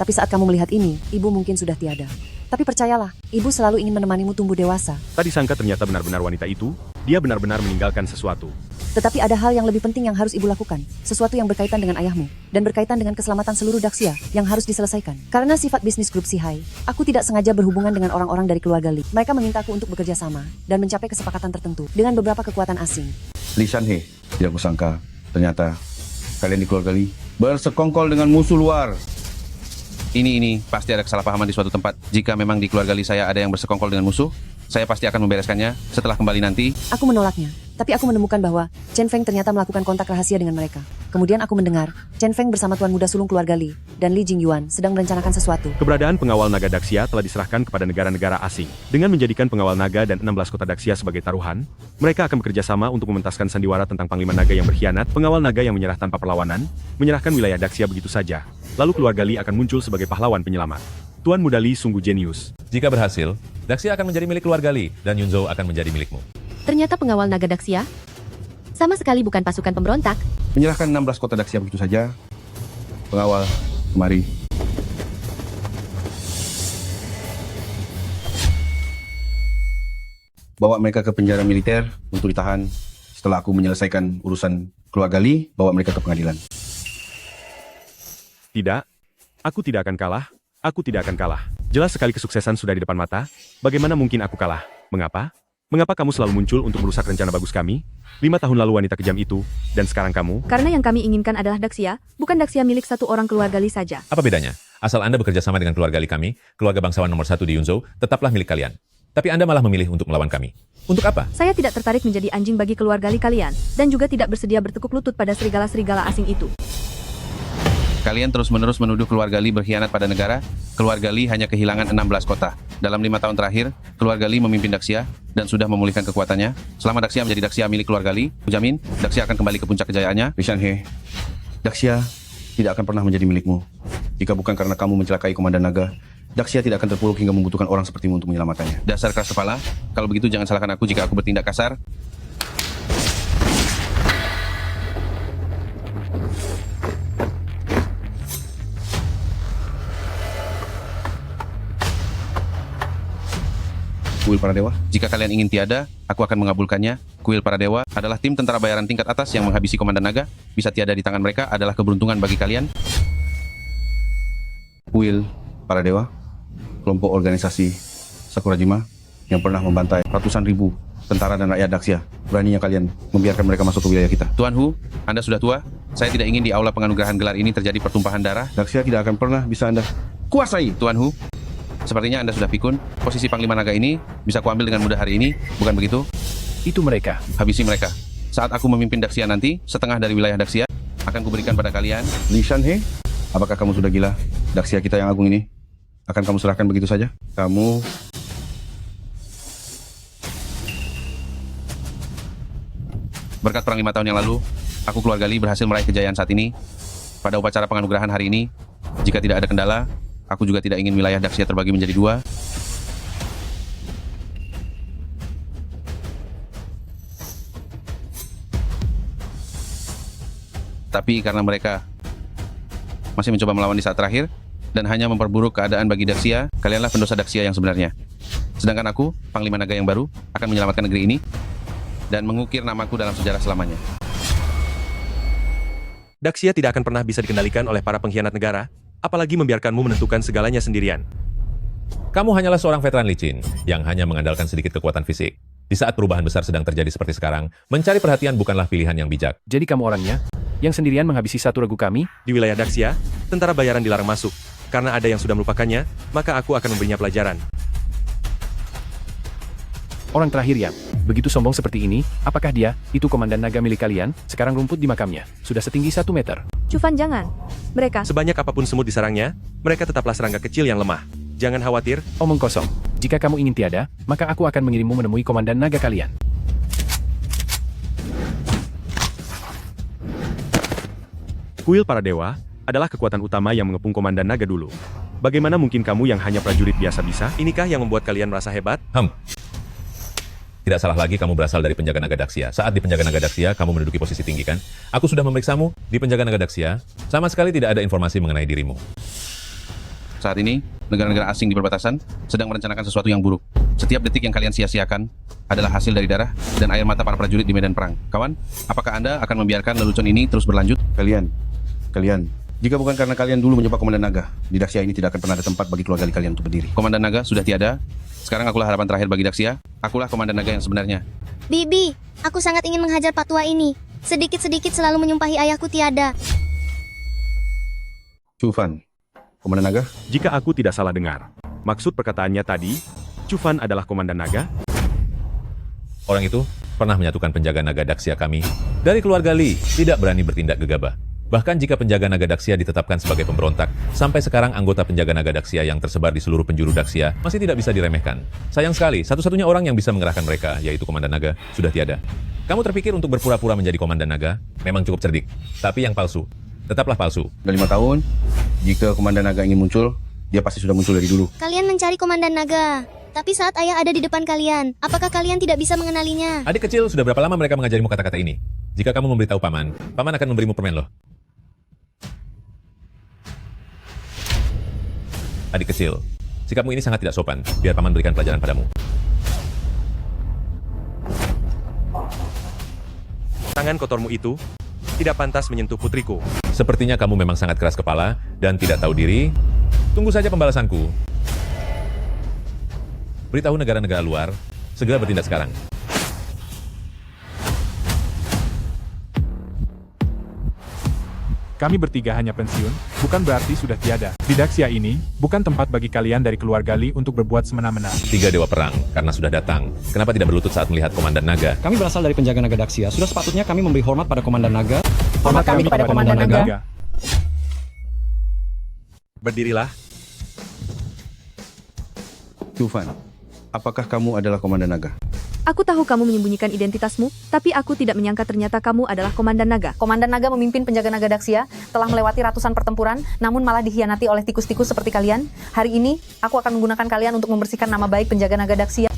Tapi saat kamu melihat ini, ibu mungkin sudah tiada. Tapi percayalah, ibu selalu ingin menemanimu tumbuh dewasa. Tadi sangka ternyata benar-benar wanita itu, dia benar-benar meninggalkan sesuatu. Tetapi ada hal yang lebih penting yang harus ibu lakukan. Sesuatu yang berkaitan dengan ayahmu. Dan berkaitan dengan keselamatan seluruh Daxia yang harus diselesaikan. Karena sifat bisnis grup Sihai, aku tidak sengaja berhubungan dengan orang-orang dari keluarga Li. Mereka meminta aku untuk bekerja sama dan mencapai kesepakatan tertentu dengan beberapa kekuatan asing. Li Shanhe, tidak kusangka. Ternyata kalian di keluarga Li bersekongkol dengan musuh luar. Ini pasti ada kesalahpahaman di suatu tempat. Jika memang di keluarga Li saya ada yang bersekongkol dengan musuh, saya pasti akan membereskannya setelah kembali nanti. Aku menolaknya, tapi aku menemukan bahwa Chen Feng ternyata melakukan kontak rahasia dengan mereka. Kemudian aku mendengar Chen Feng bersama tuan muda sulung keluarga Li dan Li Jingyuan sedang merencanakan sesuatu. Keberadaan pengawal naga Daxia telah diserahkan kepada negara-negara asing. Dengan menjadikan pengawal naga dan 16 kota Daxia sebagai taruhan, mereka akan bekerja sama untuk mementaskan sandiwara tentang panglima naga yang berkhianat, pengawal naga yang menyerah tanpa perlawanan, menyerahkan wilayah Daxia begitu saja. Lalu keluarga Li akan muncul sebagai pahlawan penyelamat. Tuan muda Li sungguh jenius. Jika berhasil, Daxia akan menjadi milik keluarga Li, dan Yunzhou akan menjadi milikmu. Ternyata pengawal naga Daxia sama sekali bukan pasukan pemberontak. Menyerahkan 16 kota Daxia begitu saja. Pengawal, kemari. Bawa mereka ke penjara militer untuk ditahan. Setelah aku menyelesaikan urusan keluarga Li, bawa mereka ke pengadilan. Tidak, aku tidak akan kalah. Aku tidak akan kalah. Jelas sekali kesuksesan sudah di depan mata. Bagaimana mungkin aku kalah? Mengapa? Mengapa kamu selalu muncul untuk merusak rencana bagus kami? 5 tahun lalu wanita kejam itu, dan sekarang kamu? Karena yang kami inginkan adalah Daxia, bukan Daxia milik satu orang keluarga Li saja. Apa bedanya? Asal Anda bekerja sama dengan keluarga Li kami, keluarga bangsawan nomor 1 di Yunzhou, tetaplah milik kalian. Tapi Anda malah memilih untuk melawan kami. Untuk apa? Saya tidak tertarik menjadi anjing bagi keluarga Li kalian, dan juga tidak bersedia bertekuk lutut pada serigala-serigala asing itu. Kalian terus-menerus menuduh keluarga Li berkhianat pada negara. Keluarga Li hanya kehilangan 16 kota. Dalam 5 tahun terakhir, keluarga Li memimpin Daxia dan sudah memulihkan kekuatannya. Selama Daxia menjadi Daxia milik keluarga Li, kujamin Daxia akan kembali ke puncak kejayaannya. Li Shanhe, Daxia tidak akan pernah menjadi milikmu. Jika bukan karena kamu mencelakai komandan naga, Daxia tidak akan terpuruk hingga membutuhkan orang sepertimu untuk menyelamatkannya. Dasar keras kepala, kalau begitu jangan salahkan aku jika aku bertindak kasar. Kuil para dewa. Jika kalian ingin tiada, aku akan mengabulkannya. Kuil para dewa adalah tim tentara bayaran tingkat atas yang menghabisi komandan naga. Bisa tiada di tangan mereka adalah keberuntungan bagi kalian. Kuil para dewa, kelompok organisasi Sakurajima yang pernah membantai ratusan ribu tentara dan rakyat Daxia. Beraninya kalian membiarkan mereka masuk ke wilayah kita. Tuan Hu, Anda sudah tua. Saya tidak ingin di aula penganugerahan gelar ini terjadi pertumpahan darah. Daxia tidak akan pernah bisa Anda kuasai, Tuan Hu. Sepertinya Anda sudah pikun. Posisi Panglima Naga ini bisa kuambil dengan mudah hari ini, bukan begitu? Itu mereka. Habisi mereka. Saat aku memimpin Daxia nanti, setengah dari wilayah Daxia akan kuberikan pada kalian. Li Shanhe, apakah kamu sudah gila? Daxia kita yang agung ini akan kamu serahkan begitu saja? Kamu berkat perang 5 tahun yang lalu, aku keluarga Li berhasil meraih kejayaan saat ini. Pada upacara penganugerahan hari ini, jika tidak ada kendala, aku juga tidak ingin wilayah Daxia terbagi menjadi 2. Tapi karena mereka masih mencoba melawan di saat terakhir dan hanya memperburuk keadaan bagi Daxia, kalianlah pendosa Daxia yang sebenarnya. Sedangkan aku, Panglima Naga yang baru, akan menyelamatkan negeri ini dan mengukir namaku dalam sejarah selamanya. Daxia tidak akan pernah bisa dikendalikan oleh para pengkhianat negara, apalagi membiarkanmu menentukan segalanya sendirian. Kamu hanyalah seorang veteran licin yang hanya mengandalkan sedikit kekuatan fisik. Di saat perubahan besar sedang terjadi seperti sekarang, mencari perhatian bukanlah pilihan yang bijak. Jadi kamu orangnya yang sendirian menghabisi satu regu kami? Di wilayah Daxia, tentara bayaran dilarang masuk. Karena ada yang sudah melupakannya, maka aku akan memberinya pelajaran. Orang terakhir yang begitu sombong seperti ini, apakah dia, itu komandan naga milik kalian? Sekarang rumput di makamnya sudah setinggi 1 meter. Cufan jangan. Mereka. Sebanyak apapun semut diserangnya, mereka tetaplah serangga kecil yang lemah. Jangan khawatir. Omong kosong. Jika kamu ingin tiada, maka aku akan mengirimmu menemui komandan naga kalian. Kuil para dewa adalah kekuatan utama yang mengepung komandan naga dulu. Bagaimana mungkin kamu yang hanya prajurit biasa bisa? Inikah yang membuat kalian merasa hebat? Tidak salah lagi kamu berasal dari penjaga naga Daxia. Saat di penjaga naga Daxia, kamu menduduki posisi tinggi kan? Aku sudah memeriksamu di penjaga naga Daxia. Sama sekali tidak ada informasi mengenai dirimu. Saat ini, negara-negara asing di perbatasan sedang merencanakan sesuatu yang buruk. Setiap detik yang kalian sia-siakan adalah hasil dari darah dan air mata para prajurit di medan perang. Kawan, apakah Anda akan membiarkan lelucon ini terus berlanjut? Kalian, jika bukan karena kalian dulu menyumpah Komandan Naga, di Daxia ini tidak akan pernah ada tempat bagi keluarga kalian untuk berdiri. Komandan Naga sudah tiada. Sekarang akulah harapan terakhir bagi Daxia. Akulah Komandan Naga yang sebenarnya. Bibi, aku sangat ingin menghajar patua ini. Sedikit-sedikit selalu menyumpahi ayahku tiada. Cufan, Komandan Naga? Jika aku tidak salah dengar, maksud perkataannya tadi, Cufan adalah komandan naga? Orang itu pernah menyatukan penjaga naga Daxia kami. Dari keluarga Li, tidak berani bertindak gegabah. Bahkan jika penjaga naga Daxia ditetapkan sebagai pemberontak, sampai sekarang anggota penjaga naga Daxia yang tersebar di seluruh penjuru Daxia masih tidak bisa diremehkan. Sayang sekali, satu-satunya orang yang bisa mengerahkan mereka, yaitu Komandan Naga, sudah tiada. Kamu terpikir untuk berpura-pura menjadi Komandan Naga? Memang cukup cerdik, tapi yang palsu. Tetaplah palsu. Sudah 5 tahun, jika Komandan Naga ingin muncul, dia pasti sudah muncul dari dulu. Kalian mencari komandan naga. Tapi saat ayah ada di depan kalian, apakah kalian tidak bisa mengenalinya? Adik kecil, sudah berapa lama mereka mengajarimu kata-kata ini? Jika kamu memberitahu paman, paman akan memberimu permen loh. Adik kecil, sikapmu ini sangat tidak sopan. Biar paman berikan pelajaran padamu. Tangan kotormu itu tidak pantas menyentuh putriku. Sepertinya kamu memang sangat keras kepala dan tidak tahu diri. Tunggu saja pembalasanku. Beritahu negara-negara luar, segera bertindak sekarang. Kami bertiga hanya pensiun, bukan berarti sudah tiada. Di Daxia ini, bukan tempat bagi kalian dari keluarga Li untuk berbuat semena-mena. 3 dewa perang, karena sudah datang. Kenapa tidak berlutut saat melihat Komandan Naga? Kami berasal dari penjaga naga Daxia. Sudah sepatutnya kami memberi hormat pada Komandan Naga. Hormat kami kepada Komandan Naga. Berdirilah. Cufan, apakah kamu adalah Komandan Naga? Aku tahu kamu menyembunyikan identitasmu, tapi aku tidak menyangka ternyata kamu adalah Komandan Naga. Komandan Naga memimpin penjaga naga Daxia, telah melewati ratusan pertempuran, namun malah dikhianati oleh tikus-tikus seperti kalian. Hari ini, aku akan menggunakan kalian untuk membersihkan nama baik penjaga naga Daxia.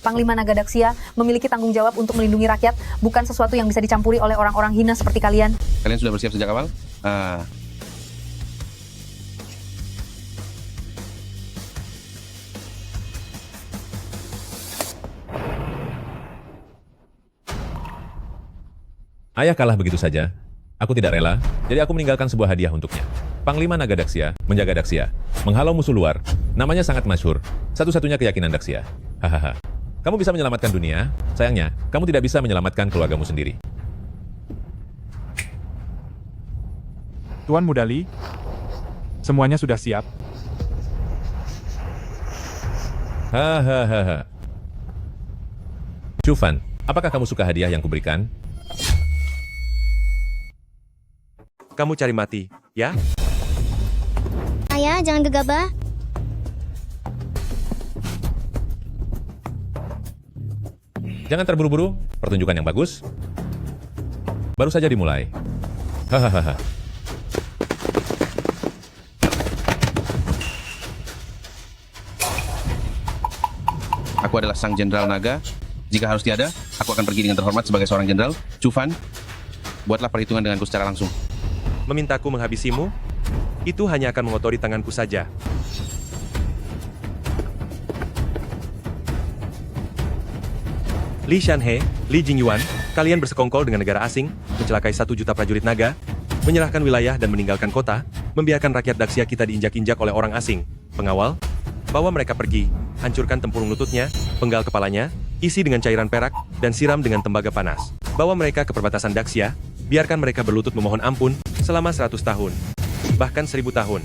Panglima Naga Daxia memiliki tanggung jawab untuk melindungi rakyat, bukan sesuatu yang bisa dicampuri oleh orang-orang hina seperti kalian. Kalian sudah bersiap sejak awal? Ayah kalah begitu saja. Aku tidak rela, jadi aku meninggalkan sebuah hadiah untuknya. Panglima Naga Daxia, menjaga Daxia, menghalau musuh luar. Namanya sangat masyhur, satu-satunya keyakinan Daxia. Hahaha. Kamu bisa menyelamatkan dunia, sayangnya, kamu tidak bisa menyelamatkan keluargamu sendiri. Tuan Muda Li, semuanya sudah siap. Hahaha. Cufan, apakah kamu suka hadiah yang kuberikan? Kamu cari mati, ya? Ayah, jangan gegabah. Jangan terburu-buru, pertunjukan yang bagus baru saja dimulai. Hahaha. Aku adalah Sang Jenderal Naga. Jika harus tiada, aku akan pergi dengan terhormat sebagai seorang jenderal. Cufan, buatlah perhitungan denganku secara langsung. Memintaku menghabisimu? Itu hanya akan mengotori tanganku saja. Li Shanhe, Li Jingyuan, kalian bersekongkol dengan negara asing, mencelakai 1 juta prajurit naga, menyerahkan wilayah dan meninggalkan kota, membiarkan rakyat Daxia kita diinjak-injak oleh orang asing. Pengawal, bawa mereka pergi, hancurkan tempurung lututnya, penggal kepalanya, isi dengan cairan perak, dan siram dengan tembaga panas. Bawa mereka ke perbatasan Daxia, biarkan mereka berlutut memohon ampun selama 100 tahun, bahkan 1000 tahun.